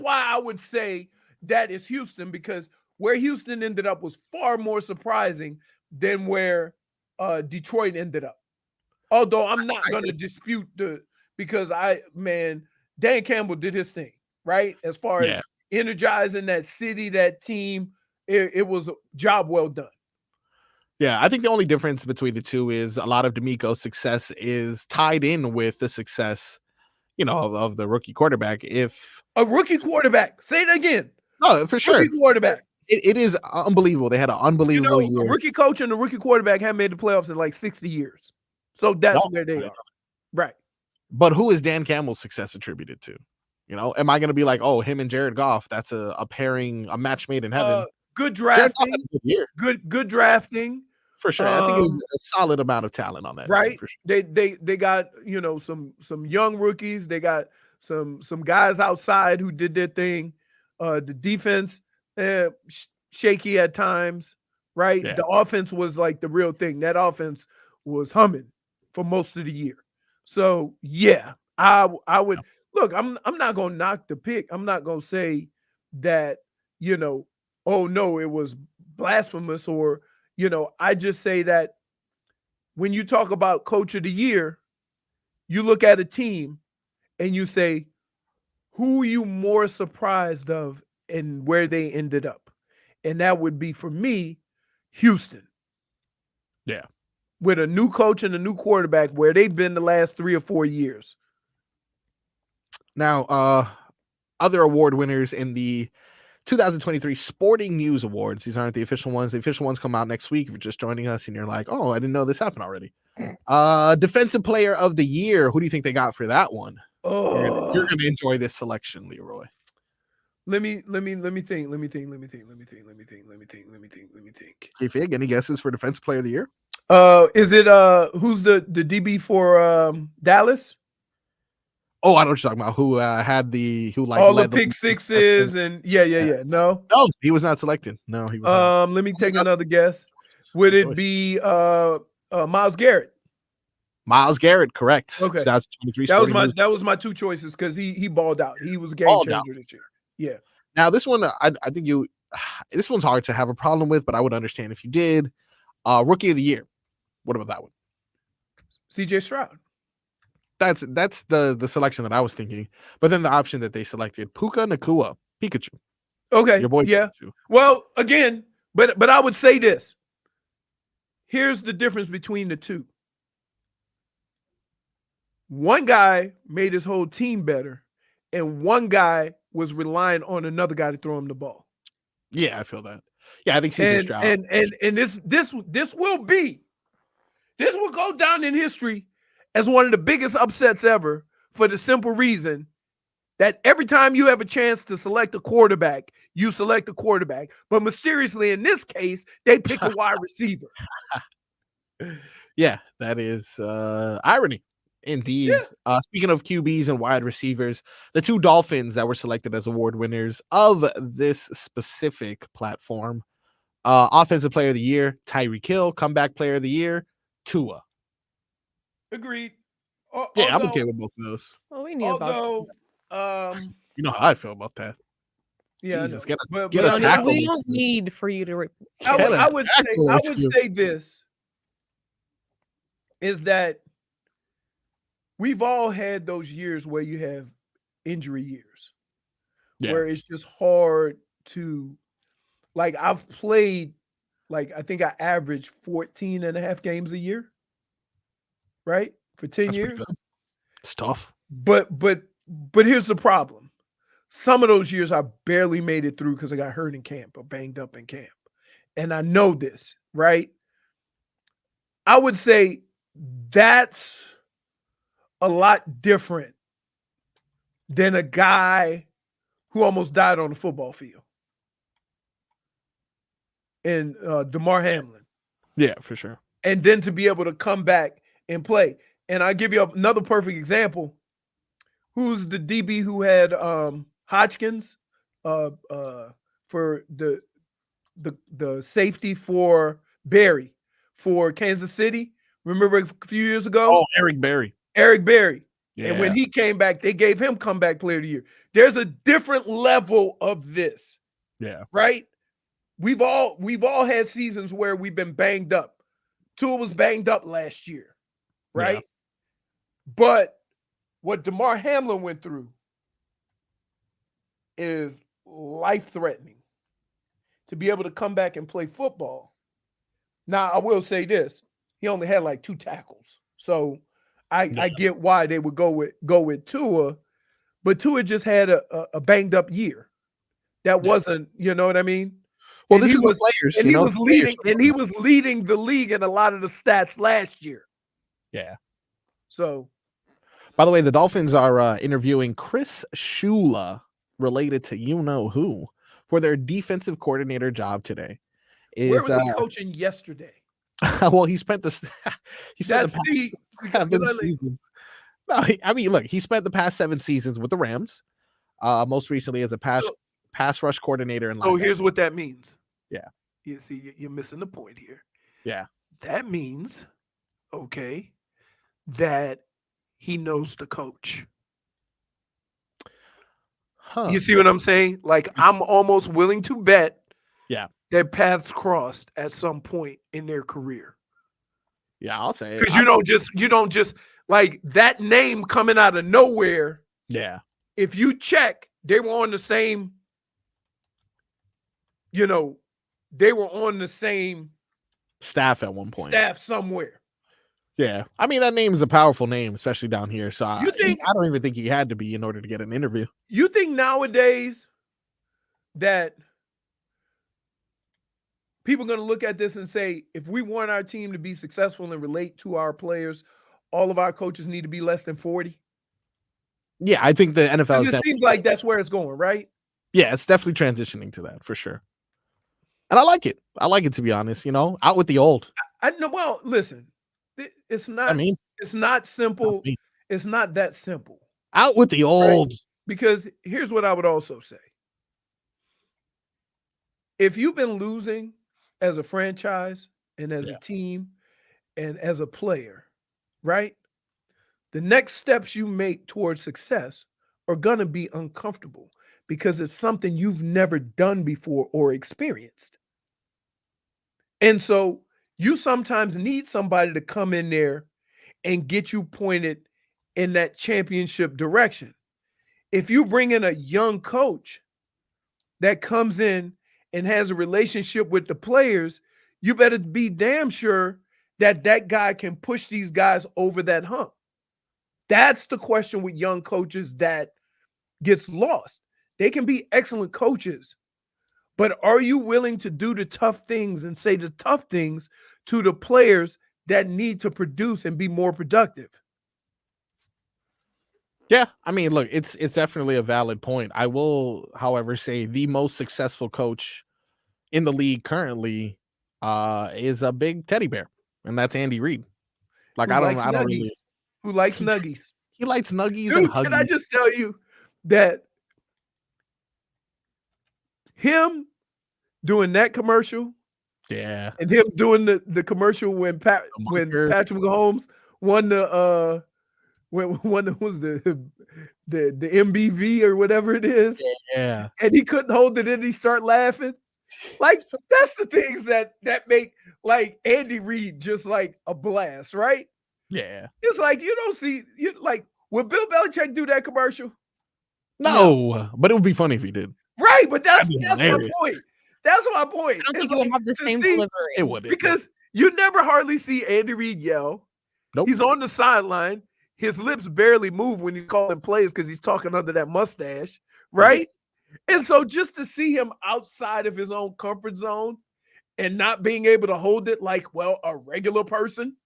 Speaker 3: why I would say that is Houston, because where Houston ended up was far more surprising than where Detroit ended up. Although I'm not going to dispute because Dan Campbell did his thing, right? As far as energizing that city, that team, it was a job well done.
Speaker 1: Yeah, I think the only difference between the two is a lot of D'Amico's success is tied in with the success, of the rookie quarterback. If
Speaker 3: a rookie quarterback, say it again.
Speaker 1: No, for sure.
Speaker 3: Rookie quarterback.
Speaker 1: It is unbelievable. They had an unbelievable year.
Speaker 3: A rookie coach and a rookie quarterback haven't made the playoffs in like 60 years. So that's where they are. Right.
Speaker 1: But who is Dan Campbell's success attributed to? Am I going to be like, oh, him and Jared Goff, that's a pairing, a match made in heaven?
Speaker 3: Good drafting. Good drafting.
Speaker 1: For sure. I think it was a solid amount of talent on that.
Speaker 3: Right.
Speaker 1: Team, for sure.
Speaker 3: They got, some young rookies. They got some guys outside who did their thing. The defense, shaky at times, right? Yeah. The offense was like the real thing. That offense was humming. for most of the year. So yeah, I would look. I'm not gonna knock the pick. I'm not gonna say that, oh no, it was blasphemous, or I just say that when you talk about coach of the year, you look at a team and you say, who are you more surprised of and where they ended up? And that would be, for me, Houston.
Speaker 1: Yeah.
Speaker 3: With a new coach and a new quarterback, where they've been the last 3 or 4 years.
Speaker 1: Now, other award winners in the 2023 Sporting News Awards. These aren't the official ones. The official ones come out next week. If you're just joining us and you're like, oh, I didn't know this happened already. Defensive Player of the Year. Who do you think they got for that one?
Speaker 3: Oh,
Speaker 1: you're gonna enjoy this selection, Leroy.
Speaker 3: Let me think.
Speaker 1: JFig, any guesses for Defensive Player of the Year?
Speaker 3: Is it who's the DB for Dallas?
Speaker 1: Oh, I know what you're talking about. Who had
Speaker 3: all the pick sixes and yeah. No,
Speaker 1: he was not selected. No, he was.
Speaker 3: Let me take another guess. Would it be Myles Garrett?
Speaker 1: Myles Garrett, correct.
Speaker 3: Okay,
Speaker 1: 2023.
Speaker 3: That was my two choices because he balled out. He was a game changer this year. Yeah.
Speaker 1: Now this one, I think this one's hard to have a problem with, but I would understand if you did. Rookie of the Year. What about that one?
Speaker 3: CJ Stroud.
Speaker 1: That's the selection that I was thinking. But then the option that they selected, Puka Nacua, Pikachu.
Speaker 3: Okay.
Speaker 1: Your boy
Speaker 3: Pikachu.
Speaker 1: Pikachu.
Speaker 3: Well, again, but I would say this. Here's the difference between the two. One guy made his whole team better, and one guy was relying on another guy to throw him the ball.
Speaker 1: Yeah, I feel that. Yeah, I think CJ Stroud.
Speaker 3: And this will go down in history as one of the biggest upsets ever, for the simple reason that every time you have a chance to select a quarterback, you select a quarterback. But mysteriously, in this case, they pick a wide receiver.
Speaker 1: Yeah, that is irony. Indeed. Yeah. Speaking of QBs and wide receivers, the two Dolphins that were selected as award winners of this specific platform, Offensive Player of the Year, Tyreek Hill, Comeback Player of the Year, Tua.
Speaker 3: Agreed.
Speaker 1: Yeah, I'm okay with both of those.
Speaker 4: Well, we knew about
Speaker 1: you know how I feel about that.
Speaker 3: Yeah,
Speaker 1: Jesus, get a
Speaker 4: we
Speaker 1: tackle.
Speaker 4: don't need for you to.
Speaker 3: I would say this is that we've all had those years where you have injury years, where it's just hard to, like, I've played, like, I think I averaged 14 and a half games a year, right? For 10 years.
Speaker 1: It's tough.
Speaker 3: But here's the problem. Some of those years I barely made it through because I got hurt in camp or banged up in camp. And I know this, right? I would say that's a lot different than a guy who almost died on the football field. And DeMar Hamlin.
Speaker 1: Yeah, for sure.
Speaker 3: And then to be able to come back and play. And I'll give you another perfect example. Who's the DB who had Hodgkins for the safety for Barry for Kansas City? Remember a few years ago?
Speaker 1: Oh, Eric Berry.
Speaker 3: Yeah. And when he came back, they gave him Comeback Player of the Year. There's a different level of this.
Speaker 1: Yeah.
Speaker 3: Right? We've all had seasons where we've been banged up. Tua was banged up last year. Right? Yeah. But what DeMar Hamlin went through is life-threatening. To be able to come back and play football. Now, I will say this. He only had like 2 tackles. So I get why they would go with Tua, but Tua just had a banged up year. That wasn't, you know what I mean?
Speaker 1: Well, this is the players.
Speaker 3: And he was leading the league in a lot of the stats last year.
Speaker 1: Yeah.
Speaker 3: So,
Speaker 1: by the way, the Dolphins are interviewing Chris Shula, related to you know who, for their defensive coordinator job today.
Speaker 3: Where was he coaching yesterday?
Speaker 1: Well, he spent the past 7 seasons. No, I mean, look, he spent the past 7 seasons with the Rams. Most recently as a pass rush coordinator.
Speaker 3: So here's what that means.
Speaker 1: Yeah.
Speaker 3: You see, you're missing the point here.
Speaker 1: Yeah.
Speaker 3: That means, okay, that he knows the coach.
Speaker 1: Huh.
Speaker 3: You see what I'm saying? Like, I'm almost willing to bet
Speaker 1: Yeah.
Speaker 3: their paths crossed at some point in their career.
Speaker 1: Yeah, I'll say it.
Speaker 3: Because you don't just like that name coming out of nowhere.
Speaker 1: Yeah.
Speaker 3: If you check, they were on the same, they were on the same
Speaker 1: Staff at one point.
Speaker 3: staff somewhere.
Speaker 1: Yeah. I mean, that name is a powerful name, especially down here. So I
Speaker 3: think-
Speaker 1: don't even think he had to be in order to get an interview.
Speaker 3: You think nowadays that people are going to look at this and say, if we want our team to be successful and relate to our players, all of our coaches need to be less than 40?
Speaker 1: Yeah, I think the NFL is
Speaker 3: It seems like that's where it's going, right?
Speaker 1: Yeah, it's definitely transitioning to that for sure. And I like it. I like it, to be honest, out with the old.
Speaker 3: I know. Well, listen, it's not, it's not simple. It's not that simple.
Speaker 1: Out with the old.
Speaker 3: Right? Because here's what I would also say. If you've been losing as a franchise and as a team and as a player, right? The next steps you make towards success are going to be uncomfortable because it's something you've never done before or experienced. And so you sometimes need somebody to come in there and get you pointed in that championship direction. If you bring in a young coach that comes in and has a relationship with the players, you better be damn sure that that guy can push these guys over that hump. That's the question with young coaches that gets lost. They can be excellent coaches, but are you willing to do the tough things and say the tough things to the players that need to produce and be more productive?
Speaker 1: Yeah, I mean, look, it's definitely a valid point. I will, however, say the most successful coach in the league currently is a big teddy bear, and that's Andy Reid. Like, I don't really.
Speaker 3: Who likes nuggies?
Speaker 1: He likes nuggies.
Speaker 3: Dude,
Speaker 1: and huggies.
Speaker 3: can I just tell you that him doing that commercial,
Speaker 1: yeah,
Speaker 3: and him doing the commercial when Patrick Mahomes won the when it was the MBV or whatever it is,
Speaker 1: yeah,
Speaker 3: and he couldn't hold it in, and he start laughing. Like, that's the things that make like Andy Reid just like a blast, right?
Speaker 1: Yeah.
Speaker 3: It's like you don't see like, would Bill Belichick do that commercial?
Speaker 1: No, but it would be funny if he did.
Speaker 3: Right, but that's
Speaker 1: That'd be
Speaker 3: my
Speaker 1: hilarious.
Speaker 3: point. That's my point.
Speaker 4: I don't think
Speaker 3: It's
Speaker 4: he would
Speaker 3: like,
Speaker 4: have the
Speaker 3: to
Speaker 4: same
Speaker 3: see-
Speaker 4: delivery.
Speaker 1: It wouldn't.
Speaker 3: because you never hardly see Andy Reid yell.
Speaker 1: Nope.
Speaker 3: He's on the sideline. His lips barely move when he's calling plays because he's talking under that mustache, right? And so just to see him outside of his own comfort zone and not being able to hold it like, well, a regular person,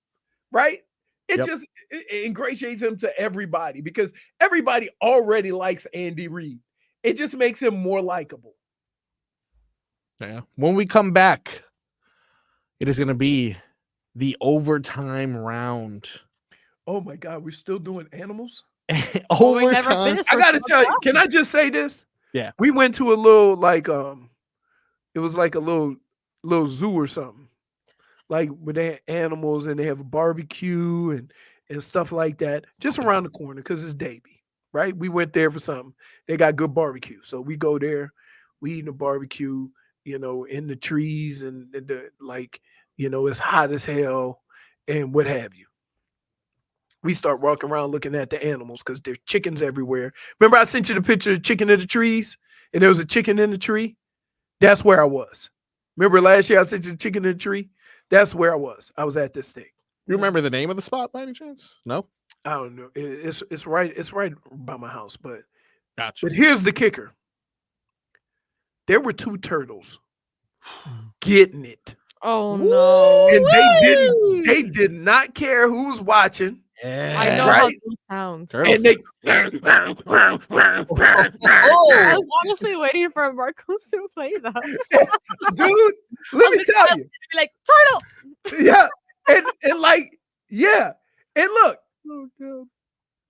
Speaker 3: right? It just it ingratiates him to everybody because everybody already likes Andy Reid. It just makes him more likable.
Speaker 1: Yeah. When we come back, it is going to be the overtime round.
Speaker 3: Oh my God, we're still doing animals?
Speaker 1: Overtime.
Speaker 3: I gotta tell you, can I just say this?
Speaker 1: Yeah.
Speaker 3: We went to a little it was like a little zoo or something. Like where they have animals and they have a barbecue and stuff like that, just around the corner because it's Davie, right? We went there for something. They got good barbecue. So we go there, we eating a barbecue, in the trees and it's hot as hell and what have you. We start walking around looking at the animals because there's chickens everywhere. Remember I sent you the picture of the chicken in the trees and there was a chicken in the tree? That's where I was. Remember last year I sent you the chicken in the tree? That's where I was. I was at this thing.
Speaker 1: You remember the name of the spot by any chance? No?
Speaker 3: I don't know. It's right by my house, but
Speaker 1: gotcha.
Speaker 3: But here's the kicker. There were two turtles getting it.
Speaker 4: Oh no.
Speaker 3: And they did not care who was watching.
Speaker 1: Yeah.
Speaker 4: I know how those sound.
Speaker 3: And they
Speaker 4: I was honestly waiting for Marcos to play that.
Speaker 3: Dude, let me tell you.
Speaker 4: Be like, turtle.
Speaker 3: Yeah. And like, yeah. And look,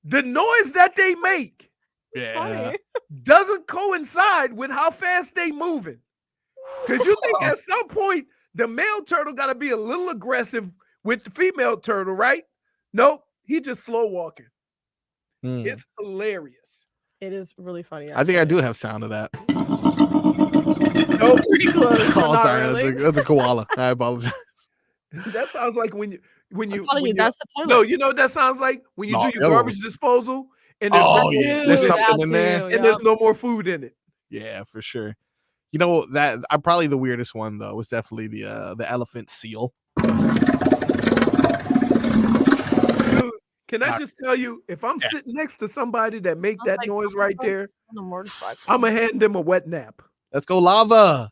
Speaker 3: the noise that they make doesn't coincide with how fast they moving. Because you think at some point the male turtle got to be a little aggressive with the female turtle, right? Nope. He just slow walking.
Speaker 1: Hmm.
Speaker 3: It's hilarious.
Speaker 4: It is really funny.
Speaker 1: I think I
Speaker 4: actually.
Speaker 1: do have sound of that.
Speaker 3: Nope.
Speaker 4: Pretty close. but
Speaker 1: Oh,
Speaker 4: not
Speaker 1: sorry.
Speaker 4: really.
Speaker 1: That's a koala. I apologize.
Speaker 3: That sounds like when you
Speaker 4: I'm telling you,
Speaker 3: when
Speaker 4: that's the toilet.
Speaker 3: no, you know what that sounds like when you
Speaker 1: No,
Speaker 3: do your
Speaker 1: the other
Speaker 3: garbage disposal and there's
Speaker 1: Oh,
Speaker 3: no more
Speaker 1: yeah.
Speaker 3: food
Speaker 1: There's
Speaker 3: in it,
Speaker 1: something in there.
Speaker 3: and there's no more food in it.
Speaker 1: Yeah, for sure. You know that I'm probably the weirdest one though was definitely the elephant seal.
Speaker 3: Dude, can I
Speaker 1: Not-
Speaker 3: just tell you, if I'm sitting next to somebody that make
Speaker 4: Sounds
Speaker 3: that
Speaker 4: like
Speaker 3: noise right
Speaker 4: Butler
Speaker 3: there,
Speaker 4: on a motorcycle.
Speaker 3: I'm gonna hand them a wet nap.
Speaker 1: Let's go lava.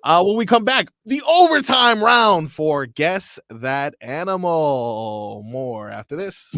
Speaker 1: When we come back, the overtime round for Guess That Animal. More after this.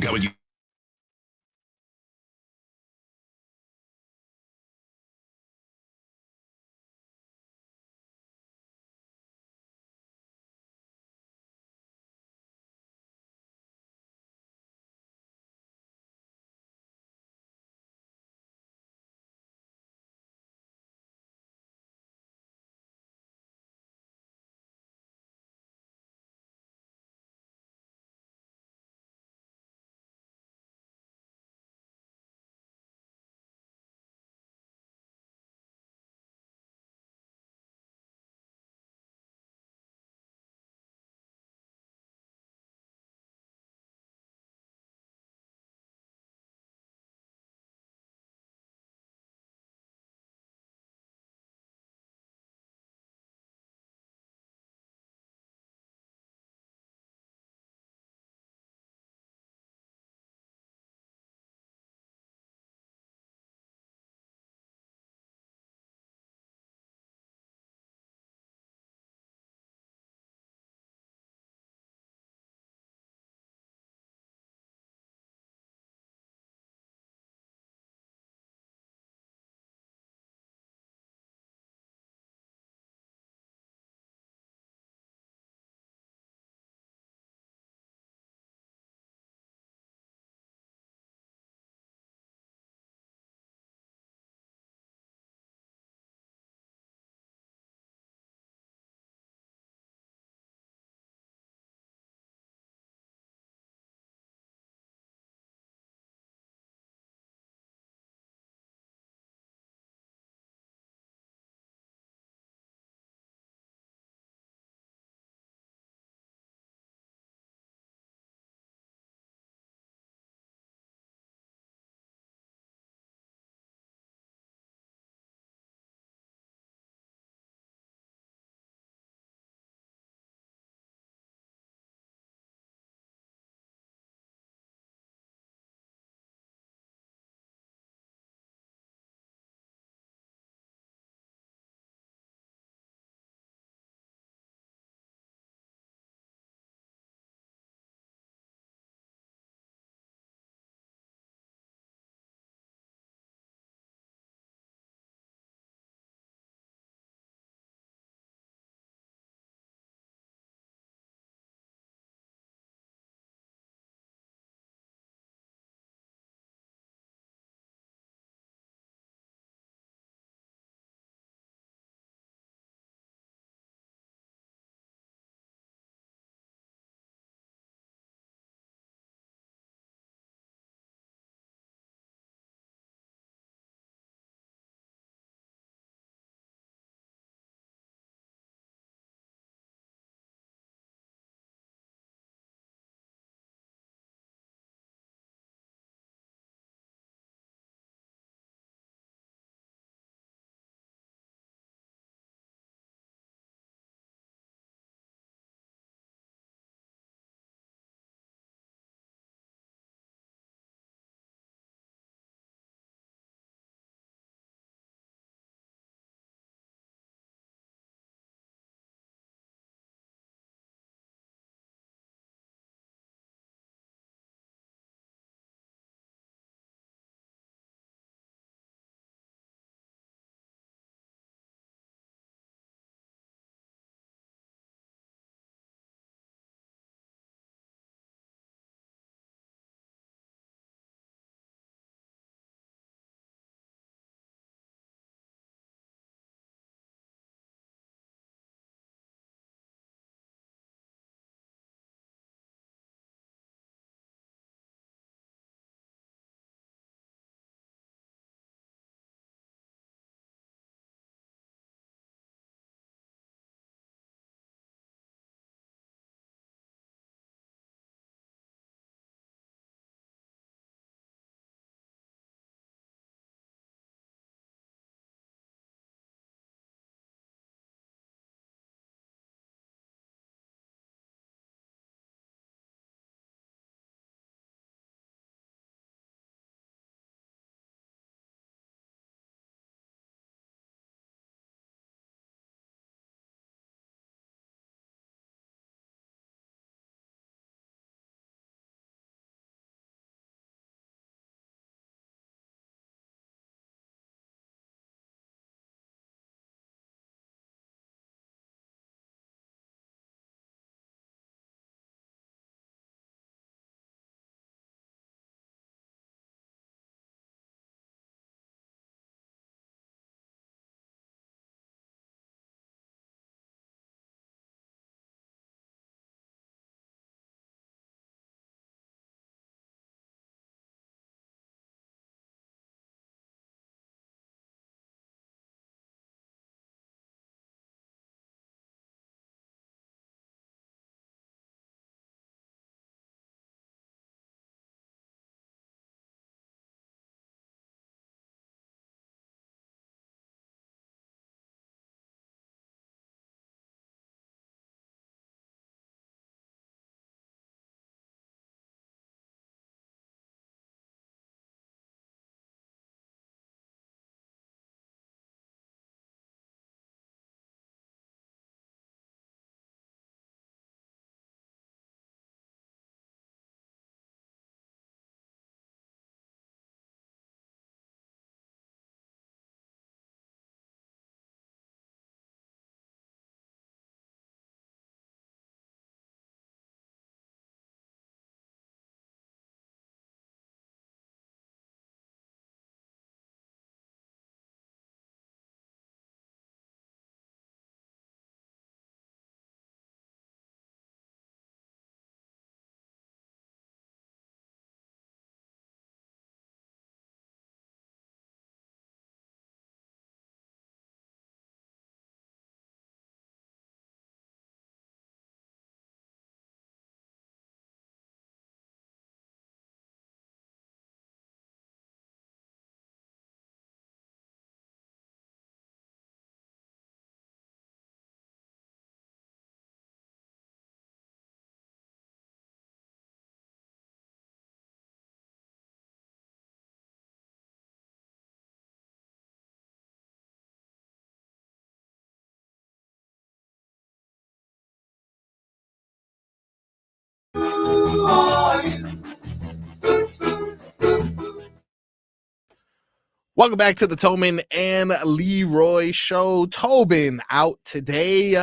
Speaker 1: Welcome back to the Tobin and Leroy show. Tobin out today.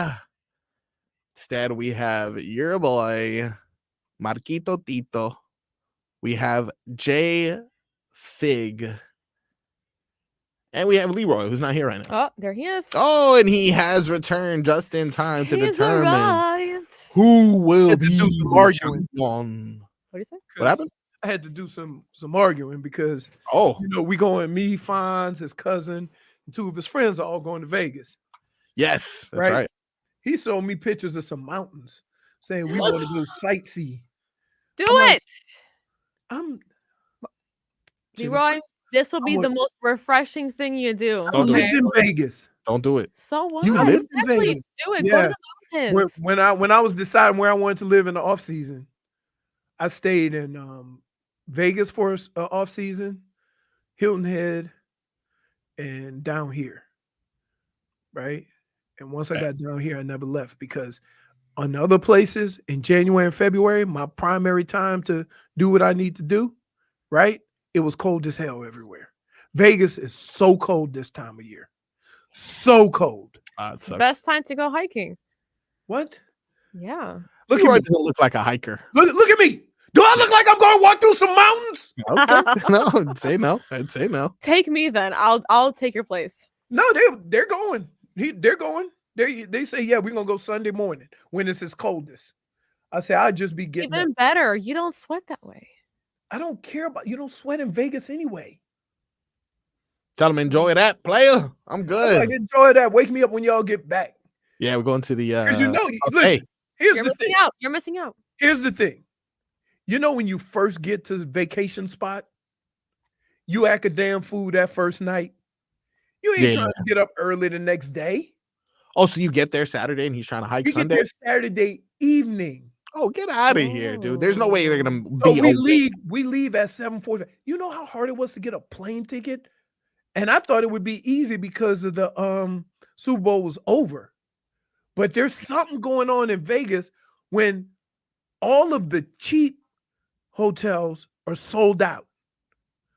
Speaker 1: Instead, we have your boy, Marquito Tito. We have JFig. And we have Leroy, who's not here right now.
Speaker 4: Oh, there he is.
Speaker 1: Oh, and he has returned just in time to
Speaker 4: He's
Speaker 1: determine
Speaker 4: arrived.
Speaker 1: who will be
Speaker 3: do some arguing.
Speaker 1: on.
Speaker 4: What do you say?
Speaker 1: What happened?
Speaker 3: I had to do some arguing because we going, me, Fonz, his cousin, and two of his friends are all going to Vegas.
Speaker 1: Yes, that's right.
Speaker 3: He showed me pictures of some mountains saying we want to go sightsee.
Speaker 4: Do it.
Speaker 3: I'm
Speaker 4: Leroy, this will be the most refreshing thing you do.
Speaker 3: I lived in Vegas.
Speaker 1: Don't do it.
Speaker 4: So what?
Speaker 3: You lived in
Speaker 4: Exactly.
Speaker 3: Vegas.
Speaker 4: Do it. Go
Speaker 3: Yeah.
Speaker 4: to the mountains.
Speaker 3: When I was deciding where I wanted to live in the off season, I stayed in Vegas for off season, Hilton Head, and down here. Right. And once I got down here, I never left because on other places in January and February, my primary time to do what I need to do, right? It was cold as hell everywhere. Vegas is so cold this time of year. So cold.
Speaker 1: It sucks.
Speaker 4: Best time to go hiking.
Speaker 3: What?
Speaker 4: Yeah.
Speaker 3: Look
Speaker 1: Leroy
Speaker 3: at me.
Speaker 1: doesn't look like a hiker.
Speaker 3: Look at me. Do I look like I'm going to walk through some mountains?
Speaker 1: Okay. No, I'd say no. I'd say no.
Speaker 4: Take me then. I'll take your place.
Speaker 3: No, they're going. They're going. They say, yeah, we're gonna go Sunday morning when it's its coldest. I say I'll just be getting
Speaker 4: Even
Speaker 3: up.
Speaker 4: better. You don't sweat that way.
Speaker 3: I don't care about you don't sweat in Vegas anyway.
Speaker 1: Tell them enjoy that, player. I'm good.
Speaker 3: Like, enjoy that. Wake me up when y'all get back.
Speaker 1: Yeah, we're going to the
Speaker 3: Because listen,
Speaker 1: okay.
Speaker 3: here's
Speaker 4: You're
Speaker 3: the
Speaker 4: missing
Speaker 3: thing.
Speaker 4: out. You're missing out.
Speaker 3: Here's the thing. You know when you first get to the vacation spot, you act a damn fool that first night. You ain't trying to get up early the next day.
Speaker 1: Oh, so you get there Saturday and he's trying to hike
Speaker 3: You
Speaker 1: Sunday?
Speaker 3: get there Saturday evening.
Speaker 1: Oh, get out of here, dude. There's no way they're gonna
Speaker 3: So
Speaker 1: be
Speaker 3: we leave at 7:40. You know how hard it was to get a plane ticket? And I thought it would be easy because of the Super Bowl was over. But there's something going on in Vegas when all of the cheap hotels are sold out.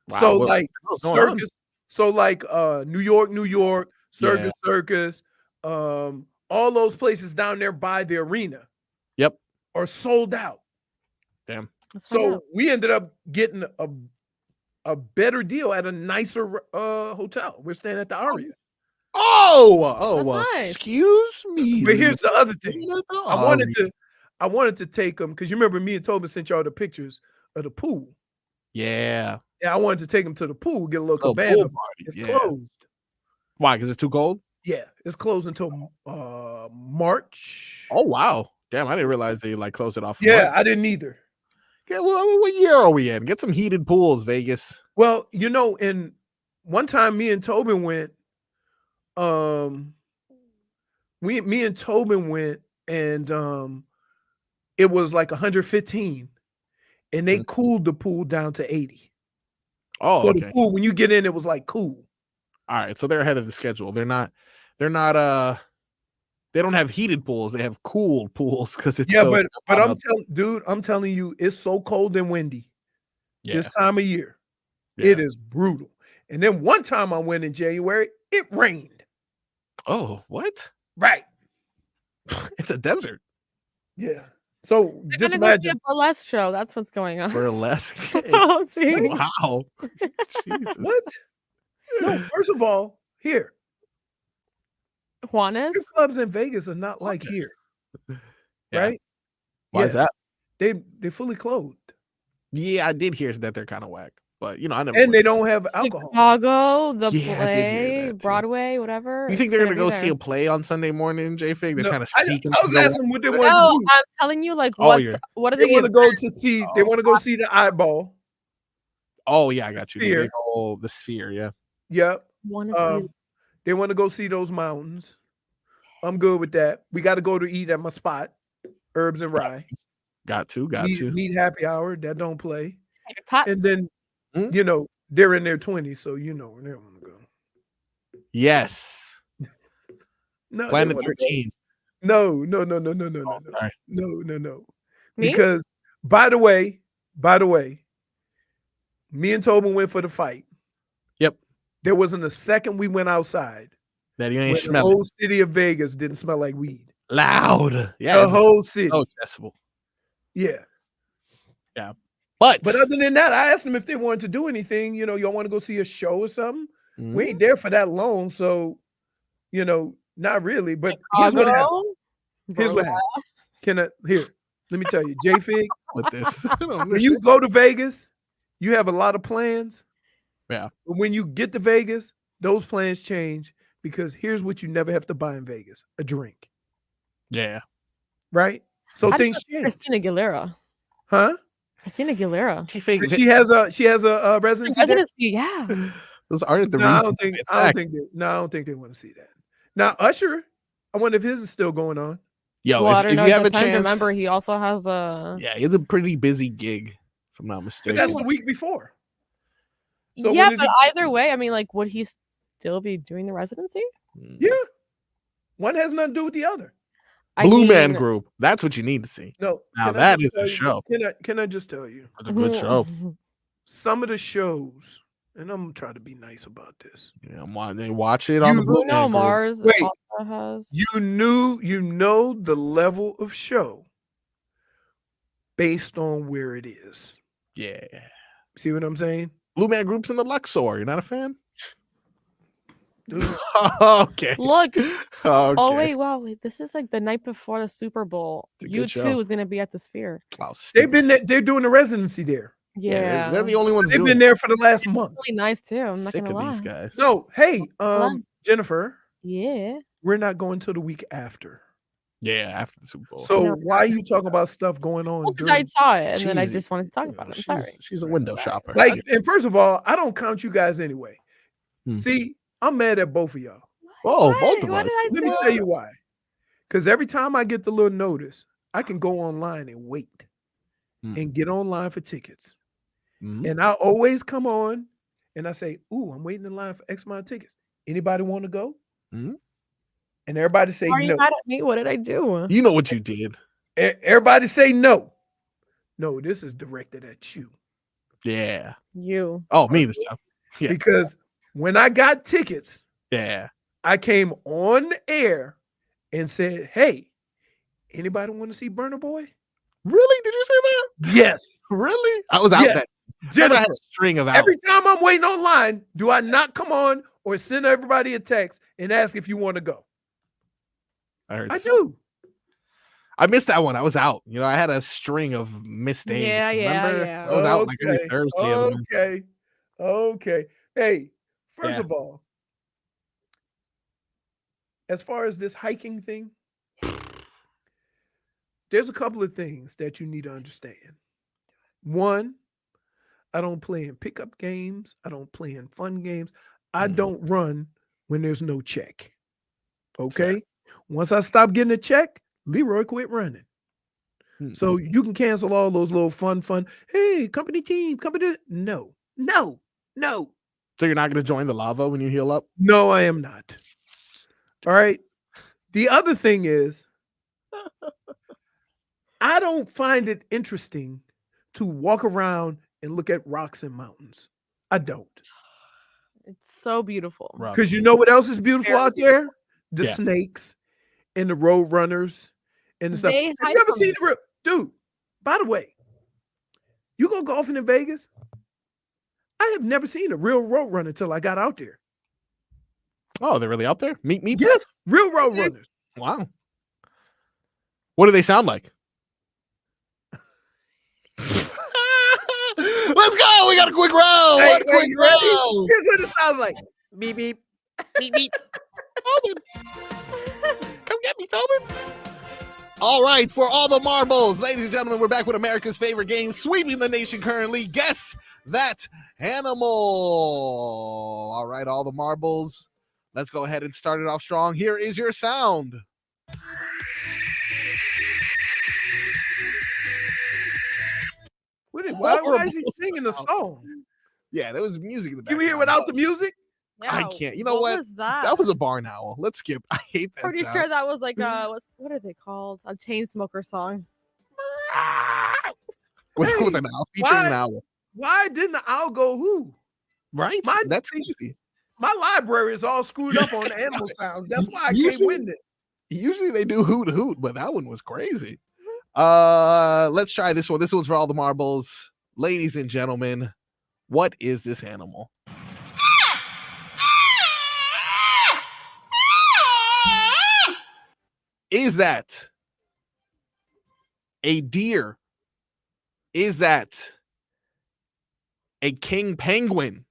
Speaker 1: Wow,
Speaker 3: So
Speaker 1: what
Speaker 3: like
Speaker 1: the hell's going on?
Speaker 3: Circus, so like New York, Circus, all those places down there by the arena.
Speaker 1: Yep.
Speaker 3: Are sold out.
Speaker 1: Damn.
Speaker 3: So we ended up getting a better deal at a nicer hotel. We're staying at the Aria.
Speaker 4: Nice.
Speaker 1: Excuse me.
Speaker 3: But here's the other thing.
Speaker 1: Aria.
Speaker 3: I wanted to take them because you remember me and Tobin sent y'all the pictures of the pool.
Speaker 1: Yeah.
Speaker 3: Yeah, I wanted to take them to the pool, get a little
Speaker 1: Oh,
Speaker 3: cabana.
Speaker 1: pool party,
Speaker 3: It's
Speaker 1: yeah.
Speaker 3: closed.
Speaker 1: Why? Because it's too cold?
Speaker 3: Yeah, it's closed until March.
Speaker 1: Oh wow. Damn, I didn't realize they like closed it off.
Speaker 3: Yeah, I didn't either.
Speaker 1: Yeah, well, what year are we in? Get some heated pools, Vegas.
Speaker 3: Well, you know, in one time me and Tobin went, me and Tobin went, and it was like 115, and they cooled the pool down to 80.
Speaker 1: Oh,
Speaker 3: So
Speaker 1: okay.
Speaker 3: the pool, when you get in, it was like cool.
Speaker 1: All right, so they're ahead of the schedule. They don't have heated pools. They have cooled pools because it's
Speaker 3: Yeah,
Speaker 1: so
Speaker 3: but I'm telling you, it's so cold and windy this time of year. It is brutal. And then one time I went in January, it rained.
Speaker 1: Oh, what?
Speaker 3: Right.
Speaker 1: It's a desert.
Speaker 3: Yeah. So
Speaker 4: They're
Speaker 3: just
Speaker 4: gonna go see a
Speaker 3: imagine.
Speaker 4: burlesque show. That's what's going on.
Speaker 1: Burlesque.
Speaker 4: That's all I'm seeing.
Speaker 1: Wow. Jesus.
Speaker 3: What? No, first of all, here.
Speaker 4: Juanes?
Speaker 3: Your clubs in Vegas are not like here.
Speaker 1: Yeah.
Speaker 3: Right?
Speaker 1: Why is that?
Speaker 3: They're fully clothed.
Speaker 1: Yeah, I did hear that they're kind of whack, but you know, I never.
Speaker 3: And they don't have alcohol.
Speaker 4: Chicago, the
Speaker 1: Yeah, I did hear
Speaker 4: play,
Speaker 1: that, too.
Speaker 4: Broadway, whatever.
Speaker 1: You think
Speaker 4: it's
Speaker 1: they're gonna
Speaker 4: be
Speaker 1: go
Speaker 4: there.
Speaker 1: see a play on Sunday morning, JFig? They're
Speaker 3: No,
Speaker 1: trying to
Speaker 3: I
Speaker 1: sneak.
Speaker 3: was asking what they want
Speaker 4: No,
Speaker 3: to do.
Speaker 4: I'm telling you, like,
Speaker 1: Oh,
Speaker 4: what are
Speaker 3: They
Speaker 4: the
Speaker 3: want to go to see. They want to go see the eyeball.
Speaker 1: Oh yeah, I got you.
Speaker 3: Sphere.
Speaker 1: The sphere, yeah.
Speaker 3: Yep.
Speaker 4: Want to see?
Speaker 3: They want to go see those mountains. I'm good with that. We got to go to eat at my spot, Herbs and Rye.
Speaker 1: Got to.
Speaker 3: Meet happy hour. That don't play.
Speaker 4: Tots.
Speaker 3: And then, you know, they're in their 20s, so you know they want to go.
Speaker 1: Yes.
Speaker 3: No, they
Speaker 1: Planet
Speaker 3: wanna go.
Speaker 1: 13.
Speaker 3: No.
Speaker 1: Sorry.
Speaker 3: No.
Speaker 4: Me?
Speaker 3: Because by the way, me and Tobin went for the fight.
Speaker 1: Yep.
Speaker 3: there wasn't a second we went outside
Speaker 1: that you
Speaker 3: when
Speaker 1: ain't
Speaker 3: the
Speaker 1: smelling.
Speaker 3: whole city of Vegas didn't smell like weed.
Speaker 1: Loud. Yeah.
Speaker 3: The whole city.
Speaker 1: So accessible.
Speaker 3: Yeah.
Speaker 1: Yeah. But
Speaker 3: other than that, I asked them if they wanted to do anything. You know, y'all want to go see a show or something? We ain't there for that long, so you know, not really. But here's what happened. Here's what happened. Let me tell you, JFig,
Speaker 1: with this.
Speaker 3: When you go to Vegas, you have a lot of plans.
Speaker 1: Yeah.
Speaker 3: But when you get to Vegas, those plans change because here's what you never have to buy in Vegas: a drink.
Speaker 1: Yeah.
Speaker 3: Right? So
Speaker 4: How
Speaker 3: things
Speaker 4: about
Speaker 3: change.
Speaker 4: Christina Aguilera.
Speaker 3: Huh?
Speaker 4: Christina Aguilera.
Speaker 3: She has a residency.
Speaker 4: Residency, yeah.
Speaker 1: Those aren't the
Speaker 3: No, I
Speaker 1: reasons.
Speaker 3: don't think they want to see that. Now, Usher, I wonder if his is still going on.
Speaker 1: Yo,
Speaker 4: Well, I
Speaker 1: if
Speaker 4: don't know.
Speaker 1: you have a
Speaker 4: Depends.
Speaker 1: chance,
Speaker 4: Remember, he also has a.
Speaker 1: yeah, he has a pretty busy gig, if I'm not
Speaker 3: But
Speaker 1: mistaken.
Speaker 3: that's the week before. So
Speaker 4: yeah,
Speaker 3: when is
Speaker 4: but
Speaker 3: he-
Speaker 4: either way, I mean, like, would he still be doing the residency?
Speaker 3: Yeah. One has nothing to do with the other.
Speaker 1: Blue Man Group. That's what you need to see.
Speaker 3: No.
Speaker 1: Now
Speaker 3: can I
Speaker 1: that
Speaker 3: just
Speaker 1: is a
Speaker 3: tell you-
Speaker 1: show.
Speaker 3: Can I just tell you?
Speaker 1: It's a good show.
Speaker 3: Some of the shows, and I'm trying to be nice about this.
Speaker 1: Yeah, they watch it on the Blue
Speaker 4: Bruno
Speaker 1: Man
Speaker 4: Mars
Speaker 3: Wait.
Speaker 4: also has.
Speaker 3: You know the level of show based on where it is.
Speaker 1: Yeah.
Speaker 3: See what I'm saying?
Speaker 1: Blue Man Group's in the Luxor. You're not a fan?
Speaker 3: Dude.
Speaker 1: Okay.
Speaker 4: Look.
Speaker 1: Okay.
Speaker 4: Oh wait, wow, wait. This is like the night before the Super Bowl.
Speaker 1: It's a good
Speaker 4: U2
Speaker 1: show.
Speaker 4: is gonna be at the Sphere.
Speaker 1: Oh,
Speaker 3: They're doing the residency there.
Speaker 4: Yeah,
Speaker 1: they're the only ones
Speaker 3: They've
Speaker 1: doing
Speaker 3: been there for the last month.
Speaker 4: really nice too. I'm not
Speaker 1: Sick
Speaker 4: gonna
Speaker 1: of
Speaker 4: lie.
Speaker 1: these guys.
Speaker 3: No, hey,
Speaker 4: Hold
Speaker 3: Jennifer,
Speaker 4: Yeah.
Speaker 3: we're not going till the week after.
Speaker 1: Yeah, after the Super Bowl.
Speaker 3: So
Speaker 4: No.
Speaker 3: why are you talking about stuff going on?
Speaker 4: Because I saw it and then I
Speaker 1: She's-
Speaker 4: just wanted to talk about it. I'm sorry.
Speaker 1: She's a window shopper.
Speaker 3: Like, and first of all, I don't count you guys anyway.
Speaker 1: Hmm.
Speaker 3: See, I'm mad at both of y'all.
Speaker 1: Oh, both of
Speaker 4: What
Speaker 1: us.
Speaker 4: did I
Speaker 3: Let me
Speaker 4: do?
Speaker 3: tell you why. Because every time I get the little notice, I can go online and wait and get online for tickets. And I always come on and I say, ooh, I'm waiting in line for X amount of tickets. Anybody want to go? And everybody say
Speaker 4: Are you
Speaker 3: no.
Speaker 4: mad at me? What did I do?
Speaker 1: You know what you did.
Speaker 3: Everybody say no. No, this is directed at you.
Speaker 1: Yeah.
Speaker 4: You.
Speaker 1: Oh, me this time. Yeah.
Speaker 3: Because when I got tickets,
Speaker 1: Yeah.
Speaker 3: I came on the air and said, hey, anybody want to see Burner Boy?
Speaker 1: Really? Did you say that?
Speaker 3: Yes.
Speaker 1: Really? I was out
Speaker 3: Yes.
Speaker 1: that.
Speaker 3: Jennifer,
Speaker 1: I had a string of out.
Speaker 3: every time I'm waiting online, do I not come on or send everybody a text and ask if you want to go? I do.
Speaker 1: I missed that one. I was out. You know, I had a string of missed days.
Speaker 4: Yeah,
Speaker 1: Remember?
Speaker 4: yeah.
Speaker 1: I was out like every Thursday. of the month.
Speaker 3: Okay. Hey, first
Speaker 1: Yeah.
Speaker 3: of all, as far as this hiking thing, there's a couple of things that you need to understand. One, I don't play in pickup games. I don't play in fun games. I don't run when there's no check. Okay. Once I stop getting a check, Leroy quit running. So you can cancel all those little fun. Hey, company team, No.
Speaker 1: So you're not going to join the lava when you heal up?
Speaker 3: No, I am not. All right. The other thing is, I don't find it interesting to walk around and look at rocks and mountains. I don't.
Speaker 4: It's so beautiful.
Speaker 3: Because you know what else is beautiful out there? The
Speaker 1: Yeah.
Speaker 3: snakes and the road runners and the stuff.
Speaker 4: They
Speaker 3: Have
Speaker 4: hide
Speaker 3: you ever
Speaker 4: from
Speaker 3: seen
Speaker 4: it.
Speaker 3: the real dude? By the way, you go golfing in Vegas? I have never seen a real road runner until I got out there.
Speaker 1: Oh, they're really out there? Meet.
Speaker 3: Yes, real road runners.
Speaker 1: Wow. What do they sound like? Let's go. We got a quick round.
Speaker 3: Hey,
Speaker 1: What a
Speaker 3: hey,
Speaker 1: quick
Speaker 3: you ready?
Speaker 1: round.
Speaker 3: Here's what it sounds like. Beep beep.
Speaker 1: Beep, beep. Tobin. Come get me, Tobin. All right, for all the marbles, ladies and gentlemen, we're back with America's favorite game, sweeping the nation currently. Guess that animal. All right, all the marbles. Let's go ahead and start it off strong. Here is your sound.
Speaker 3: Why is he singing the song?
Speaker 1: Yeah, there was music in the
Speaker 3: You
Speaker 1: background.
Speaker 3: hear without the music?
Speaker 1: I can't. You know what?
Speaker 4: Was that?
Speaker 1: That was a barn owl. Let's skip. I hate that
Speaker 4: Pretty
Speaker 1: sound.
Speaker 4: sure that was like what are they called? A chain smoker song.
Speaker 1: With an owl, featuring an owl.
Speaker 3: Why didn't the owl go who?
Speaker 1: Right?
Speaker 3: My
Speaker 1: That's
Speaker 3: thing-
Speaker 1: crazy.
Speaker 3: My library is all screwed up on animal sounds. That's why I can't win this.
Speaker 1: Usually they do hoot hoot, but that one was crazy. Let's try this one. This one's for all the marbles. Ladies and gentlemen, what is this animal? Is that a deer? Is that a king penguin?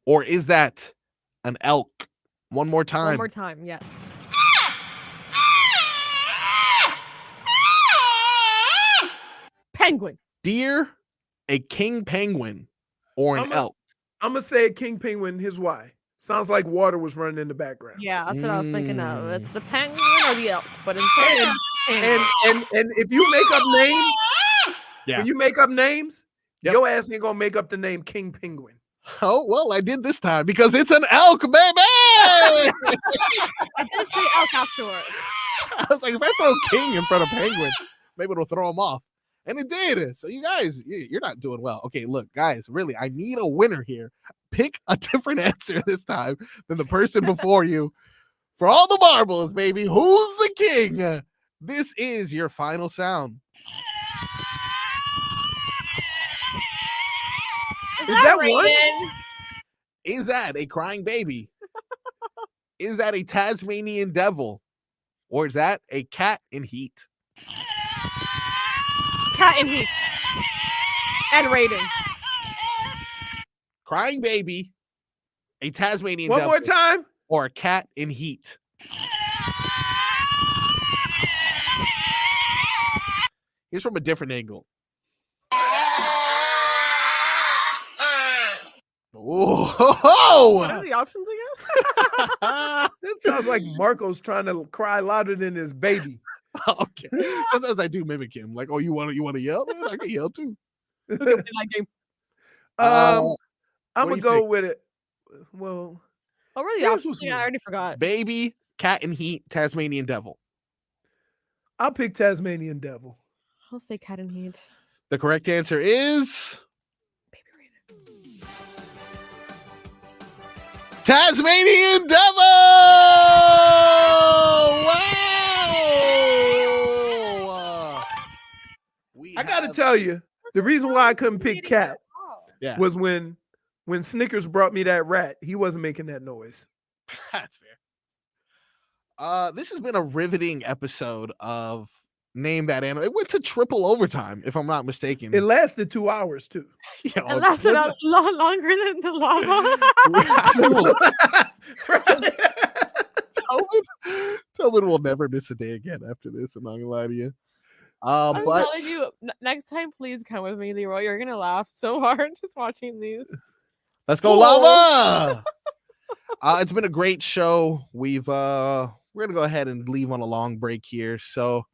Speaker 1: Or is that an elk? One more time.
Speaker 4: One more time, yes. Penguin.
Speaker 1: Deer, a king penguin, or an elk?
Speaker 3: I'm going to say a king penguin. Here's why. Sounds like water was running in the background.
Speaker 4: Yeah, that's what I was thinking of. It's the penguin or the elk, but in
Speaker 3: and if you make up names, when you make up names, your ass ain't gonna make up the name King Penguin.
Speaker 1: Oh well, I did this time because it's an elk, baby.
Speaker 4: I did say elk afterwards.
Speaker 1: I was like, if I throw king in front of penguin, maybe it'll throw him off. And it did. So you guys, you're not doing well. Okay, look, guys, really, I need a winner here. Pick a different answer this time than the person before you. For all the marbles, baby, who's the king? This is your final sound.
Speaker 4: Is that one?
Speaker 1: Is that a crying baby? Is that a Tasmanian devil? Or is that a cat in heat?
Speaker 4: Cat in heat. And Raiden.
Speaker 1: Crying baby, a Tasmanian
Speaker 3: One
Speaker 1: devil.
Speaker 3: more time.
Speaker 1: Or a cat in heat. Here's from a different angle.
Speaker 3: Oh,
Speaker 4: what are the options again?
Speaker 3: This sounds like Marco's trying to cry louder than his baby.
Speaker 1: Okay. Sometimes I do mimic him. Like, oh, you want to yell? Man, I can yell too.
Speaker 3: I'm gonna go with it. Well,
Speaker 4: what were the options? Yeah, I already forgot.
Speaker 1: Baby, cat in heat, Tasmanian devil.
Speaker 3: I'll pick Tasmanian devil.
Speaker 4: I'll say cat in heat.
Speaker 1: The correct answer is Tasmanian devil. Wow.
Speaker 3: I gotta tell you, the reason why I couldn't pick cat was when Snickers brought me that rat, he wasn't making that noise.
Speaker 1: That's fair. This has been a riveting episode of Name That Animal. It went to triple overtime, if I'm not mistaken.
Speaker 3: It lasted 2 hours too.
Speaker 4: It lasted a lot longer than the lava.
Speaker 1: Tobin will never miss a day again after this. I'm not gonna lie to you.
Speaker 4: I'm
Speaker 1: But
Speaker 4: telling you, next time, please come with me, Leroy. You're gonna laugh so hard just watching these.
Speaker 1: let's go, lava. It's been a great show. We're gonna go ahead and leave on a long break here. So,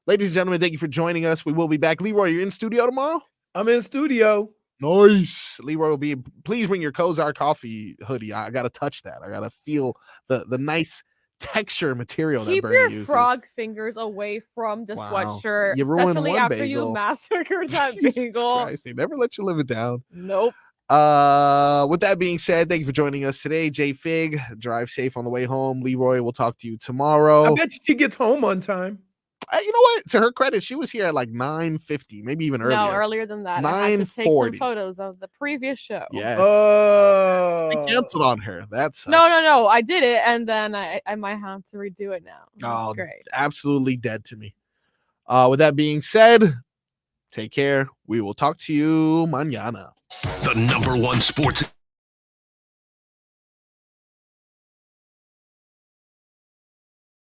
Speaker 1: ladies and gentlemen, thank you for joining us. We will be back. Leroy, you're in studio tomorrow?
Speaker 3: I'm in studio.
Speaker 1: Nice. Leroy will be. Please bring your Kozar coffee hoodie. I gotta touch that. I gotta feel the nice texture material
Speaker 4: Keep
Speaker 1: that Bernie
Speaker 4: your
Speaker 1: uses.
Speaker 4: frog fingers away from the
Speaker 1: Wow.
Speaker 4: sweatshirt,
Speaker 1: You ruined
Speaker 4: especially
Speaker 1: one
Speaker 4: after
Speaker 1: bagel.
Speaker 4: you massacred that
Speaker 1: Jesus
Speaker 4: bagel.
Speaker 1: Christ, they never let you live it down.
Speaker 4: Nope.
Speaker 1: With that being said, thank you for joining us today. JFig, drive safe on the way home. Leroy, we'll talk to you tomorrow.
Speaker 3: I bet you she gets home on time.
Speaker 1: You know what? To her credit, she was here at like 9:50, maybe even earlier.
Speaker 4: No, earlier than that. I had to take some
Speaker 1: 9:40.
Speaker 4: photos of the previous show.
Speaker 1: Yes.
Speaker 3: Oh.
Speaker 1: I canceled on her. That's
Speaker 4: No. I did it, and then I might have to redo it now. That's great.
Speaker 1: absolutely dead to me. With that being said, take care. We will talk to you mañana.
Speaker 19: The #1 sports